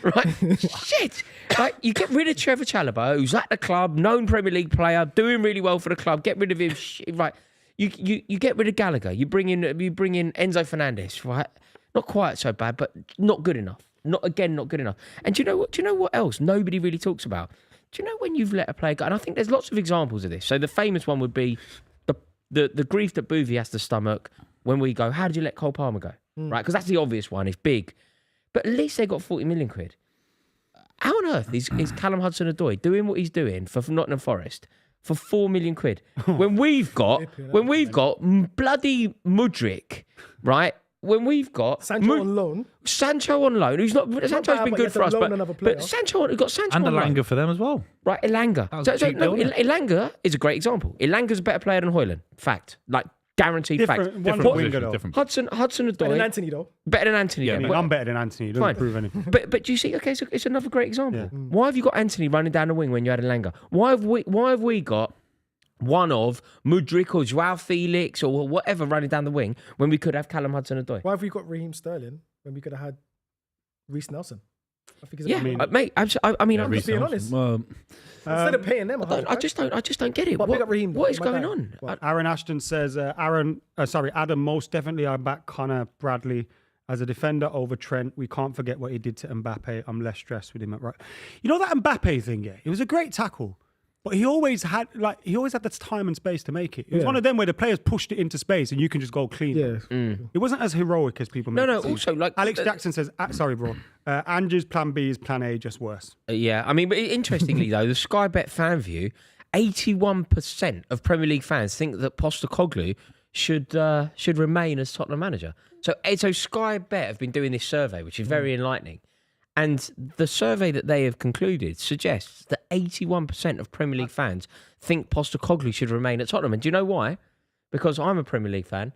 Right? Shit. Like, you get rid of Trevor Chalobah, who's at the club, known Premier League player, doing really well for the club. Get rid of him. Right. You get rid of Gallagher. You bring in Enzo Fernandez, right? Not quite so bad, but not good enough. Not good enough. And do you know what else nobody really talks about? Do you know when you've let a player go? And I think there's lots of examples of this. So the famous one would be the grief that Buvey has to stomach when we go, how did you let Cole Palmer go? Right? Because that's the obvious one. It's big. But at least they got 40 million quid. How on earth is Callum Hudson-Odoi doing what he's doing for Nottingham Forest for 4 million quid when we've got bloody Mudryk, right? When we've got Sancho on loan. Sancho's bad, been but you good have for to us, loan another player. but we've got Sancho And on loan. Elanga for them as well. Right, Elanga. That was a cheap deal, wasn't it? Elanga is a great example. Elanga's a better player than Højlund. Fact. Like, guaranteed Different, fact. one Different winger position, though. different. Hudson-Odoi. Better than Anthony, though. Better than Anthony. Yeah, then. I'm better than Anthony. He doesn't Fine. prove anything. But do you see? Okay, so it's another great example. Why have you got Anthony running down the wing when you had Elanga? Why have we got one of Mudryk or Joao Felix or whatever running down the wing when we could have Callum Hudson-Odoi? Why have we got Raheem Sterling when we could have had Reece Nelson? I think it's Yeah, mean- mate. I'm just being honest. Well, Instead of paying them, I just don't get it. But big up Raheem, What is my going guy. on? What? Aaron Ashton says, Adam, most definitely I back Connor Bradley as a defender over Trent. We can't forget what he did to Mbappe. I'm less stressed with him at right. You know that Mbappe thing, yeah? It was a great tackle. But he always had the time and space to make it. It was Yeah. one of them where the players pushed it into space and you can just go clean. Yeah. It wasn't as heroic as people make No. it seem. Also, like Alex Jackson says, sorry, bro. Andrew's plan B is plan A, just worse. Yeah, I mean, but interestingly though, the Sky Bet fan view, 81% of Premier League fans think that Postecoglou should remain as Tottenham manager. So Sky Bet have been doing this survey, which is very enlightening. And the survey that they have concluded suggests that 81% of Premier League fans think Postecoglou should remain at Tottenham. And do you know why? Because I'm a Premier League fan.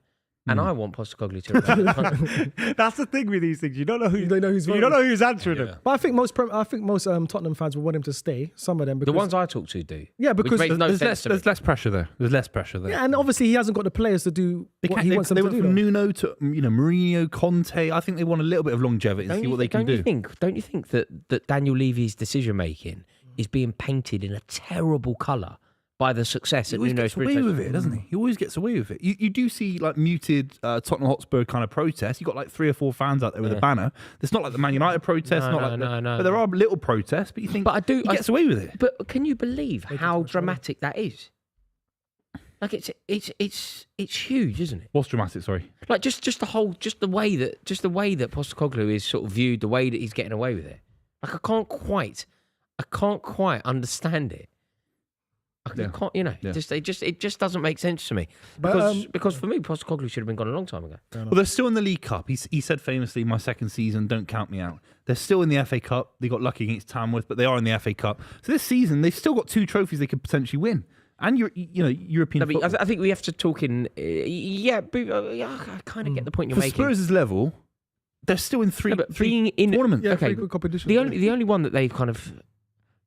And I want Postecoglou to remain at Tottenham. That's the thing with these things. You don't know You don't know who's you don't know who's answering them. But I think most Tottenham fans will want him to stay. Some of them, because The ones I talk to do. yeah, Which because makes no there's sense to me. less pressure there. There's less pressure there. yeah, and obviously he hasn't got the players to do what he wants them they to went do. from though. Nuno to Mourinho, Conte. I think they want a little bit of longevity and see what they can do. Don't you think that Daniel Levy's decision making is being painted in a terrible colour by the success He that always Nuno gets away Espirito with it, doesn't he? He always gets away with it. You do see like muted Tottenham Hotspur kind of protests. You got like 3 or 4 fans out there with a banner. It's not like the Man United protest. No, not no. But there are little protests. But you think, But he gets away with it. But can you believe how dramatic that is? Like it's huge, isn't it? What's dramatic? Sorry. Like just the way that Postecoglou is sort of viewed, the way that he's getting away with it. Like I can't quite understand it. I can't, it just doesn't make sense to me. Because for me, Postecoglou should have been gone a long time ago. Well, they're still in the League Cup. He said famously, "My second season, don't count me out." They're still in the FA Cup. They got lucky against Tamworth, but they are in the FA Cup. So this season, they've still got 2 trophies they could potentially win, and European. No, but football. I think we have to talk in. I kind of get the point you're For making. Spurs' level, they're still in 3 being in tournaments. Yeah, okay, pretty good competition. the only one that they've kind of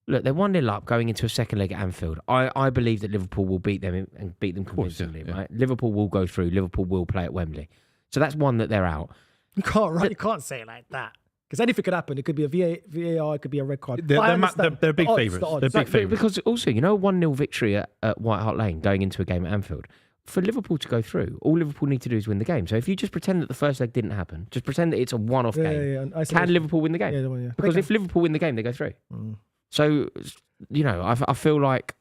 look, they're 1-0 up going into a second leg at Anfield. I believe that Liverpool will beat them and beat them convincingly. yeah. Right, Liverpool will go through. Liverpool will play at Wembley. So that's one that they're out. You can't say it like that. Because anything could happen. It could be a VAR, it could be a red card. They're But I big understand. favourites. The odds. They're big favourites. Because also, 1-0 victory at White Hart Lane going into a game at Anfield. For Liverpool to go through, all Liverpool need to do is win the game. So if you just pretend that the first leg didn't happen, just pretend that it's a one-off game, Yeah. can Liverpool win the game? Yeah. Because if Liverpool win the game, they go through. So, I feel like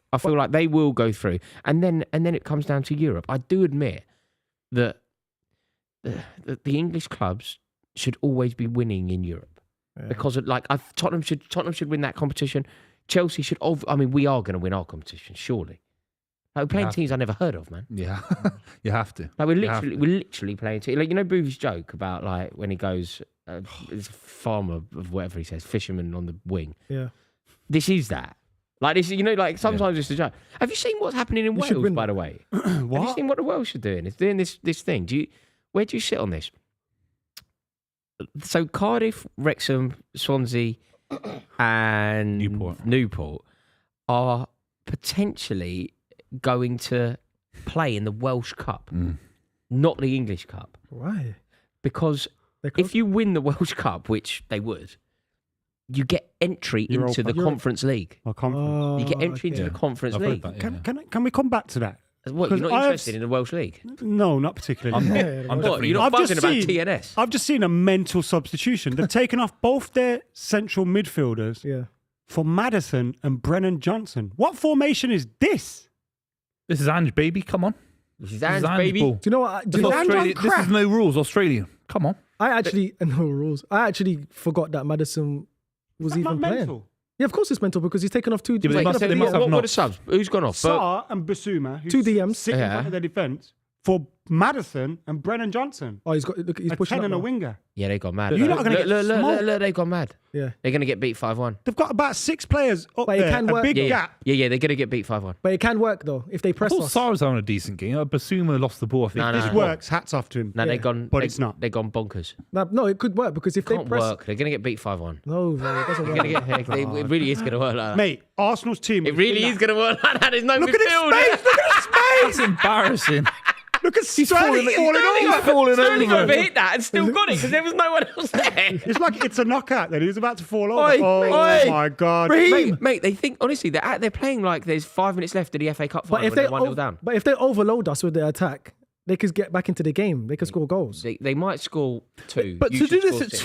they will go through, and then it comes down to Europe. I do admit that the English clubs should always be winning in Europe because Tottenham should win that competition. Chelsea should. I mean, we are going to win our competition, surely. Like, we're playing teams I never heard of, man. Yeah, you have to. Like we're literally playing teams. Like, you know, Boovy's joke about like when he goes, it's a farmer of whatever he says, fisherman on the wing. Yeah. This is that. Like this, you know, like sometimes it's a joke. Have you seen what's happening in Wales, by the way? Have you seen what the Welsh are doing? It's doing this thing. Where do you sit on this? So Cardiff, Wrexham, Swansea, and Newport are potentially going to play in the Welsh Cup, not the English Cup. Why? Because if you win the Welsh Cup, which they would, you get entry into the Conference League. You get entry into the Conference League. Can we come back to that? What, you're not interested in the Welsh League? No, not particularly. You're not buzzing about TNS? I've just seen a mental substitution. They've taken off both their central midfielders for Maddison and Brennan Johnson. What formation is this? This is Ange, baby. Come on. This is Ange, baby. Ball. Do you know what? This is no rules, Australia. Come on. No rules. I actually forgot that Maddison was even playing. Mental? Yeah, of course it's mental because he's taken off two. Yeah, what were the subs? Who's gone off? Sarr and Basuma, who's two DMs sitting in front of their defence, for Maddison and Brennan Johnson. Oh, he's pushing 10 and a now. winger. Yeah, they got mad. You're not going to get smoked. Look, they got mad. Yeah. They're going to get beat 5-1. They've got about 6 players up But it there, can a work. big gap. Yeah, they're going to get beat 5-1. But it can work though if they I press thought us. Sarr's having a decent game. Basuma lost the ball. I think. No, This works. Hats off to him. No, they've gone. But it's not. They've gone bonkers. No, it could work because if Can't they press, work. They're going to get beat 5-1. no, it doesn't work. It really is going to work like that. Mate, Arsenal's team. It really is going to work like that. There's no Look at his midfield. space. Look at his space. That's embarrassing. Look at Sterling falling over. Sterling overhit that and still got it because there was no one else there. It's like it's a knockout then. He was about to fall over. Oi, oh my God. Mate, they think, honestly, they're playing like there's 5 minutes left of the FA Cup final But if when they they're 1-0 down. but if they overload us with their attack, they could get back into the game. They could score goals. They might score 2. But You to do should this score at 6.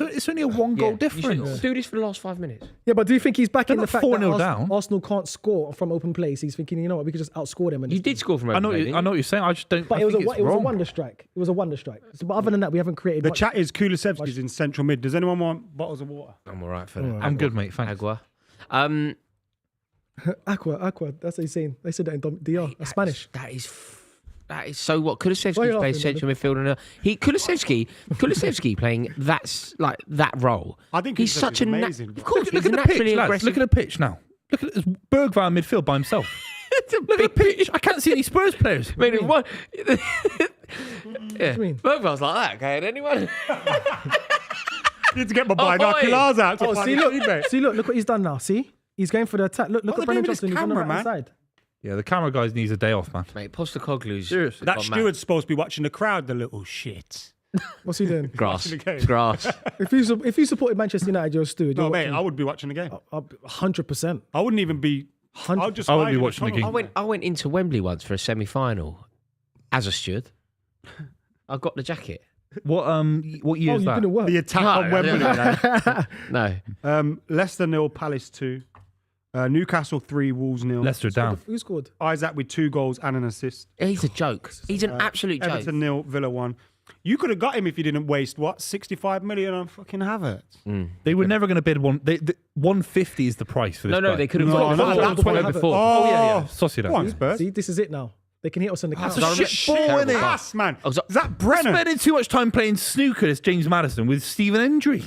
2-1, it's only a 1-goal You difference. should do this for the last 5 minutes. Yeah, but do you think he's back in the not fact that 4-0 down. Arsenal can't score from open place? He's thinking, you know what, we could just outscore them. And You just- did score from I know open play, what you're saying. I just don't. But I it was think it's a wrong. wonder strike. It was a wonder strike. So, but other than that, we haven't created. The much. chat is Kulusevski's in central mid. Does anyone want bottles of water? I'm all right for that. I'm good, mate. Thanks. Agua. Aqua. That's what he's saying. They said that in DR. That's Spanish. That is so what Why are you Kulusevski plays laughing, central midfield and Kulusevski playing that role. I think he's he's such a amazing. of course Look he's at the pitch, naturally lads. aggressive. Look at the pitch now. Look at this Bergwijn midfield by himself. Look at the pitch. I can't see any Spurs players. I mean, what? Yeah, you mean? Bergwijn's like that. Okay, anyone? I need to get my binoculars out. To Oh, find see, his look, teammate. Look what he's done now. See, he's going for the attack. Look What at are they Brennan doing with Johnson. this He's on the camera, right man? side. Yeah, the camera guys needs a day off, man. Mate, Postecoglou's Seriously. That gone mad. steward's supposed to be watching the crowd, the little shit. What's he doing? Grass. watching the game. Grass. If you supported Manchester United, you're a steward. No, You're mate, watching- I would be watching the game. 100%. I wouldn't even be. I'll just I wouldn't hide be in watching the tunnel. game. I went into Wembley once for a semi-final as a steward. I got the jacket. What year Oh, is you that? didn't work. The attack on Wembley. No. Leicester 0, Palace 2. Newcastle 3, Wolves 0. Leicester down. Who scored? Isaac with 2 goals and an assist. He's a joke. He's an absolute joke. Everton 0, Villa 1. You could have got him if you didn't waste, 65 million on fucking Havertz. They were never going to bid 150 is the price for this. No, guy. they could have No, got no, the that's one what before. Oh yeah. Sociedad. Go on, Spurs. See, this is it now. They can hit us in the That's count. a shit ball, Terrible innit? pass. Ass, man. Oh, Is that Brennan? Spending too much time playing snooker as James Maddison with Stephen Hendry.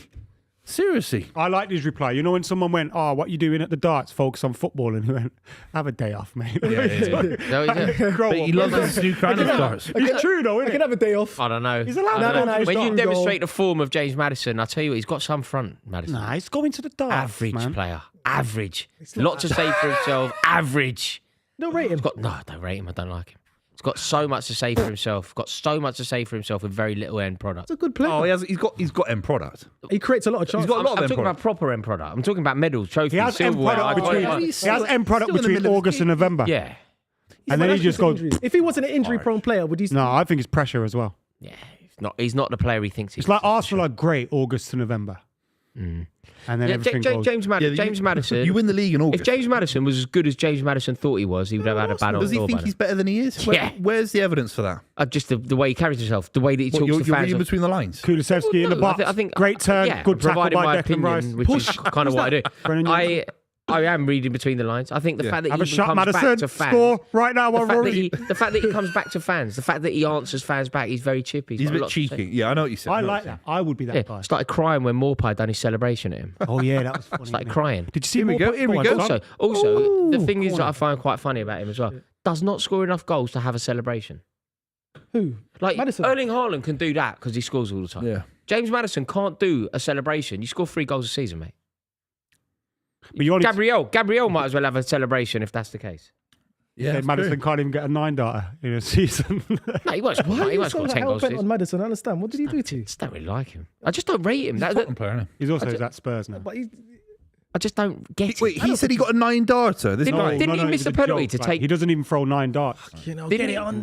Seriously. I liked his reply. You know when someone went, what you doing at the darts? Focus on football. And he went, have a day off, mate. No, he didn't. Grow But up. he loves his snooker and his darts. It's true though, I isn't can it? have a day off. I don't know. He's allowed No, to no, go. he's When you not. demonstrate the form of James Maddison, I tell you what, he's got some front, Maddison. Nah, he's going to the darts, Average man. player. Average. Lot to say for himself. Average. No, rate him. No, I don't rate him. I don't like him. He's got so much to say for himself. Got so much to say for himself with very little end product. He's a good player. Oh, he's got end product. He creates a lot of chances. got a lot of I'm end talking product. about proper end product. I'm talking about medals, trophies, He has end silverware. product between, He's he has end product still in the between middle of August the and November. Yeah. And then he just goes, Injuries. If he wasn't an injury-prone player, would he? no, I think it's pressure as well. Yeah. He's not the player he thinks he is. It's like Arsenal are great August to November. And then Yeah, everything goes. James Madison. You win the league in August. If James Madison was as good as James Madison thought he was, he would have had a Ballon Does he d'Or think by he's better than he is? Yeah. Where's the evidence for that? just the way he carries himself, the way that he What, talks you're to fans. reading between the lines. Kulusevski in the No, box. I think Great turn. yeah, Good tackle provided by my Declan opinion, Rice. which is kind of what I do. Brennan I am reading between the lines. I think the fact that Have he a shot, comes Maddison. back to fans. Score right now, while Rory. The fact that he comes back to fans, the fact that he answers fans back, he's very chippy. He's a got bit lot to say. cheeky. Yeah, I know what you said. I like that. I would be that Yeah, guy. started crying when Morpie done his celebration at him. Oh yeah, that was funny. Started wasn't it? crying. Did you see? Here we more go, po- here we on, go. son. Also, the thing is corner. that I find quite funny about him as well. Does not score enough goals to have a celebration. Who? Like Maddison. Erling Haaland can do that because he scores all the time. Yeah. James Maddison can't do a celebration. You score 3 goals a season, mate. But you only Gabriel might as well have a celebration if that's the case. Yeah, said Maddison can't even get a 9-darter in a season. No, he won't score. Why are He you won't so score 10 goals a hell-bent on season. Maddison? I understand. What did he do to you? I just don't really like him. I just don't rate him. He's a That- Tottenham player, isn't He's also at Spurs now. But he, I just don't get it. Wait, he said he got a 9-darter. This Didn't- night. didn't he miss it was a penalty joke. to Like, take- He doesn't even throw 9 darts. you know, Didn't get he, it on.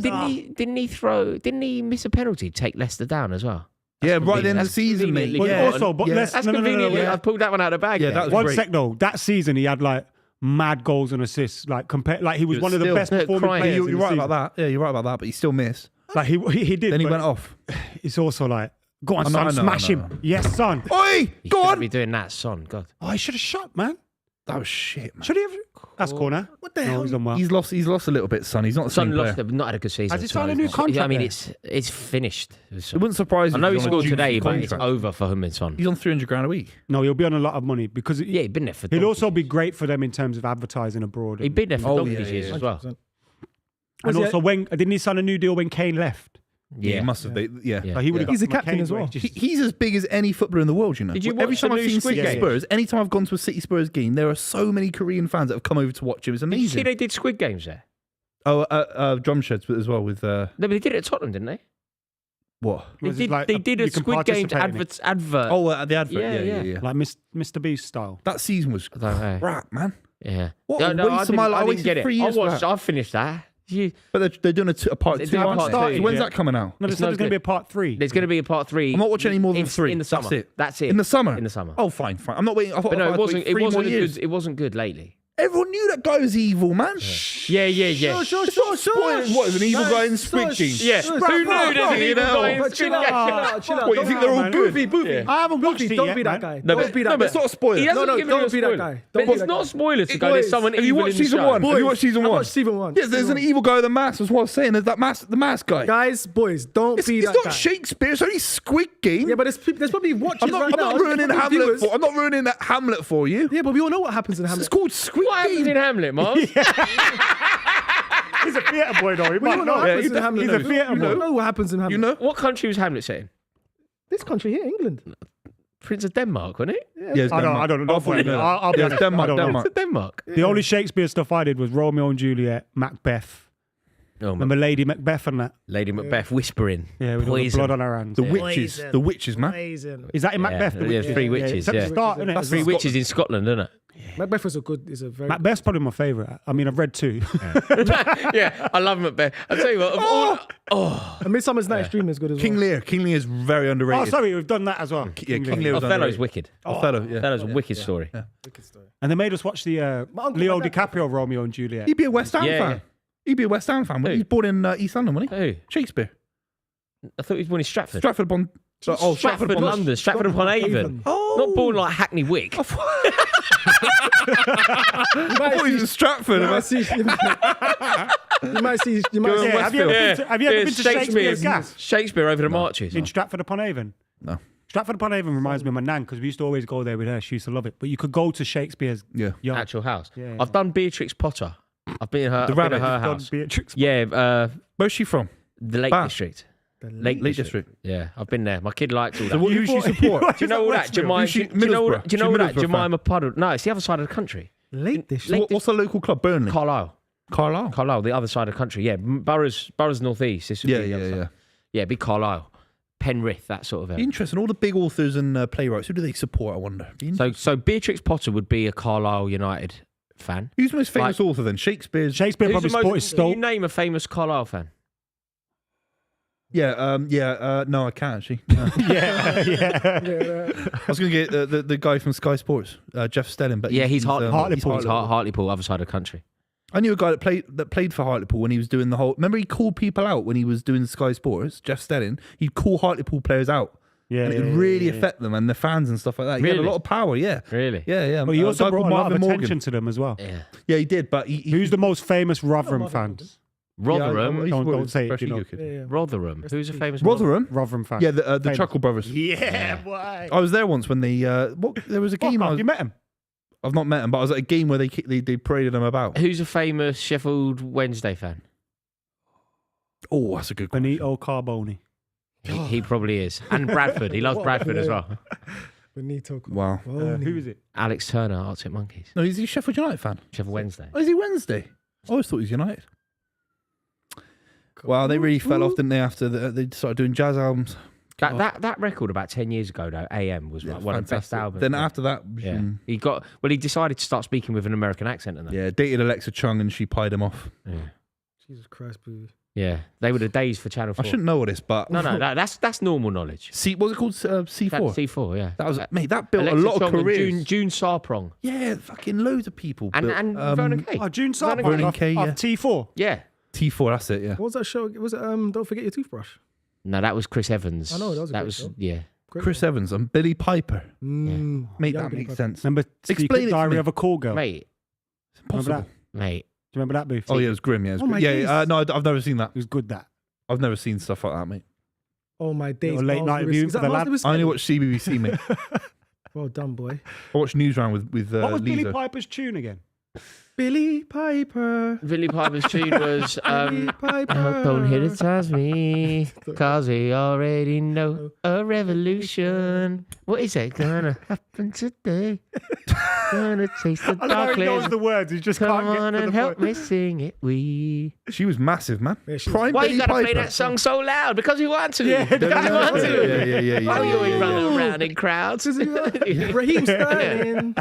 didn't he miss a penalty to take Leicester down as well? Yeah, right at the end of the That's season, mate. conveniently But Yeah. also, but Yeah. let's That's no, convenient. wait. I've pulled that one out of the bag. Yeah, there. that was One great. sec though. That season he had like mad goals and assists. Like he was was one of the still- best No, performing crying. players. You're in the right season. about that. Yeah, you're right about that. But he still missed. Like he did. Then he but went off. It's also like, go on, I know, son, I know, smash I know. him. Yes, son. Oi, He go shouldn't on. be doing that, son. God. Oh, he should have shot, man. That was shit, man. Should he have? That's corner. What the No, hell? he's done well. He's lost a little bit, son. He's not the Son same lost, player. not had a good season. Has he Son. signed a new Yeah, contract I mean, there? it's finished. It wouldn't surprise I me. know if he he's on a scored June today, but it's contract. over for him and Son. He's on 300 grand a week. No, he'll be on a lot of money because Yeah, he'd been there for. he'll donkey's also be years. great for them in terms of advertising abroad. He'd been there for Oh, donkey's yeah, years yeah, as well. 100%. And Was he also, when didn't he sign a new deal when Kane left? Yeah, he must have. Yeah. Yeah. Like, he would have He's got the captain McCain's as well. wages. He's as big as any footballer in the world, you know. Did you Every watch time the I've new seen Squid City Game? Spurs, anytime I've gone to a City Spurs game, there are so many Korean fans that have come over to watch him. It's Did you see amazing. they did Squid Games there? Oh, drum sheds as well with No, but they did it at Tottenham, didn't they? what? They Was it did. like They did you a can Squid Games participate in it? advert. Oh, the advert. Yeah, Yeah, yeah. Like Mr. Beast style. That season was I don't know. crap, man. Yeah. What a waste of my life. I I didn't wasted get it. 3 years I for watched. that. I finished that. But they're doing a part They're 2. doing aren't part they? two, When's yeah. that coming out? No, they It's said no there's going to good. be a part 3. There's going to be a part 3. I'm not watching any more than in 3. in the summer. That's it. That's it. In the summer. In the summer. Oh, fine. I'm not waiting. I thought But no, I it thought wasn't. I'd wait 3 more It years. good. It wasn't good lately. Everyone knew that guy was evil, man. Yeah. Sure. Spoiling what is an evil guy in Squid Game? Yeah. Shush, Who bro, knew bro, there's an you evil know. guy in But Squid chill Game? out, chill out. What, you think they're all man. good? Boofy. I haven't watched Boofy, it don't yet, be that man. guy. No, Don't be that but guy. it's not a spoiler. He hasn't No, given don't you a be that spoiler. guy. But Don't be it's that not guy. a spoiler to go. Boys, There's someone have you evil watched in the season show. 1? Have you watched season I 1? watched season 1. Yes, there's an evil guy with a mask. That's what I was saying. There's that mask guy. Guys, boys, don't It's be it's that not guy. Shakespeare. It's only Squid Game. Yeah, but there's probably watchers I'm not right now. ruining probably Hamlet. viewers. I'm not ruining that Hamlet for you. Yeah, but we all know what happens in It's Hamlet. called Squid What happens in Game. Hamlet, Miles? He's a theatre boy, though. He We all might know what know. happens in Hamlet. He's a though. theatre You boy. know what happens in Hamlet. You know? What country was Hamlet set in? This country here, England. Prince of Denmark, wasn't it? Yeah, it's I Denmark. don't know. I thought you knew. I'll be Yeah, honest. it's Denmark. I don't know. Denmark. Prince of Denmark. The only Shakespeare stuff I did was Romeo and Juliet, Macbeth. Oh, Remember Lady Macbeth and that? Lady Macbeth whispering. Yeah, with all the Poison. blood on her hands. The Yeah. witches. The witches, man. Amazing. Is that in Yeah, Macbeth? The yeah, witches? three witches, It's at yeah. the start, isn't it? That's Three Scotland. witches in Scotland, isn't it? Macbeth was a very. Macbeth's probably my favourite. I mean, I've read 2. Yeah, I love Macbeth. I'll tell you what. A Midsummer's Night's Dream is good as well. King Lear. King Lear is very underrated. Oh, sorry, we've done that as well. Yeah, King Lear was Othello's underrated. wicked. Othello, yeah. Othello's a wicked story. And they made us watch the uncle, Leo my dad- DiCaprio Romeo and Juliet. He'd be a West Ham Yeah, fan. yeah. He'd be a West Ham fan. Who? He was born in East London, wasn't he? Who? Shakespeare. I thought he was born in Stratford. Stratford upon. Stratford, London. Stratford upon Avon. Oh. Not born like Hackney Wick. I thought he was in Stratford. You might see. You might see. You might Go see. on, Yeah, have you ever Westfield. been to, have you ever been to Shakespeare's Gas? Shakespeare over the marches. In Stratford upon Avon? No. Stratford upon Avon reminds me of my nan because we used to always go there with her. She used to love it. But you could go to Shakespeare's Yeah. yard. Actual house. Yeah. I've done Beatrix Potter. I've been in her, The I've been rabbit. at her Done house. Beatrix. Yeah, Where's she from? the Lake Bath. District. Lake District. Yeah, I've been there. My kid likes all that. So what does she support? do you know all that? Westfield? Jemima, Who's she- do you know all Middlesbrough? that? Do you know all She's that? Middlesbrough Jemima Puddle. No, it's the other side of the country. Late this. Late- What's the local club? Burnley. Carlisle. Carlisle. Carlisle, the other side of the country. Yeah, Boroughs northeast. This would Yeah, be the other yeah, side. yeah. Yeah, big Carlisle. Penrith, that sort of area. Interesting. All the big authors and playwrights. Who do they support? I wonder. So Beatrix Potter would be a Carlisle United fan. Who's the most famous author then? Shakespeare's. Shakespeare Who's probably the most- supported Can Stoke. you name a famous Carlisle fan? Yeah. No, I can't actually. Yeah. I was going to get the guy from Sky Sports, Jeff Stelling, but Yeah, he's Hartlepool. Hartlepool. He's Hartlepool, other side of the country. I knew a guy that played for Hartlepool when he was doing the whole. Remember, he called people out when he was doing Sky Sports. Jeff Stelling, he'd call Hartlepool players out Yeah, and it would really affect them and the fans and stuff like that. He had a Really? lot of power, yeah. Really? Yeah. But he A also guy brought a called lot of Marvin Morgan. attention to them as well. Yeah. Yeah, he did, but Who's the most famous Rotherham Marvin fans? Rotherham. Don't say it, you know. Yeah. Rotherham. Who's a famous Rotherham? Rotherham fans. Yeah, the Famous. Chuckle Brothers. Yeah, boy. I was there once when they, there was a game. You met him? I've not met him, but I was at a game where they paraded him about. Who's a famous Sheffield Wednesday fan? Oh, that's a good question. Benito Carboni. He probably is. And Bradford. He loves Bradford as well. Benito. Wow. Who is it? Alex Turner, Arctic Monkeys. No, is he a Sheffield United fan? Sheffield Wednesday. Oh, is he Wednesday? I always thought he was United. Wow, they really fell off, didn't they, after they started doing jazz albums? That record about 10 years ago, though, AM, was like one of the best albums. Then after that, yeah. He decided to start speaking with an American accent and that. yeah, dated Alexa Chung and she pied him off. Yeah. Jesus Christ, boo. Yeah. They were the days for Channel 4. I shouldn't know all this, but No, that's normal knowledge. What was it called? C4. That's C4, yeah. That was mate. That built Alexa a lot of Chung and careers. June Sarprong. Yeah, fucking loads of people. And built, Vernon Kay. Oh, June Vernon Sarpong Kay, of yeah. T4. Yeah. T4. That's it. Yeah. What was that show? Was it Don't Forget Your Toothbrush? No, that was Chris Evans. I know, that was a great show. Yeah. Great Chris Evans and Billy Piper. Mm. Mate, Young that Billy makes Piper. sense. Remember Explain Secret it to Diary me. of a Call Girl? Mate. It's impossible. that? Mate. Do you remember that, Booth? Oh yeah, it was grim. Yeah, it was Oh, grim. my Yeah. days. No, I've never seen that. It was good, that. I've never seen stuff like that, mate. Oh my days. Little late Miles night Lewis. review Is for that the Miles lad. Lewis? I only watch CBBC, mate. Well done, boy. I watch Newsround with What was Billy Lisa. Piper's tune again? Billy Piper. Billy Piper's tune was Billy Piper. don't hypnotize me, cause we already know a revolution. What is it gonna happen today? Gonna taste the I know he knows darkness. the words. He just Come can't get on to and the help point. me sing it. We. She was massive, man. Yeah, she was- Prime Why Billy you gotta play Piper. that song so loud? Because we want to. Yeah, because we want to. Yeah. Why are you always running around in crowds? Raheem Sterling.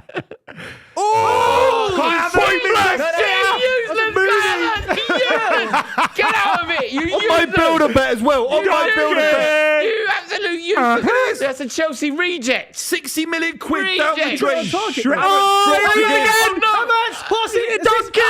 Get out of it! You On my builder bet as well. On my builder bet. You absolute useless! That's a Chelsea reject. 60 million quid down the Reject. drain. Oh, Drop again. Pass it to Donkey!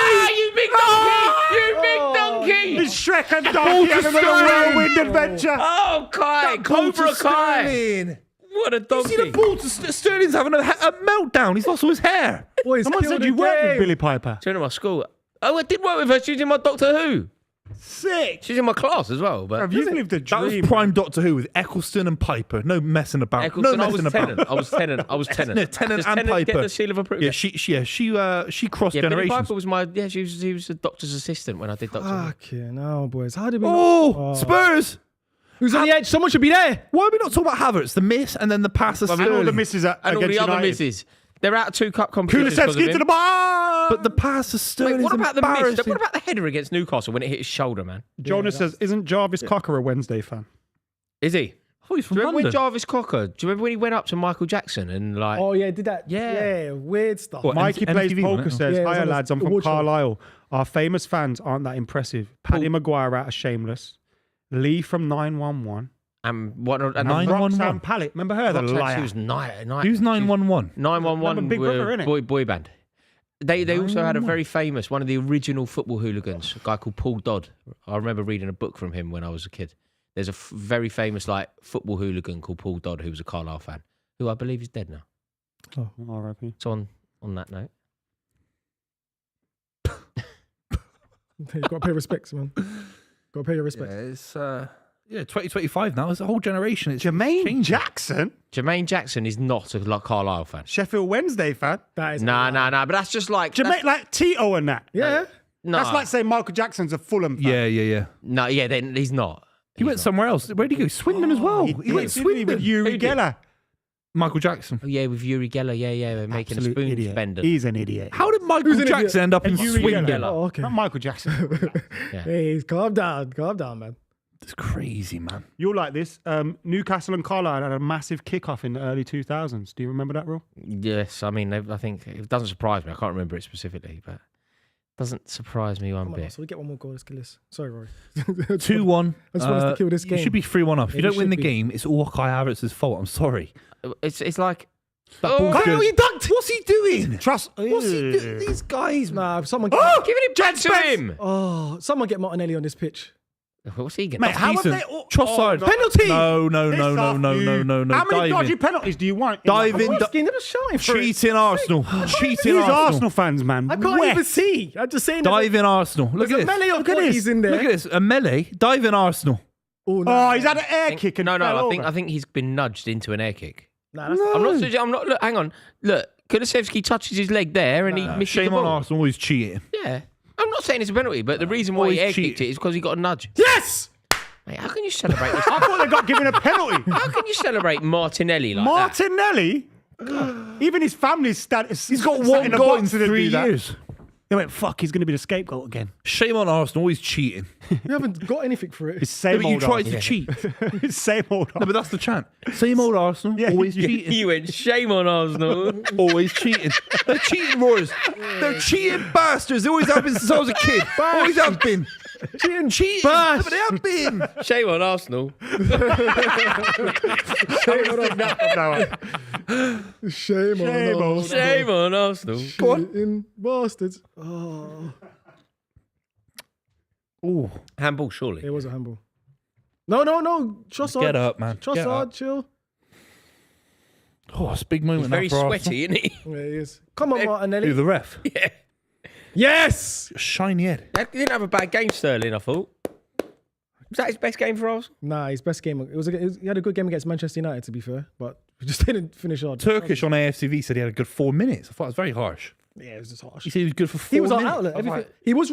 You big donkey! You big donkey! It's Shrek and Donkey having a Sterling. whirlwind adventure. Oh, Kai! Cobra Kai! What a You see the donkey! ball to Sterling's having a meltdown. He's lost all his hair. Boys, Someone said you worked with Billy Piper. She's in my school. Oh, I did work with her. She was in my Doctor Who. Sick. She's in my class as well. But Have you lived the That was dream? prime Doctor Who with Eccleston and Piper. No messing about. No Eccleston, I messing was about. Tennant. I was Tennant. I was Tennant. No, Tennant Does and Tennant get Piper. the seal of approval? Yeah, she crossed Yeah, Billy generations. Piper was my. Yeah, she was a doctor's assistant when I did Doctor Who. Fucking hell, boys. How did we Oh, Spurs! Who's on the edge? Someone should be there. Why are we not talking about Havertz? The miss and then the pass of And all the Sterling. misses And all the against other United. misses. They're out of 2 cup competitions. because of Kulusevski to him. the bar. But the pass of Sterling. Wait, what about the miss? What about the header against Newcastle when it hit his shoulder, man? Jonas says, isn't Jarvis Cocker a Wednesday fan? Is he? Oh, he's Do from you remember when London. Jarvis Cocker? Do you remember when he went up to Michael Jackson and like? Oh, yeah, did that. Yeah. Yeah, weird stuff. What, Mikey Plays MTV, Poker wasn't it? says, Yeah, it was hiya on the lads, I'm from award show. Carlisle. Our famous fans aren't that impressive. Paddy Maguire out of Shameless. Lee from 911. And what? And 911. Roxanne Pallet. Remember her? The Roxanne, liar. she was Who's 911? 911 Remember Big Brother, innit? boy band. They also had a very famous, one of the original football hooligans, a guy called Paul Dodd. I remember reading a book from him when I was a kid. There's a very famous like football hooligan called Paul Dodd who was a Carlisle fan, who I believe is dead now. R.I.P. So on that note, You've got to pay respects, man. Got to pay your respects. It's 2025 now. It's a whole generation. It's Jermaine changing. Jackson, Jermaine Jackson is not a Carlisle fan. Sheffield Wednesday fan. That is Nah, but that's just like Jermaine, like Tito and that. Yeah. No, That's like saying Michael Jackson's a Fulham fan. Yeah. no, yeah, then he's not. He went somewhere else. Where did he go? Swindon as well. He He did, went didn't he, with Swindon. Yuri Who did? Geller. Michael Jackson. Oh yeah, with Yuri Geller, yeah, making Absolute a spoon idiot. bender. He's an idiot. How did Michael Who's an idiot? Jackson end up in And Yuri Swindon? Geller. Oh, okay. Not Michael Jackson. Hey, calm down, man. It's crazy, man. You'll like this. Newcastle and Carlisle had a massive kickoff in the early 2000s. Do you remember that, Will? Yes, I mean, I think it doesn't surprise me. I can't remember it specifically, but it doesn't surprise me one Come on, bit. so we get one more goal. Let's kill this. Sorry, Rory. 2-1. I just want us to kill this You game. should be 3-1 up. If Yeah, you don't we win the should be. game, it's all Kai Havertz's fault. I'm sorry. It's like That ball's Kyle, good. he dunked. What's he doing? Trust. What's he doing? These guys, man. Nah, someone. giving it back to him. Oh, someone get Martinelli on this pitch. What's he getting? Mate, how have Decent. they all... Trossard. Penalty! No. Piss off, you. How many Dive dodgy in. penalties do you want? Dive in. Asking, they're just shouting for it. Cheating Arsenal. Cheating These Arsenal. Arsenal fans, man. I can't Wet. even see. I'm just saying. Dive in Arsenal. Look at There's a this. melee of Look at bodies this. in there. Look at this. A melee. Dive in Arsenal. Oh, no. Oh, he's had an air kick and No, fell I over. think he's been nudged into an air kick. Nah, that's I'm not. Look, hang on. Look, Kulusevski touches his leg there, and he misses Shame the on ball. Arsenal. Always cheating. Yeah, I'm not saying it's a penalty, but the reason why he Always air cheat. kicked it is because he got a nudge. Yes! Mate, how can you celebrate this? I thought they got given a penalty. How can you celebrate Martinelli like that? Martinelli? Even his family's status. He's got one goal in 3 years. They went, fuck, he's going to be the scapegoat again. Shame on Arsenal. Always cheating. You haven't got anything for it. It's Yeah, same but you old tried to Arsenal. cheat. It's same old No, but that's the chant. Same old Arsenal. Yeah, always yeah. cheating. You went shame on Arsenal. Always cheating. They're cheating roars. They're cheating bastards. They always have been since I was a kid. Always have been. Cheating. No, but they have been. Shame on Arsenal. Shame Shame on us. Shame on Arsenal. Go on. in bastards. Oh, Ooh. Handball, surely. it was a handball. No. Trossard. Get up, man. Get Trossard, up. chill. Oh, it's a big moment He's now very for Sweaty, isn't he? Yeah, he is. Come on, Martinelli. Arsenal. Who, the ref? Yeah. Yes. Shiny head. He didn't have a bad game, Sterling, I thought. Was that his best game for us? Nah, his best game. He had a good game against Manchester United, to be fair, but we just didn't finish hard. Turkish on AFTV said he had a good 4 minutes. I thought it was very harsh. Yeah, it was just harsh. He said he was good for 4 He was minutes. our outlet. I was Everything. like, He was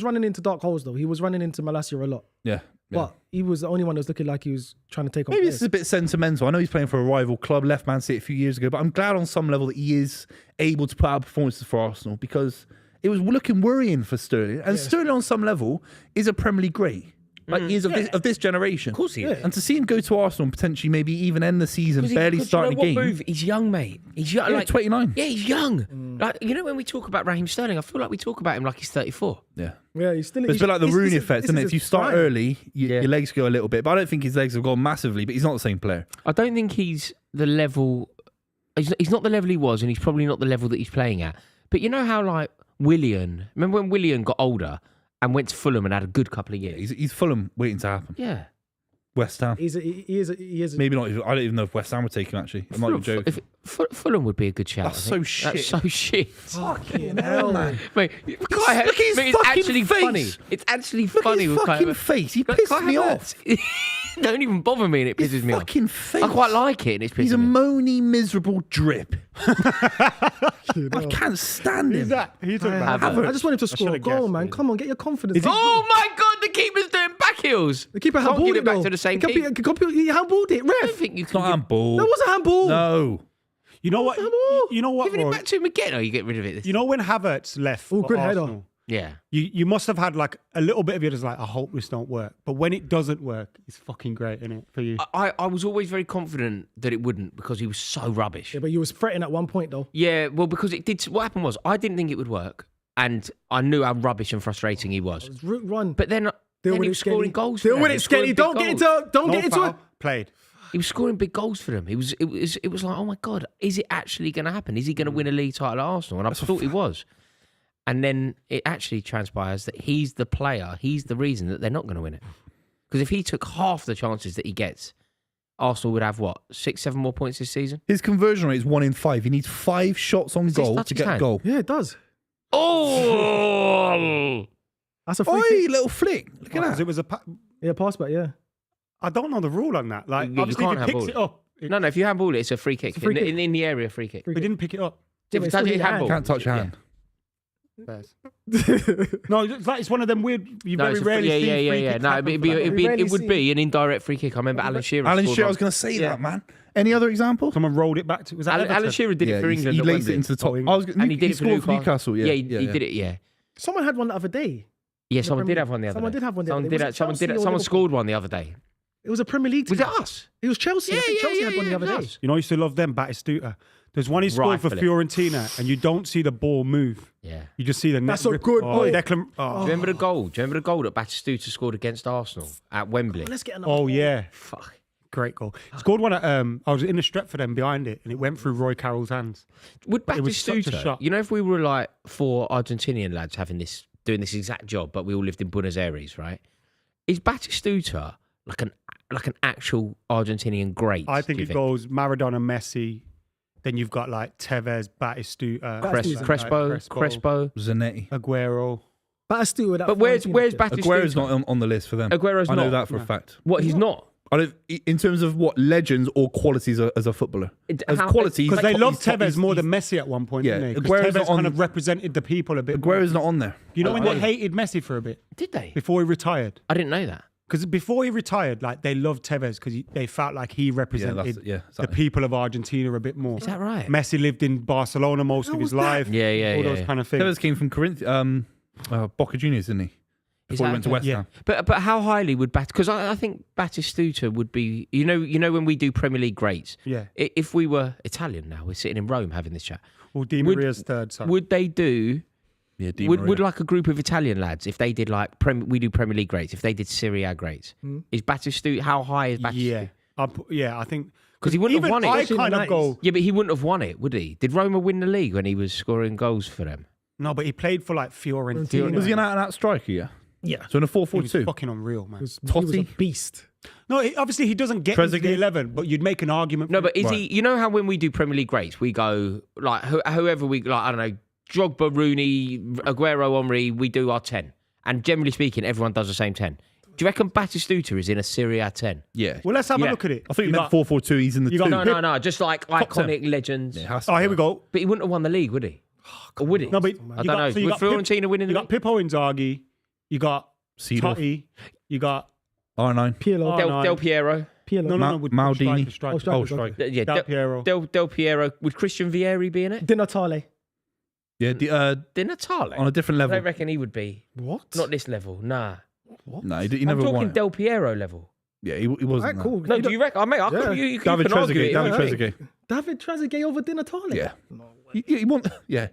running into dark holes though. He was running into Malacia a lot, yeah. but he was the only one that was looking like he was trying to take on. Maybe players. this is a bit sentimental. I know he's playing for a rival club, left Man City a few years ago, but I'm glad on some level that he is able to put out performances for Arsenal because it was looking worrying for Sterling. And Sterling on some level is a Premier League great. Like he is of this generation. Of course he is. And to see him go to Arsenal and potentially maybe even end the season barely starting a game. Move? He's young, mate. He's young. Yeah, like 29. Yeah, he's young. Like, you know, when we talk about Raheem Sterling, I feel like we talk about him like he's 34. Yeah. Yeah, he's still. But it's a bit like the Rooney effect, isn't it? his If you start prime. early, your legs go a little bit. But I don't think his legs have gone massively, but he's not the same player. I don't think he's the level. He's not the level he was, and he's probably not the level that he's playing at. But you know how, like, Willian, remember when Willian got older and went to Fulham and had a good couple of years? He's Fulham waiting to happen. Yeah. West Ham. He is. Maybe not. I don't even know if West Ham would take him, actually. I might be joking. Fulham would be a good shout. That's I think. so shit. That's so shit. Fucking hell, man. Mate, Look at his it's fucking actually face. funny. It's actually Look funny at his with Kai fucking Havertz. face. He Look, pisses Kai me Havertz. off. Don't even bother me and it pisses His me off. fucking face. I quite like it and it's pissing He's a me off. moany, miserable drip. I can't stand him. Who's that? Who you talking about? Havertz. I just want him to score a should've goal, guessed, man. really. Come on, get your confidence. Oh my God, the keeper's doing back heels. The keeper Can't handballed give it it back though. to the same He handballed it, I don't ref. think you It's can not handball. That was a handball. No. You know what? You know what? giving it Roy? back to him again. Or you get rid of it. You know when Havertz left Oh, for good header. Arsenal, Yeah. you must have had like a little bit of you that's like, I hope this don't work. But when it doesn't work, it's fucking great, isn't it, for you? I was always very confident that it wouldn't because he was so rubbish. Yeah, but you was fretting at one point though. Yeah, well, because it did. What happened was I didn't think it would work, and I knew how rubbish and frustrating he was. It was root run. But then Deal he with was it, scoring Skelly. goals. Deal for them. with He it, was scoring Skelly. big Don't get goals. into. Don't No get into foul, it. played. He was scoring big goals for them. It was like, oh my God, is it actually going to happen? Is he going to win a league title at Arsenal? And I thought he was. And then it actually transpires that he's the player. He's the reason that they're not going to win it. Because if he took half the chances that he gets, Arsenal would have what, 6-7 more points this season? His conversion rate is 1 in 5. He needs 5 shots on Does this goal touch to his get a hand? goal. Yeah, it does. Oh! That's a free Oi, kick. little flick. Look at Because that. it was a. Yeah, pass back. Yeah. I don't know the rule on that. Like, You obviously, can't if he handball picks it. it up, No, if you handball it, it's a free kick. a free kick. In the area, free kick. Free we kick. didn't pick it up. If but you it's touch still it, your handball. Can't touch your Yeah. hand. No, it's one of them weird. You No, very it's a rarely see yeah. free kicks No, happen it'd for that. it would be an indirect free kick. I remember Alan Shearer. Alan scored Shearer, I one. was going to say Yeah. that, man. Any other example? Someone rolled it back to. Was that Alan Everton? Shearer did it for England. He at laced Wembley. it into the top. Oh, And he did it for scored for Newcastle. Yeah, he did it. Yeah, Someone had one the other day. yeah. Someone Premier did have one the other day. Someone did have one the other Someone day. did. Was it Someone did. Chelsea or Someone Liverpool? scored one the other day. It was a Premier League Was team. it us? It was Chelsea. I think Chelsea had one the other day. us. You know, I used to love them, Batistuta. There's one he scored for Rightfully. Fiorentina, and you don't see the ball move. Yeah. You just see the net. That's a rip- good oh, ball. Declan, oh. Do you remember the goal? Do you remember the goal that Batistuta scored against Arsenal at Wembley? Let's get another. Oh, goal. yeah. Fuck. Great goal. Scored one at, I was in the Stretford end behind it, and it went through Roy Carroll's hands. Would But it was such a Batistuta, shot. you know, if we were like 4 Argentinian lads doing this exact job, but we all lived in Buenos Aires, right? Is Batistuta like an actual Argentinian great? I think do you it goes Maradona, Messi. Then you've got like Tevez, Batistuta, Crespo, Zanetti. Aguero. Batistuta. But where's Batistuta? Aguero's not on the list for them. Aguero's I know not. that for a fact. What, he's not? I don't, in terms of what legends or qualities as a footballer. As How- qualities, Because they loved he's- Tevez more than Messi at one point, Yeah, didn't they? 'Cause Aguero's Tevez not on- kind of represented the people a bit. Aguero's not on there. You know when they hated Messi for a bit Did they? before he retired? I didn't know that. Because before he retired, like they loved Tevez because they felt like he represented exactly. the people of Argentina a bit more. Is that right? Messi lived in Barcelona most of his life. Yeah, all those kind of things. Tevez came from Boca Juniors, didn't he? Before he went to West Ham. But how highly would because I think Batistuta would be, you know when we do Premier League greats, Yeah. If we were Italian now, we're sitting in Rome having this chat. Well, Di Maria's third. Sorry. Would they do? Yeah, Would like a group of Italian lads, if they did like we do Premier League greats, if they did Serie A greats, is Batistuta, how high is Batistuta? I think Because he wouldn't have won it. I kind of go. Yeah, but he wouldn't have won it, would he? Did Roma win the league when he was scoring goals for them? No, but he played for like Fiorentina. Was he an out-and-out striker, yeah? Yeah. So in a He was 4-4-2. fucking unreal, man. He was a Totti? beast. No, obviously he doesn't get into the Trezeguet? 11, but you'd make an argument. No, for but is Right. he? You know how when we do Premier League greats, we go like whoever we like. I don't know, Drogba, Rooney, Aguero, Henry. We do our 10, and generally speaking, everyone does the same 10. Do you reckon Batistuta is in a Serie A 10, Yeah. Well, let's have a Yeah. look at it. I think you You meant got- 4-4-2. He's in the you 2. got- No, just like iconic legends. Yeah, it has to Oh, be. here we go. But he wouldn't have won the league, would he? Or would he? No, but I don't know. So you With got Pip- Fiorentina winning You the got Pippo Inzaghi. You got Seedorf. Totti. You got R9. Pirlo. Oh, Del Piero. Pirlo. no, with Maldini. striker. Oh, Strikers, striker. Yeah, Del Piero. Del Piero. Would Christian Vieri be in it? Di Natale. Yeah, Di Natale. on a different I level. don't reckon he would be. What? Not this level. Nah. No, he I'm never talking won. Del Piero level. Yeah, he wasn't. Alright, that. cool. No, do you reckon? Mate, Yeah. you David can argue Trezeguet. it. David Yeah. Trezeguet. David Trezeguet over Di Natale. Yeah. He won. Yeah.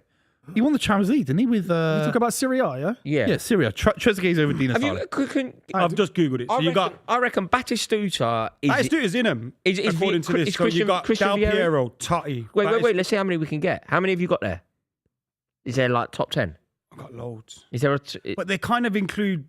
He won the Champions League, didn't he? With You talk about Serie A, yeah? Yeah. Syria. Trezeguet's over Di Have you? Natale. I've just googled it. So you got I reckon Batistuta is. Batistu's in him. Is according to Vi- this. is So you Christian- got Christian Del Vieri? Piero, Totti. Wait. Let's see how many we can get. How many have you got there? Is there like top 10? I've got loads. Is there But they kind of include.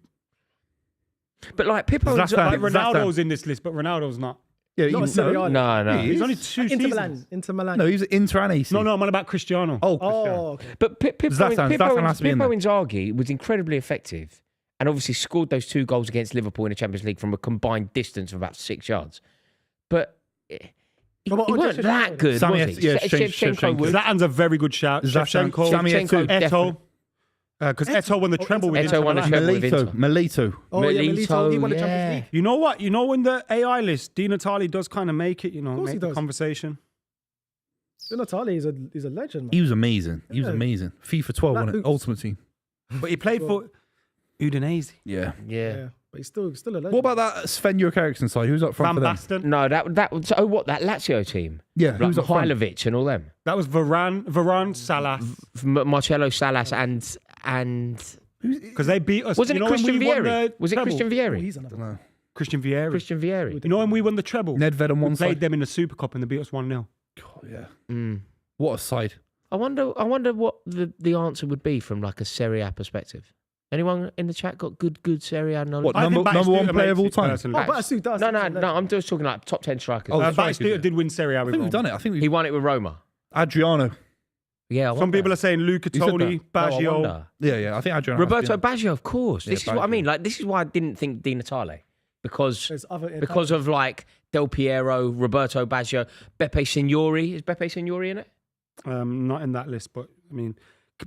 but like Pippo? Zlatan. Like Zlatan. Ronaldo's in this list, but Ronaldo's not. Yeah, Not a Serie A. No. He He's is. only two Inter seasons. Milan. Inter Milan. No, he was at Inter and AC. No, I'm on about Cristiano. Oh, Cristiano. Oh, okay. But Pippo Zlatan has to be in there. Inzaghi was incredibly effective and obviously scored those 2 goals against Liverpool in the Champions League from a combined distance of about 6 yards. But he What about weren't Shevchenko? that good, Sammy was he? yeah, Shevchenko Shevchenko. was. Zlatan's a very good shout. Zlatan, Shevchenko, Sammy Shevchenko, Eto. Because Eto won the treble with Eto Inter won the Milan. treble with Inter. Milito. Oh, yeah, Milito, Milito. He won the yeah. Champions League. You know what? You know in the AI list, Di Natale does kind of make it, course he make the does. conversation. Di Natale is a legend, man. He was amazing. He was Yeah. amazing. FIFA 12 Black won it. boots. Ultimate Team. But he played for Udinese. Yeah. Yeah. But he's still a legend. What about that Sven Jurk Eriksson side? Who's up front Van for them? Basten. No, that was that Lazio team. Yeah, Like who's up front? Mihailovic and all them. That was Varane, Salas. Marcelo Salas and Because they beat us. wasn't You it know when Christian we won Vieri? the Was it treble? Christian Oh, Vieri? he's another one. Christian Vieri. Christian Vieri. You know when we won the treble? Nedved on We one played side. them in the Super Cup and they beat us 1-0. Oh, yeah. Mm. What a side. I wonder what the answer would be from like a Serie A perspective. Anyone in the chat got good Serie A knowledge? What, I think number one Batistuta player of all makes it time? personally. Oh, Batistuta does. No, I'm just talking like top 10 strikers. Oh, Batistuta strikers, yeah. did win Serie A I with think we've Roma. done it. I think He we've... won it with Roma. Adriano. Yeah, Some people are saying Luca You said Toni, that. I Baggio. wonder. Yeah. I think Adriano. Roberto Baggio, of course. Yeah, This is what I Baggio. mean. Like, this is why I didn't think Di Natale. Because There's other of like Del Piero, Roberto Baggio, Beppe Signori. Is Beppe Signori in it? Not in that list, but I mean,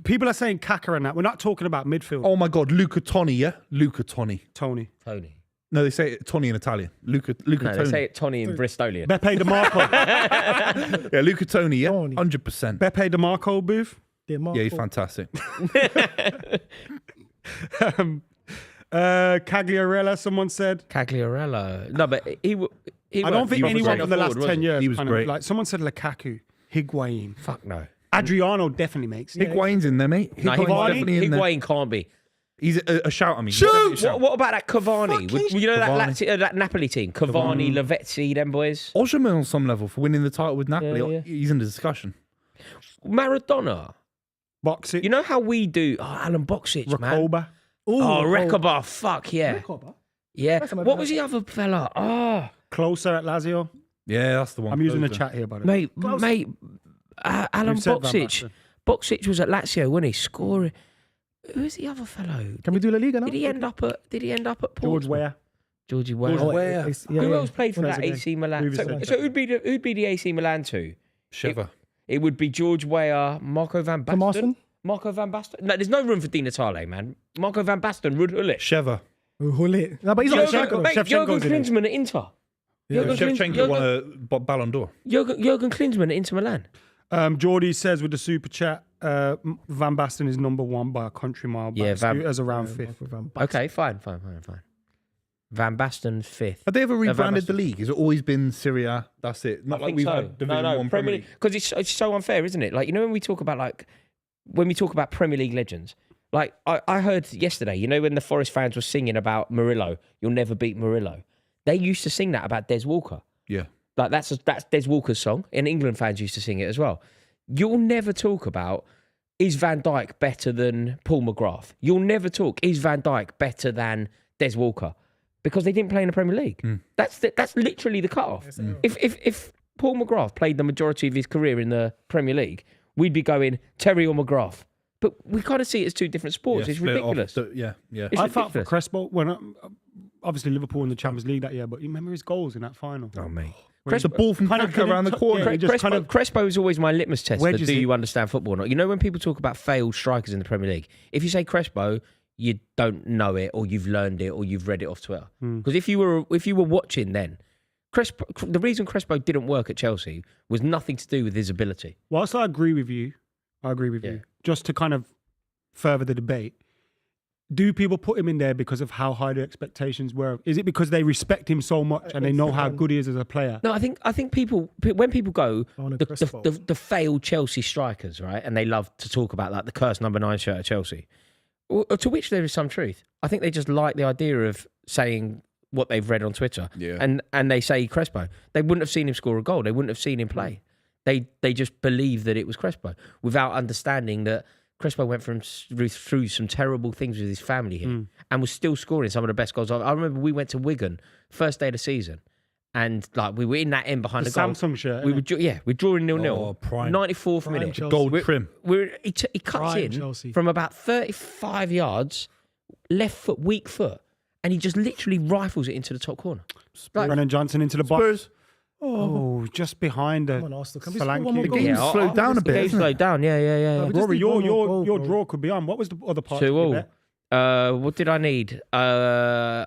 people are saying Kaka and that. We're not talking about midfield. Oh my God, Luca Toni, yeah? Luca Toni. Tony. Tony. No, they say it Toni in Italian. Luca No, Toni. they say it Tony in Bristolian. Beppe DeMarco. Yeah, Luca Toni, yeah? Toni. 100%. Beppe DeMarco, Booth. Yeah, he's fantastic. Cagliarella, someone said. Cagliarella. No, but he I don't think anyone from the last 10 years. He was kind of- great. like someone said Lukaku, Higuain. Fuck no. Adriano definitely makes it. Higuain's in there, mate. No, Higuain's definitely in there. Higuain can't be. He's a shout, I mean. What about that Cavani? You know that Napoli team? Cavani, Lavezzi, them boys? Osimhen on some level for winning the title with Napoli. Yeah. He's in the discussion. Maradona. Box it. You know how we do... Oh, Alan Boxic, man. Rakoba. Oh, Recobar. Fuck yeah. Recoba? Yeah. First time I've What heard was the other fella? Oh, Closer at Lazio. Yeah, that's the one. I'm using the Closer. chat here, by the way. mate. Alan You've said Van Boxic. Basten. Boxic was at Lazio, wasn't he? Scoring. Who's the other fellow? Can we do La Liga now? Did he end up at Portsmouth? George Weah. Georgie Weah. Oh, Where? Who else played for When that was it AC Milan? Previous So, season. who'd be the AC Milan two? Sheva. It would be George Weah, Marco Van From Basten. Arsenal? Marco Van Basten. No, there's no room for Di Natale, man. Marco Van Basten, Rud Hullet. Sheva. No, but he's not Shevchenko. Mate, Jurgen Shevchenko's in it. Klinsmann at Inter. Shevchenko won a Ballon d'Or. Jurgen Klinsmann at Inter Milan. Geordie says with the super chat, Van Basten is number 1 by a country mile. Yeah, Scooters around 5th. Okay, fine. Van Basten 5th. Have they ever Van rebranded Basten. the league? Has it always been Serie A? That's it. Not I like think we've so. had Division 1 Premier League. Because it's so unfair, isn't it? Like, you know, when we talk about Premier League legends, like I heard yesterday, you know, when the Forest fans were singing about Murillo, you'll never beat Murillo. They used to sing that about Des Walker. Yeah. Like that's Des Walker's song, and England fans used to sing it as well. You'll never talk about, is Van Dijk better than Paul McGrath? You'll never talk, is Van Dijk better than Des Walker? Because they didn't play in the Premier League. That's literally the cutoff. If Paul McGrath played the majority of his career in the Premier League, we'd be going Terry or McGrath. But we kind of see it as two different sports. Yeah, It's split off. ridiculous. So, yeah. It's I felt for ridiculous. Crespo when obviously Liverpool in the Champions League that year, but you remember his goals in that final. Oh, mate. The ball from Kind of Kaka around the didn't- corner. yeah, he just kind of Crespo is always my litmus test for wedges do it. you understand football or not. You know, when people talk about failed strikers in the Premier League, if you say Crespo, you don't know it or you've learned it or you've read it off Twitter. Because if you were watching then, Crespo, the reason Crespo didn't work at Chelsea was nothing to do with his ability. Whilst I agree with you, just to kind of further the debate, do people put him in there because of how high the expectations were? Is it because they respect him so much and they know how good he is as a player? No, I think people, when people go On a the Crespo. failed Chelsea strikers, right, and they love to talk about like the cursed number 9 shirt at Chelsea, to which there is some truth. I think they just like the idea of saying what they've read on Twitter, and they say Crespo. They wouldn't have seen him score a goal. They wouldn't have seen him play. They just believe that it was Crespo without understanding that Crespo went through some terrible things with his family here and was still scoring some of the best goals. I remember we went to Wigan first day of the season, and like we were in that end behind the goal. Samsung shirt. We innit? we're drawing 0-0. Oh, prime. 94th minute. Chelsea. Gold trim. He cuts Prime in Chelsea. from about 35 yards, left foot, weak foot, and he just literally rifles it into the top corner. Like, Brennan Johnson into the box. Spurs. Oh, just behind the Come on, Arsenal. Can we score one Solanke. more The goal? game's slowed down a bit, The game isn't it? slowed down, yeah. we just Rory, need one more goal, your bro. draw could be on. What was the other part? 2-2. What did I need? I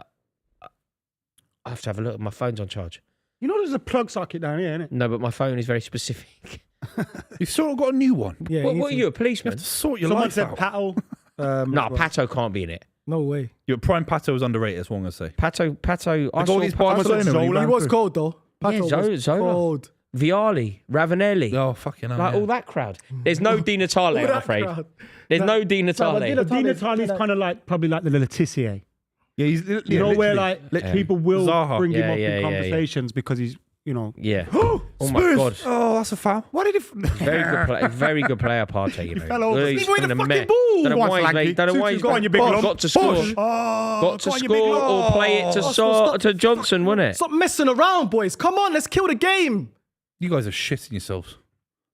have to have a look. My phone's on charge. You know, there's a plug socket down here, innit? No, but my phone is very specific. You've sort of got a new one. Yeah, What are you, a You policeman? have to sort your Someone life said out. Pato. No, as well. Pato can't be in it. No way. Your prime Pato is underrated, that's what I'm going to say. Pato. I The saw goalie's Pato, Barcelona when he Zola. ran He was through. cold though. Yeah, Pato was Zola. cold. Vialli, Ravanelli. Oh, fucking hell. Like yeah. all that crowd. There's no Di Natale, I'm that afraid. crowd. There's no Di but Natale. Di Di Natale's kind of like probably like the Letizia. Yeah, he's You know where like people will Zaha. bring him Yeah, up yeah, in yeah, conversations because he's, you know. Yeah. Oh, Oh my Spurs. God. Oh, that's a foul. Why did it? Very good player, Partey. You know. fell over. He's Leave away the been a fucking mess. ball. Don't know Go why on, he's Flanky. late. Don't know why he's Go on, you big lump. got to score. Bosh. Got to go on, you big score lump. or play it to Johnson, wasn't it? Stop messing around, boys. Come on, let's kill the game. You guys are shitting yourselves.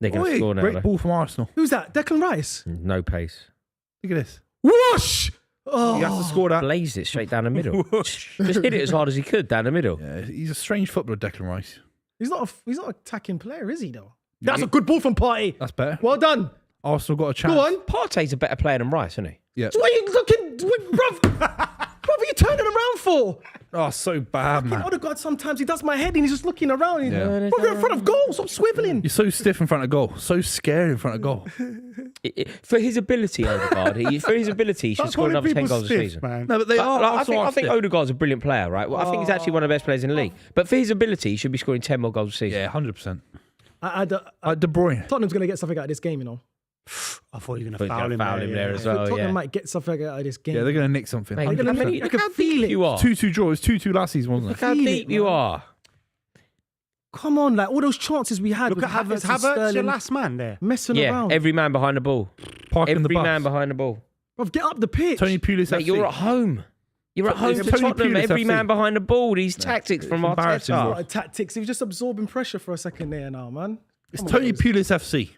They're going to Oi, score now. great though. ball from Arsenal. Who's that? Declan Rice. No pace. Look at this. Whoosh! Oh, You have to score that. Blazed it straight down the middle. Just hit it as hard as he could down the middle. Yeah, he's a strange footballer, Declan Rice. he's not an attacking player, is he though? That's a good ball from Partey. That's better. Well done. Arsenal got a chance. Go on. Partey's a better player than Rice, isn't he? Yeah. Why are you looking, bruv? What are you turning around for? Oh, so bad, man. Odegaard sometimes he does my head and he's just looking around. Yeah. Bruv, you're in front of goal. Stop swiveling. You're so stiff in front of goal. So scared in front of goal. For his ability, Odegaard, he should Stop score calling another 10 people goals a stiff, season. man. No, but they are. Like, I Arsenal are think stiff. Odegaard's a brilliant player, right? Well, I think he's actually one of the best players in the league. But for his ability, he should be scoring 10 more goals a season. Yeah, 100%. I De Bruyne. Tottenham's going to get something out of this game, you know. I thought you were But going to foul him foul him there yeah. as well. Tottenham yeah. might get something out of this game. Yeah, they're going to nick something. Mate, 100%. look how deep you are. 2-2 draw. It was 2-2 last season, wasn't Look it? how Feel deep it, you man. are. Come on, like all those chances we had. Look with at Havertz. and Havertz, your Sterling last man there. messing Yeah, around. every man behind the ball. Parking the Every bus. man behind the ball. Bruv, get up the pitch. Tony Pulis Mate, FC. you're at home. You're at home It's to Tony Tottenham, Pulis every FC. man behind the ball. These tactics from embarrassing, Arteta. bro. Tactics. He was just absorbing pressure for a second there now, man. It's Come on, Tony boys. Pulis FC.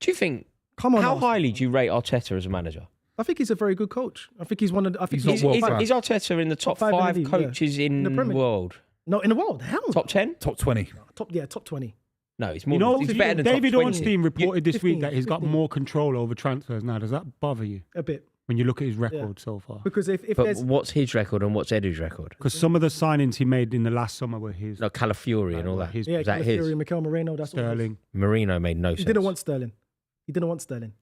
Do you think, Come on, how Arsenal. highly do you rate Arteta as a manager? I think he's a very good coach. I think he's one of. I think He's not world class. Is Arteta in the top Top 5 in the five league, coaches in the the Premier League. world? No, in the world. Hell, Top 10? Top 20. top 20. No, it's more. You know, he's better than David top 20. Ornstein reported this 15, week that he's got 15. more control over transfers now. Does that bother you A bit, when you look at his record so far? because if But there's what's his record and what's Edu's record? Because some of the signings he made in the last summer were his. No, Calafiori and all that. His Was that Fury, his? Mikel Moreno, that's all. Sterling. Marino made no sense. He didn't want Sterling.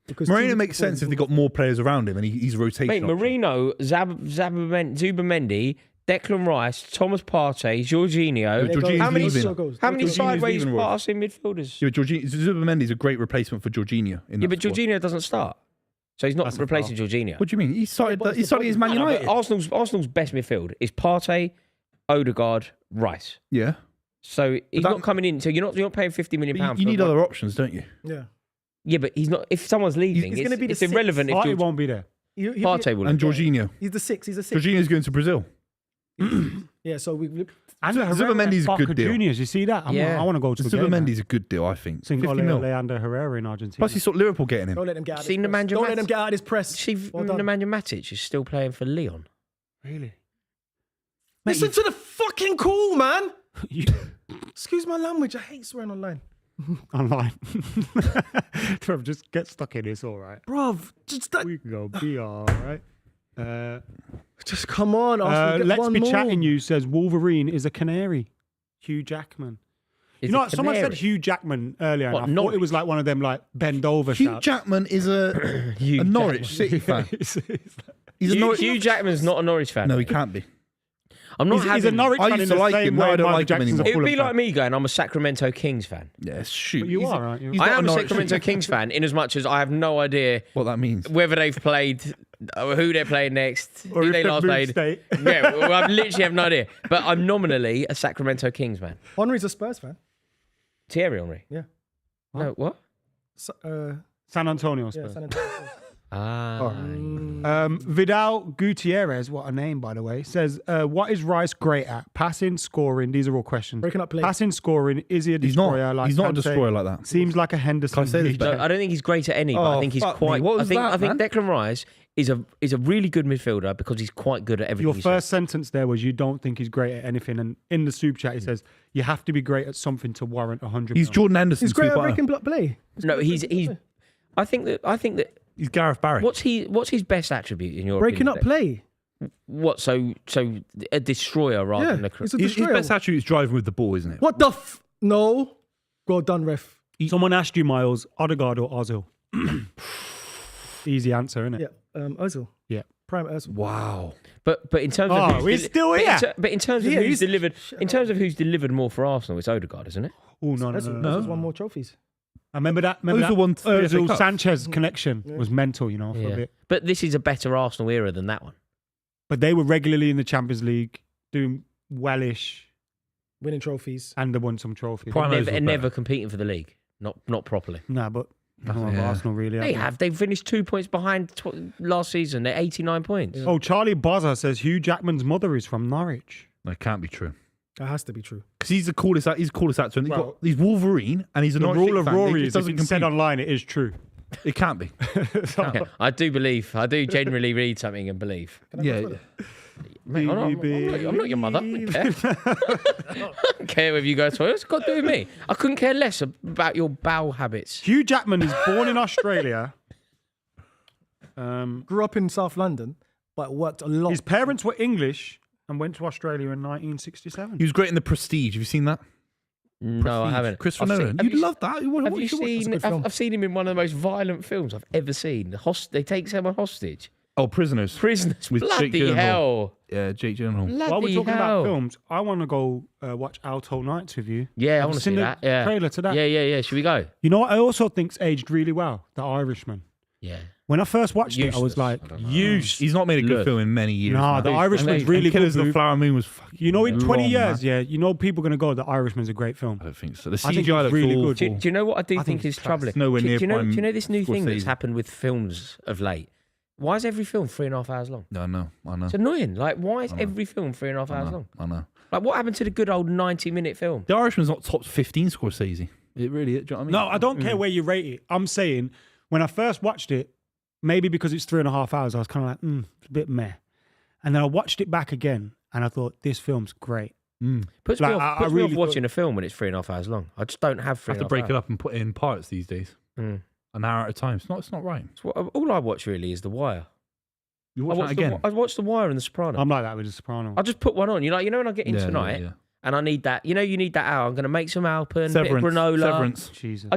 Because Moreno teams makes before sense him if they got more players around him and he's rotational. Mate, Marino, Zubamendi, Declan Rice, Thomas Partey, Jorginho. Yeah, Jorginho's How many, leaving. how many Jorginho's sideways leaving, Roy. passing midfielders? Yeah, Zubamendi's a great replacement for Jorginho. Yeah, but Jorginho doesn't start. So he's not That's a replacing Jorginho. What do you mean? He started but his Man No, but United. Arsenal's best midfield is Partey, Odegaard, Rice. Yeah. So he's that- not coming in. So you're not paying £50 million. But you need other options, don't you? Yeah. Yeah, but he's not. If someone's leaving, He's gonna be the it's sixth. irrelevant. If Partey George, won't be there. Partey will. And leave. Jorginho. He's the six. He's a six. Jorginho's going to Brazil. Yeah, so we And Zubamendi's a good deal. Juniors, you see that? Yeah. I want to go to a game. Zubamendi's a good deal, I think. Sing 50 Ole mil. Leander Herrera in Argentina. Plus, he saw Liverpool getting him. don't let him get out. Seen of his press. Nemanja Don't let Matic? him get out of his press. See, Well done. Nemanja Matic is still playing for Leon. Really? Listen to the fucking call, man. You- Excuse my language. I hate swearing online. Online. Trev, just get stuck in. It's all right. Bruv, just that. We can go. Be all right. Just come on. Arsenal, get Let's one be more. chatting. You says Wolverine is a canary. Hugh Jackman. Is You know it what? Someone said Canary? Hugh Jackman earlier. What, And I thought it Norwich? was like one of them like bend over Hugh shouts. Jackman is a Hugh Norwich Jackman. City fan. He's a Hugh, Norwich. Hugh Jackman's not a Norwich fan. No, he can't be. I'm not He's a having. Norwich I fan in used to the like same him, way now I don't Michael like him Jackson's a anymore. It would be Fulham like fan. me going, I'm a Sacramento Kings fan. Yeah, shoot. But you He's are, a- aren't you? he's I not am a Norwich Sacramento fan. Kings fan in as much as I have no idea What that means. whether they've played, who they're playing next, Or who if they they've last moved played. state. Yeah, well, I literally have no idea. But I'm nominally a Sacramento Kings fan. Henry's a Spurs fan. Thierry Henry. Yeah. No, what? San Antonio Yeah, Spurs. San Antonio. Ah. Vidal Gutierrez, what a name by the way, says, what is Rice great at? Passing, scoring. These are all questions. Breaking up play. Passing, scoring. Is he a He's not. destroyer? He's not a Kante? destroyer like that. Seems like a Henderson. Can I say this lead. back? No, I don't think he's great at any, but I Oh, think he's fuck me. quite. What was I think that, man? Declan Rice is a really good midfielder because he's quite good at everything. Your he first sentence there was you don't think he's great at anything, and in the super chat he says you have to be great at something to warrant 100. He's Jordan Henderson. He's great at 2.0. breaking block play. says. No, he's. I think that. He's Gareth Barry. What's his best attribute in your Breaking opinion? up play. What? So a destroyer rather Yeah, than a. he's a His destroyer. best attribute is driving with the ball, isn't it? What the No. Well done, ref. Someone asked you, Miles, Odegaard or Ozil? Easy answer, isn't it? Yeah, Ozil. Yeah. Prime Ozil. Wow. But in terms Oh, of who's we're still here. But in terms of Yeah, who's he's- delivered, in terms of who's delivered more for Arsenal, it's Odegaard, isn't it? Oh no, no, Ozil, no, no. Ozil's won more trophies. I remember that. Remember Ozil that won 3 FA Ozil Cups. Sanchez connection was mental, you know, for a Yeah. bit. But this is a better Arsenal era than that one. But they were regularly in the Champions League, doing wellish, Winning trophies. and they won some trophies. Prime- Ozil's And better. never competing for the league, not properly. Nah, but no, Yeah. Arsenal really. They haven't. have. They finished 2 points behind last season. They're 89 points. Oh, Charlie Bozza says Hugh Jackman's mother is from Norwich. That can't be true. That has to be true. Because he's the coolest. He's the coolest actor. And Well, he's Wolverine, and he's a The Norwich rule City of fan. He Rory just is if doesn't it's said compete. online, it is true. It can't be. Yeah, I do genuinely read something and believe. Yeah. Mate, I'm not your mother. I don't care. I don't care whether you go to toilet. It's got to do with me. I couldn't care less about your bowel habits. Hugh Jackman is born in Australia. Grew up in South London, but worked a lot. His parents were English and went to Australia in 1967. He was great in The Prestige. Have you seen that? No, I haven't. Christopher I've seen- Nolan. have You'd you- love that. Have You you should watch that. seen? good film. I've seen him in one of the most violent films I've ever seen. They take someone hostage. Oh, Prisoners. Prisoners. With Jake Bloody Gyllenhaal. hell. Yeah, Jake Gyllenhaal. Bloody While we're talking hell. about films, I want to go watch Alto Nights with you. Yeah, I Have want you to see seen the that. Yeah. trailer to that? Yeah. Should we go? You know what I also think's aged really well? The Irishman. Yeah. When I first watched it, I was Useless. like, I don't know. used. He's not made a good Look. film in many years. Nah, man. The Irishman's And really And Killers good. of the Boo. Flower Moon was fucking You know, in 20 long, years, man. yeah, you know people are going to go, The Irishman's a great film. I don't think so. The I think CGI it's looks really awful. good. Do you know what I do I think think it's is troubling? It's nowhere do, near do you know Prime this new thing that's Scorsese. happened with films of late? Why is every film 3.5 hours long? I know. It's annoying. Like, why is every film 3.5 hours long? I know. Like, what happened to the good old 90-minute film? The Irishman's not top 15 Scorsese. It really is. Do you know what I mean? No, I don't care where you rate it. I'm saying when I first watched it, maybe because it's 3.5 hours, I was kind of like, it's a bit meh. And then I watched it back again, and I thought this film's great. Puts Like, me off, I puts me really off watching a film when it's 3.5 hours long. I just don't have 3.5 I have to break it up and put it in parts these days. Mm. An hour at a time. It's not right. So all I watch really is The Wire. You watch that again? I watched The Wire and The Sopranos. I'm like that with The Sopranos. I'll just put one on. You know when I get in tonight and I need that. You need that hour. I'm going to make some Alpen, bit of granola. Severance. Jesus.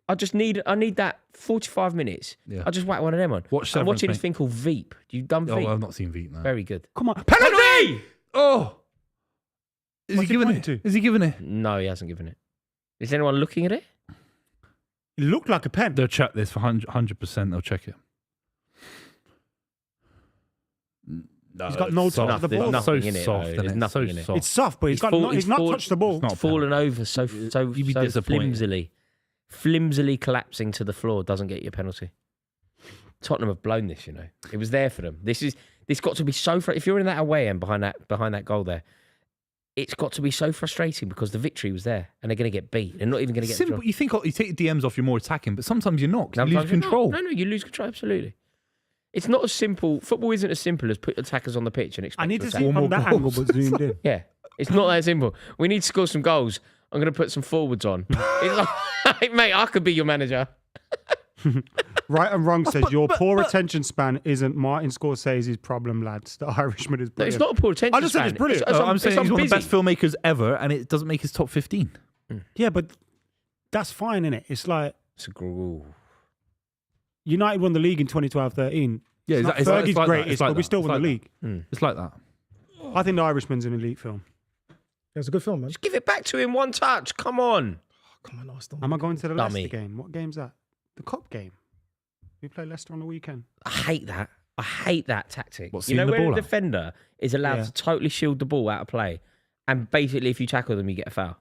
I just need that 45 minutes. Yeah. I just whack one of them on. Watch I'm Severance, watching this mate. thing called Veep. You've done Veep? Oh, I've not seen Veep now. Very good. Come on. Penalty! Oh! Is What's he he giving pointing it? to? Is he giving it? No, he hasn't given it. Is anyone looking at it? It looked like a pen. They'll check this for 100%. They'll check it. No, He's got no it's touch soft. of the There's ball. nothing So in it. soft, though. isn't There's it? nothing So in it. soft. It's soft, but he's not touched the ball. not Fallen over so You'd be so disappointed. flimsily collapsing to the floor doesn't get you a penalty. Tottenham have blown this. It was there for them. This got to be so. If you're in that away end behind that goal there, it's got to be so frustrating because the victory was there and they're going to get beat. They're not even going to get the Simple. draw. You think you take the DMs off, you're more attacking, but sometimes you're not. 'Cause you lose Sometimes you're not. control. No, you lose control. Absolutely. It's not as simple. Football isn't as simple as put attackers on the pitch and expect I need to attack. see it More from that goals. angle, but zoomed in. Yeah, it's not that simple. We need to score some goals. I'm going to put some forwards on. It's like, mate, I could be your manager. Right and Wrong says, your poor attention span isn't Martin Scorsese's problem, lads. The Irishman is No, brilliant. it's not a poor attention I just said span. it's brilliant. I'm saying he's one of the busy. best filmmakers ever, and it doesn't make his top 15. Yeah, but that's fine, innit? It's like It's a groove. United won the league in 2012-13. Yeah, It's not it's like Fergie's that. greatest, It's like but we that. still It's won the like league. It's like that. I think The Irishman's an elite film. It's a good film, man. Just give it back to him one touch. Come on. Come on, Arsenal. Am I going to the Dummy. Leicester game? What game's that? The Cup game. We play Leicester on the weekend. I hate that. I hate that tactic. What, You know seeing the where ball a out? defender is allowed Yeah. to totally shield the ball out of play, and basically if you tackle them, you get a foul.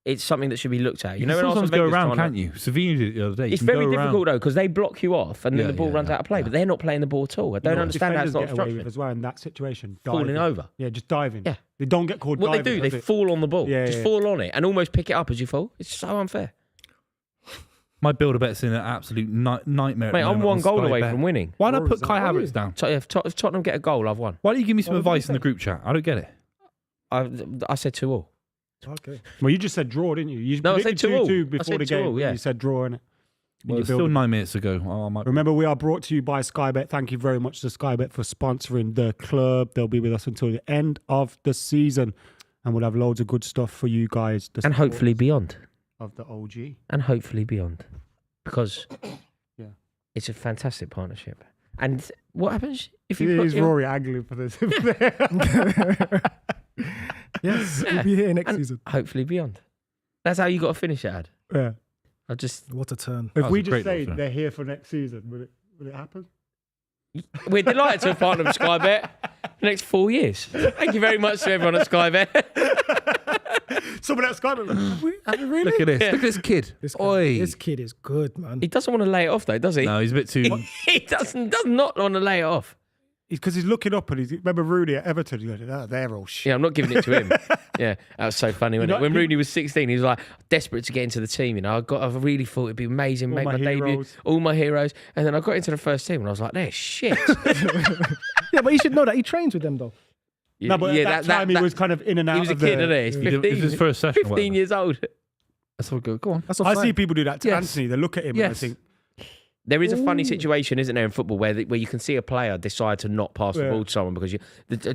It's something that should be looked at. You know, can when sometimes Arsene go Wenger's around, trying can't you? Savino did it the other day. You It's can very go difficult around. though because they block you off and then Yeah, the ball yeah, runs yeah, out of play, yeah. but they're not playing the ball at all. I don't understand how it's not Defenders get away with obstruction. as well in that situation. Falling Diving. over. Yeah, just diving. Yeah. They don't get called What diving. they do, they does it? fall on the ball. Yeah, Just yeah. fall on it and almost pick it up as you fall. It's so unfair. My builder bet's in an absolute nightmare. at Mate, the I'm moment one on goal Sky away Bet. from winning. Why not Rory, put is that Kai Rory? Havertz down? If Tottenham get a goal, I've won. Why don't you give me some What did you advice in the say? group chat? I don't get it. I said 2-2. Okay. Well, you just said draw, didn't you? You No, I said predicted 2-2. 2-2 I before said the game. 2-2, yeah. You said draw, innit? Well, it's still 9 minutes ago. Oh, I might... Remember, we are brought to you by Sky Bet. Thank you very much to Sky Bet for sponsoring the club. They'll be with us until the end of the season. And we'll have loads of good stuff for you guys. And hopefully beyond. Of the OG. And hopefully beyond. Because Yeah. it's a fantastic partnership. And what happens if It you put is your- Rory angling for this. Yes, we'll be here next and season. hopefully beyond. That's how you got to finish it, Ad. Yeah. I just What a turn. If was we a just great say little film. they're here for next season, will it happen? we're delighted to have partnered with Sky Bet for the next 4 years. Thank you very much to everyone at Sky Bet. Someone at Sky Bet. Have we really? Look at this. Yeah. Look at this kid. This Oi. kid is good, man. He doesn't want to lay it off though, does he? No, he's a bit too... He does not want to lay it off. Because he's looking up and remember Rooney at Everton? He's like, they're all shit. Yeah, I'm not giving it to him. Yeah, that was so funny, wasn't You it? know, When he- Rooney was 16, he was like desperate to get into the team. I really thought it'd be amazing, All make my my debut, heroes. all my heroes. And then I got into the first team and I was like, they're shit. Yeah, but you should know that he trains with them, though. No, but at that time he was kind of in and out he was a of kid, the... isn't he? He's It 15, was his first session. or 15 whatever. years old. That's all good. Go on. That's a I fine. see people do that to Yes. Anthony. They look at him Yes. and I think, There is a funny situation, isn't there, in football where you can see a player decide to not pass the Yeah. ball to someone because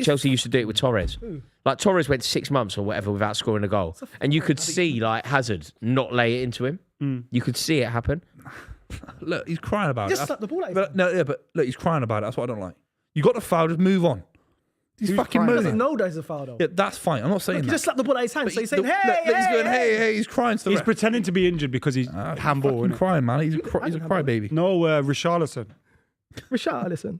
Chelsea used to do it with Torres. Like Torres went 6 months or whatever without scoring a goal, and you could see like Hazard not lay it into him. You could see it happen. Look, he's crying about Just it. slap the ball at his But, no, yeah, but look, he's crying about it. That's what I don't like. You got the foul, just move on. He's Who's fucking crying? He moaning. doesn't know that it's a foul, though. Yeah, that's fine. I'm not saying Look, he that. just slapped the ball at his hand. But So he's he- saying, look, hey, look, he's going, hey, he's crying to the he's ref. pretending to be injured because he's He's handball. fucking innit? crying, man. He's a crybaby. No, Richarlison. Richarlison.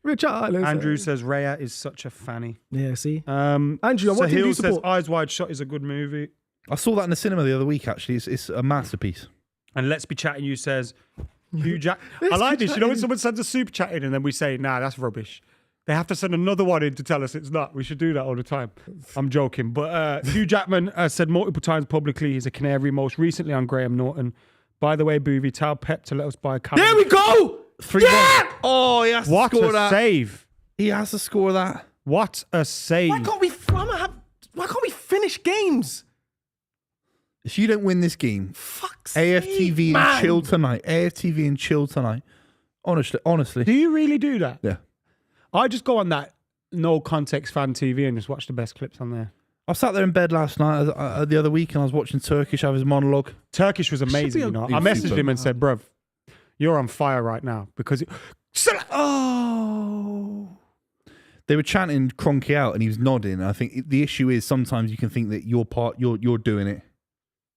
Richarlison. Andrew says Raya is such a fanny. Yeah, see? Andrew, Andrew, what team do you Sahil says support? Eyes Wide Shut is a good movie. I saw that in the cinema the other week, actually. It's a masterpiece. And Let's Be Chatting You says Hugh Jack. I like this. You know when someone sends a super chat in and then we say, nah, that's rubbish. They have to send another one in to tell us it's not. We should do that all the time. I'm joking. But Hugh Jackman said multiple times publicly he's a Canary, most recently on Graham Norton. By the way, Buvey, tell Pep to let us buy a Callum. There we go! 3-1. Oh, he has to What score a that. save. He has to score that. What a save. Why can't we finish games? If you don't win this game, Fuck's AFTV sake, and man. chill tonight. AFTV and chill tonight. Honestly. Do you really do that? Yeah. I just go on that no context fan TV and just watch the best clips on there. I sat there in bed last night the other week and I was watching Turkish have his monologue. Turkish was amazing, you know. I messaged him and said, bruv, you're on fire right now because They were chanting Kroenke out and he was nodding. I think the issue is sometimes you can think that you're doing it.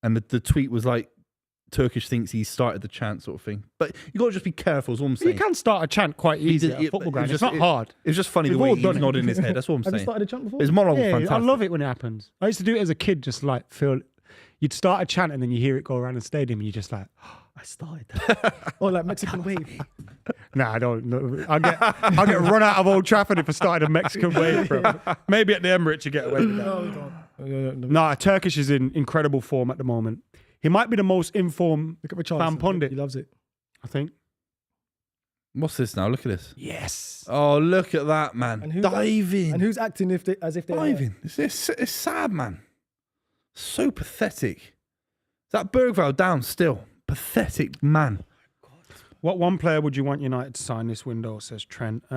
And the tweet was like, Turkish thinks he started the chant sort of thing. But you got to just be careful is what I'm saying. you can start a chant quite easy at a football ground. It's not hard. It was just funny the We've way all he done was it. nodding his head. That's what I'm Have you saying. started a chant before? His monologue was Yeah, fantastic. I love it when it happens. I used to do it as a kid, just like feel you'd start a chant and then you hear it go around the stadium and you're just like, I started that. Oh, like Mexican wave. nah, I don't know. I'll get run out of Old Trafford if I started a Mexican wave, bro. Maybe at the Emirates you get away with that. Nah, Turkish is in incredible form at the moment. He might be the most informed Look at Richarlison. fan pundit, He loves it. I think. What's this now? Look at this. Yes. Oh, look at that, man. And who's Diving. And who's acting as if they're Diving. It's sad, man. So pathetic. Is that Bergvall down still? Pathetic man. What one player would you want United to sign this window, says Trent? I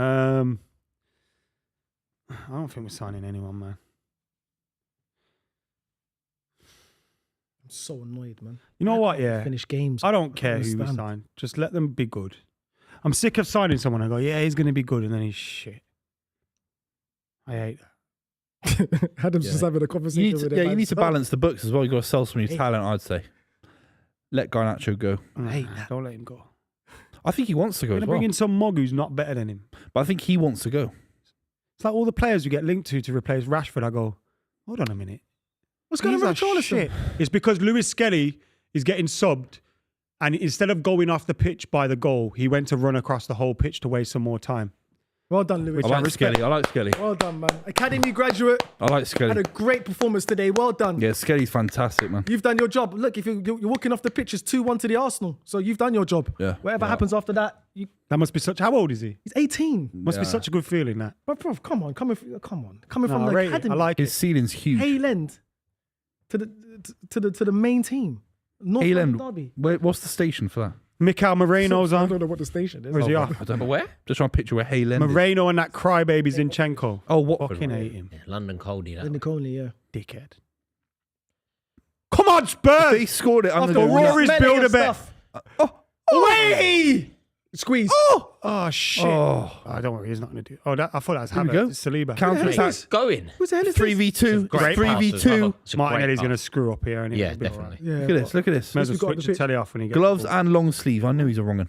don't think we're signing anyone, man. I'm so annoyed, man. You know what, yeah? Finish games. I don't care who we understand. sign. Just let them be good. I'm sick of signing someone and go, yeah, he's going to be good, and then he's shit. I hate that. Adam's just having a conversation with him. You need to balance the books as well. You've got to sell some of your talent, I'd say. Let Garnacho go. I hate that. Don't let him go. I think he wants to go We're as going to well. bring in some mug who's not better than him. But I think he wants to go. It's like all the players who get linked to replace Rashford. I go, hold on a minute. What's going on with These are Richarlison? shit. It's because Lewis Skelly is getting subbed, and instead of going off the pitch by the goal, he went to run across the whole pitch to waste some more time. Well done, Lewis. I like Skelly. Well done, man. Academy graduate. I like Had Skelly. a great performance today. Well done. Yeah, Skelly's fantastic, man. You've done your job. Look, if you're walking off the pitch, it's 2-1 to the Arsenal. So you've done your job. Yeah. Whatever happens after that, That must be such. How old is he? he's 18. Must be such a good feeling, that. But bro, come on. Coming No, from I the rate it. academy. I like His it. ceiling's huge. Hale End to the main team. North Hale London End. Derby. What's the station for that? Mikel Moreno's I on. don't know what the station is. Where's he Oh, off? I don't know. But where? Just trying to picture where Hale End is. Moreno and that crybaby Zinchenko. Oh, what? Fucking hate him. Yeah, London Coldy, that. In the Coney, yeah. Dickhead. Come on, Spurs! They scored it. After Rory's build a bit. Away! Squeeze. Oh, shit. Oh. Oh, don't worry, he's not going to do. Oh, I thought that was Here we go. Havertz. It's Saliba. Counter Who the hell is attack. Going. Who's the hell is this? 3v2. Great pass 3v2. It's a great Martinelli's going to pass. screw up here. Yeah, It'll be all definitely. Yeah, Look at this. Look at this. May as well Who's got switch the the telly off when he gets Gloves the ball. and long sleeve. I knew he's a wrong one.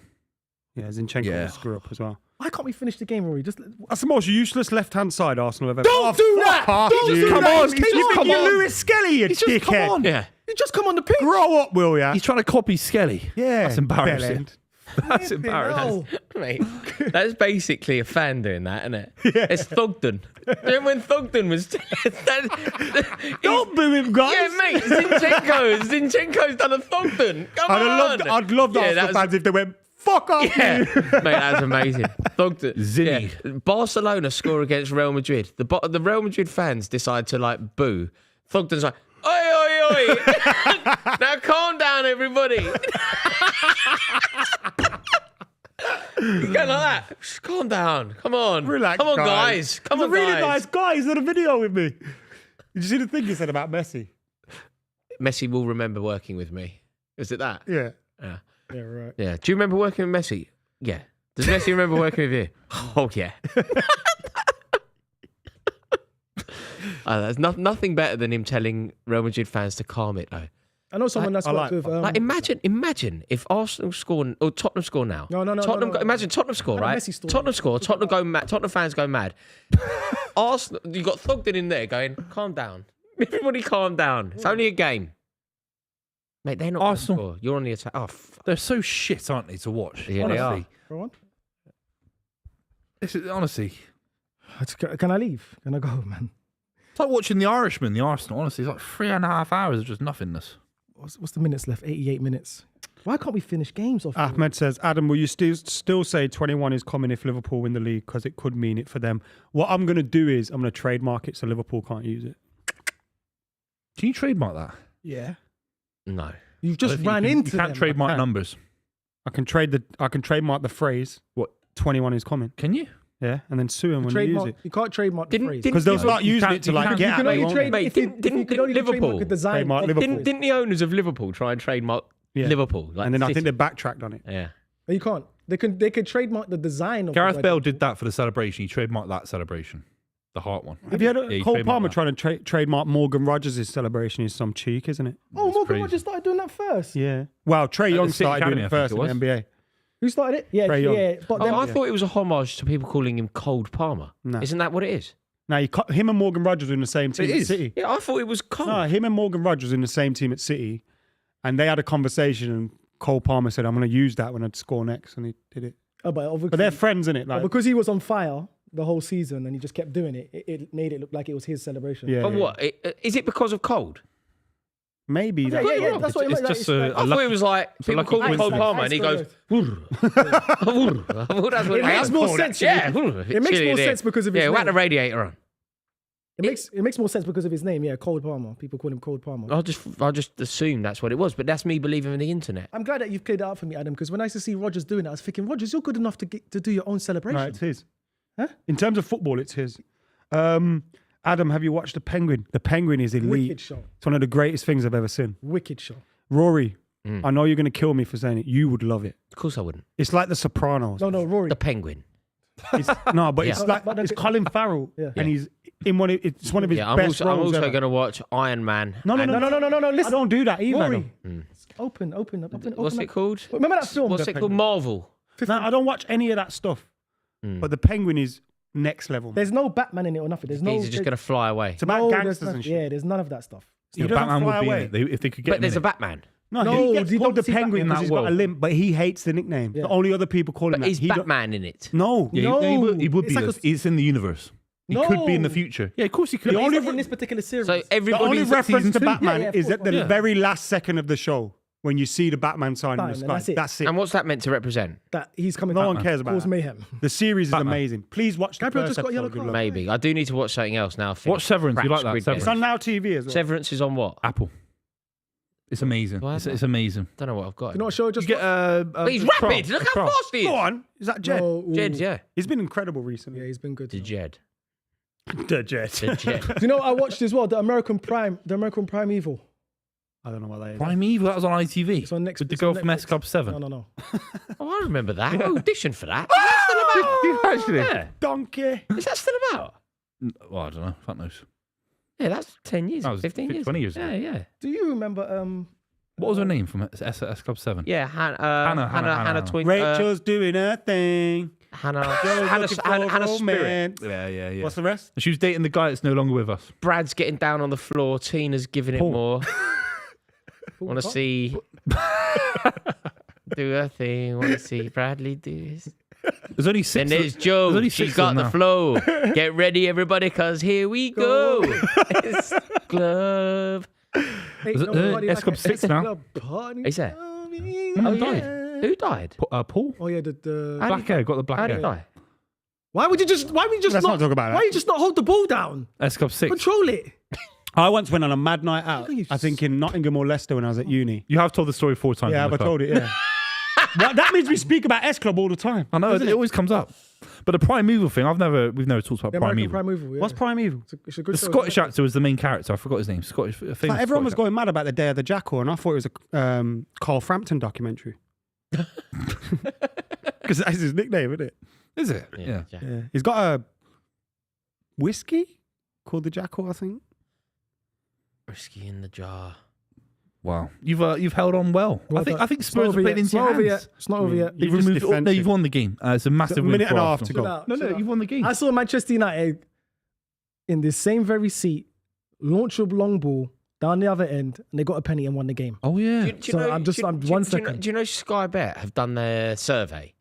Yeah, Zinchenko Yeah. will screw up as well. Why can't we finish the game, Rory? Just That's the most useless left-hand side Arsenal have ever. Don't do that! fuck off, Don't you. do Come that! on, He's he's just just come You're on. Lewis Skelly, you He's just come dickhead. on. Yeah. You just come on the pitch. Grow up, will ya? He's trying to copy Skelly. Yeah. That's embarrassing. bellend. That's Flipping embarrassing. hell. Mate, that's basically a fan doing that, isn't it? Yeah. It's Thugden. Remember when Thugden was... Don't boo him, guys. Yeah, mate, Zinchenko's done a Thugden. Come on. I'd love the Yeah, Arsenal that was- fans if they went, fuck off, Yeah, you. mate, that's amazing. Thugden. Zinni. Yeah. Barcelona score against Real Madrid. The Real Madrid fans decide to like boo. Thugden's like, oi, oi, oi. Now calm down, everybody. He's going like that. Just calm down. Come on. Relax, Come on, guys. Come He's on, a really guys. nice guy. He's done a video with me. Did you see the thing he said about Messi? Messi will remember working with me. Is it that? Yeah. Yeah. Yeah, right. Yeah. Do you remember working with Messi? Yeah. Does Messi remember working with you? Oh, yeah. There's nothing better than him telling Real Madrid fans to calm it, though. I know someone that's I worked like- with. Like, imagine if Arsenal score or Tottenham score now. No. Imagine Tottenham score, Had a right? Messi story. Tottenham score. Tottenham go mad. Tottenham fans go mad. Arsenal, you got Thugden in there going, calm down. Everybody, calm down. It's only a game. Mate, they're not Arsenal. Arsenal. You're on the attack. Oh, They're so shit, aren't they, to watch? Yeah, they honestly. Go on. This is, honestly, Can I leave? Can I go, man? it's like watching the Irishman, the Arsenal. Honestly, it's like 3.5 hours of just nothingness. What's the minutes left? 88 minutes. Why can't we finish games off? Ahmed says, Adam, will you still say 21 is coming if Liverpool win the league? Because it could mean it for them. What I'm going to do is I'm going to trademark it so Liverpool can't use it. Can you trademark that? Yeah. no. You've just You ran into can't them. trademark Okay. numbers. I can trademark the phrase, What? 21 is coming. Can you? Yeah. And then sue them when they use Trademark. it. You can't trademark the phrase. Because they'll start you using can't- it to you like can't- get You at can me, only won't trade they? Mate, if you didn't could only trademark Liverpool a design. trademark of- Liverpool? Didn't the owners of Liverpool try and trademark Yeah. Liverpool? Like And then I City? think they backtracked on it. Yeah. You can't. They could trademark the design of Gareth the Bale did that for the celebration. He trademarked that celebration. The heart one. Have you had Yeah, he Cole trademarked Palmer that. trying to trademark Morgan Rogers' celebration is some cheek, isn't it? Oh, It's Morgan crazy. Rogers started doing that first. Yeah. Well, Trey At Young the City started doing Academy, it I think first it in was. the NBA. Who started it? Yeah, Trae Young. yeah. But Oh, then, I thought it was a homage to people calling him Cold Palmer. No. Isn't that what it is? Now, him and Morgan Rogers were in the same team It at is. City. Yeah, I thought it was cold. No, him and Morgan Rogers were in the same team at City, and they had a conversation, and Cole Palmer said, I'm going to use that when I score next, and he did it. but obviously, But they're friends, innit? Like, because he was on fire the whole season and he just kept doing it, it made it look like it was his celebration. yeah, But yeah. what? Is it because of cold? Maybe. Yeah, That, yeah, that's what it It's meant. just I a thought lucky- it was like people lucky call him Cold coincidence. Palmer and he goes, "Wurr." Wurr. That's what It makes more sense to me. Yeah, It makes more sense because of his Yeah, whack the name. radiator on. It makes more sense because of his name. Yeah, Cold Palmer. People call him Cold Palmer. I just assumed that's what it was, but that's me believing in the internet. I'm glad that you've cleared that up for me, Adam, because when I used to see Rogers doing it, I was thinking, Rogers, you're good enough to do your own celebration. no, it's his. Huh? In terms of football, it's his. Adam, have you watched The Penguin? The Penguin is elite. Wicked show. It's one of the greatest things I've ever seen. Wicked show. Rory, I know you're going to kill me for saying it. You would love it. Of course I wouldn't. It's like The Sopranos. No, Rory. The Penguin. It's, no, but Yeah. it's like it's Colin Farrell, Yeah. and he's in one. It's one of his Yeah, I'm best also roles. ever. going to watch Iron Man. No, and- No. I Listen, don't do that either. Rory. Adam. Open up. What's it called? Remember that film? What's The it called? Penguin. Marvel. No, I don't watch any of that stuff. But The Penguin is next level. There's no Batman in it or nothing. There's no. These are just going to fly away. It's about no, there's gangsters no- and shit. Yeah, there's none of that stuff. He Yeah, doesn't Batman fly would be away. in it if they could get But him there's in a it. Batman. No, No, he gets you called don't the see Batman Penguin in because that he's got a world. limp, but he hates the nickname. Yeah. The only other people call him But that. is He don't- Batman in it? No. Yeah, No, he would it's be. like It's in the universe. He could be in the future. Yeah, of course he could. The only in this particular series. So The everybody. only reference season to two. Batman Yeah, of is course, at the yeah. very last second of the show when you see the Batman sign in Fine, the and sky. that's it. That's it. And what's that meant to represent? that he's coming. No back. one cares about Cause that. mayhem. The series is Batman. amazing. Please watch the Gabriel first just got a yellow episode. Good card. luck. Maybe. I do need to watch something else now. Watch Severance. You like that? Squid Severance. It's on Now TV as well. Severance is on what? Apple. It's amazing. Do I have It's, that? it's amazing. Don't know what I've got. You know what show I just You get But he's a rapid. trial. Look A how trial. fast he is. Go on. Is that Jed? Jed, yeah. He's been incredible recently. Yeah, he's been good. The Jed. The Jed. The Jed. Do you know what I watched as well? The American Prime Evil. I don't know what that is. Primeval. That was on ITV. It's on next. With the it's girl on from Netflix. S Club 7. No. Oh, I remember that. I auditioned for that. Is that still about? Did you actually? Yeah. Donkey. Is that still about? Well, I don't know. Fuck knows. Yeah, that's 10 years, That was 15 years. 20 years Yeah, ago. yeah. Do you remember? What was her name from S Club 7? Yeah, Hannah Twin. Rachel's doing her thing. Hannah Looking for Spirit. romance. Yeah. What's the rest? She was dating the guy that's no longer with us. Brad's getting down on the floor. Tina's giving it Paul. more. Want to see do her thing. Want to see Bradley do this. There's only Then six. there's Joe. only She's six got of the them flow. Get ready, everybody, because here we go. It's Glove. Is it, S Club 6 now? Is that? Oh, died. Who died? Paul? Oh yeah, the How Black hair. Got the black How did hair. he die? Why would you just Let's not talk about Why that. you just not hold the ball down? S Club 6. Control it. I once went on a mad night out. you I think in Nottingham or Leicester when I was at uni. You have told the story 4 times. Yeah, on the I club. told it. Yeah. Well, that means we speak about S Club all the time. I know, doesn't it always comes up. But the Primeval thing, we've never talked about The American Primeval. Primeval. Yeah. What's Primeval? It's a good The show, Scottish isn't it? actor was the main character. I forgot his name. Scottish. Like everyone was going mad about the Day of the Jackal, and I thought it was a Carl Frampton documentary. Because that's his nickname, isn't it? Is it? Yeah. Yeah. He's got a whiskey called the Jackal, I think. Whiskey in the jar. Wow. You've held on well. Well I think It's not Spurs over are yet. playing It's into not your over hands. yet. It's not over yet. You're You've just removed. No, defensive. you've won the game. It's a massive a win minute for and a half Arsenal. to go. Chill out, No, chill out. you've won the game. I saw Manchester United in this same very seat launch a long ball down the other end, and they got a penny and won the game. Oh yeah. Do you So know- I'm just- do you- I'm do you- one do you know- second. Do you know Sky Bet have done their survey?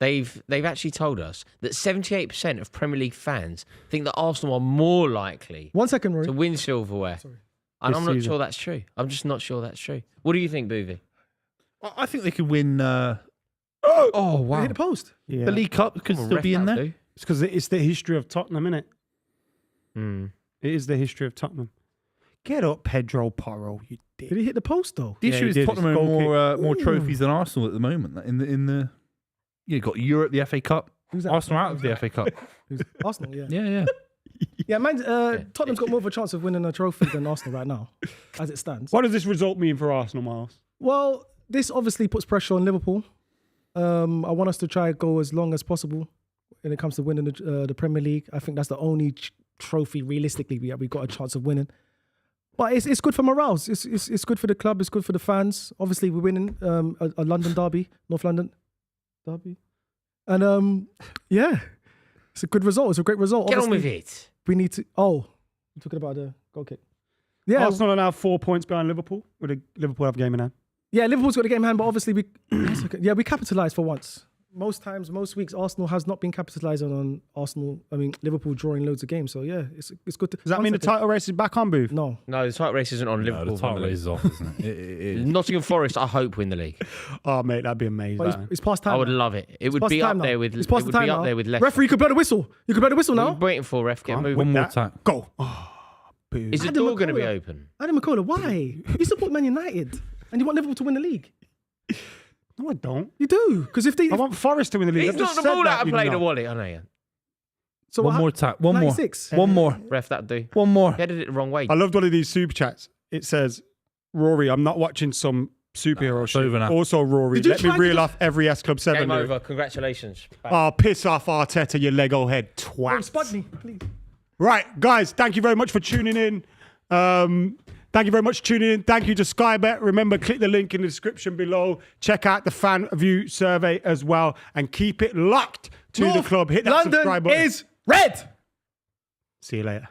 They've actually told us that 78% of Premier League fans think that Arsenal are more likely 1 second, Rory. to win silverware. Sorry. And This I'm not season. sure that's true. I'm just not sure that's true. What do you think, Buvey? I think they could win. Oh They wow. hit the post. Yeah. The League Cup could Come on, still ref be in that'll there. do. It's because it's the history of Tottenham, innit? Hmm. It is the history of Tottenham. Get up, Pedro Porro, you dick. Did he hit the post though? The Yeah, issue he is did. Tottenham It's have goal more kick. trophies than Arsenal at the moment. In the you got Europe, the FA Cup. Who's that? Arsenal out of the FA Cup. Who's Arsenal, yeah. Yeah. Yeah, man, Tottenham's got more of a chance of winning a trophy than Arsenal right now, as it stands. What does this result mean for Arsenal, Miles? Well, this obviously puts pressure on Liverpool. I want us to try and go as long as possible when it comes to winning the Premier League. I think that's the only trophy realistically we've got a chance of winning. But it's good for morale. It's good for the club. It's good for the fans. Obviously, we're winning a London derby, North London derby, and yeah, it's a good result. It's a great result. Get on with Obviously, it. We need to. Oh, I'm talking about the goal kick. Yeah, Arsenal are now 4 points behind Liverpool. With Liverpool have a game in hand. yeah. Liverpool's got the game in hand, but obviously we capitalised for once. Most times, most weeks, Arsenal has not been capitalising on Liverpool drawing loads of games. So yeah, it's good. Does that mean the title race is back on, Booth? No. No, the title race isn't on Liverpool. the title race is off, isn't it? It is. Nottingham Forest, I hope, win the league. Oh, mate, that'd be amazing. But it's past time. I would now. love it. It would It's past be the up time now. there with. It's It past would the time be up now. there with Leicester. Referee, you could blow the whistle. You could blow the whistle What are now. you waiting for, ref? Get moving. One more that. time. Go. Oh, Boo. Is the Adam door going to be McKola. open? Adam McKola, why? You support Man United and you want Liverpool to win the league. No, I don't. You do, because if they I want Forest to win the league. He's I've just not the said ball that, out of you play know. the wallet. I know you. so One more time. One more. 96. One more. Ref, that'll do. One more. He headed it the wrong way. I loved one of these super chats. It says, Rory, I'm not watching some superhero shit. over now. Also, Rory, Did you let me try to reel just- off every S Club 7. Game lyric. over. Congratulations. Back. Oh, piss off, Arteta, you Lego head Oh, twat. spud me, please. Right, guys, thank you very much for tuning in. Thank you very much for tuning in. Thank you to Skybet. Remember, click the link in the description below. Check out the fan view survey as well. And keep it locked to the club. Hit that London subscribe button. is red. See you later.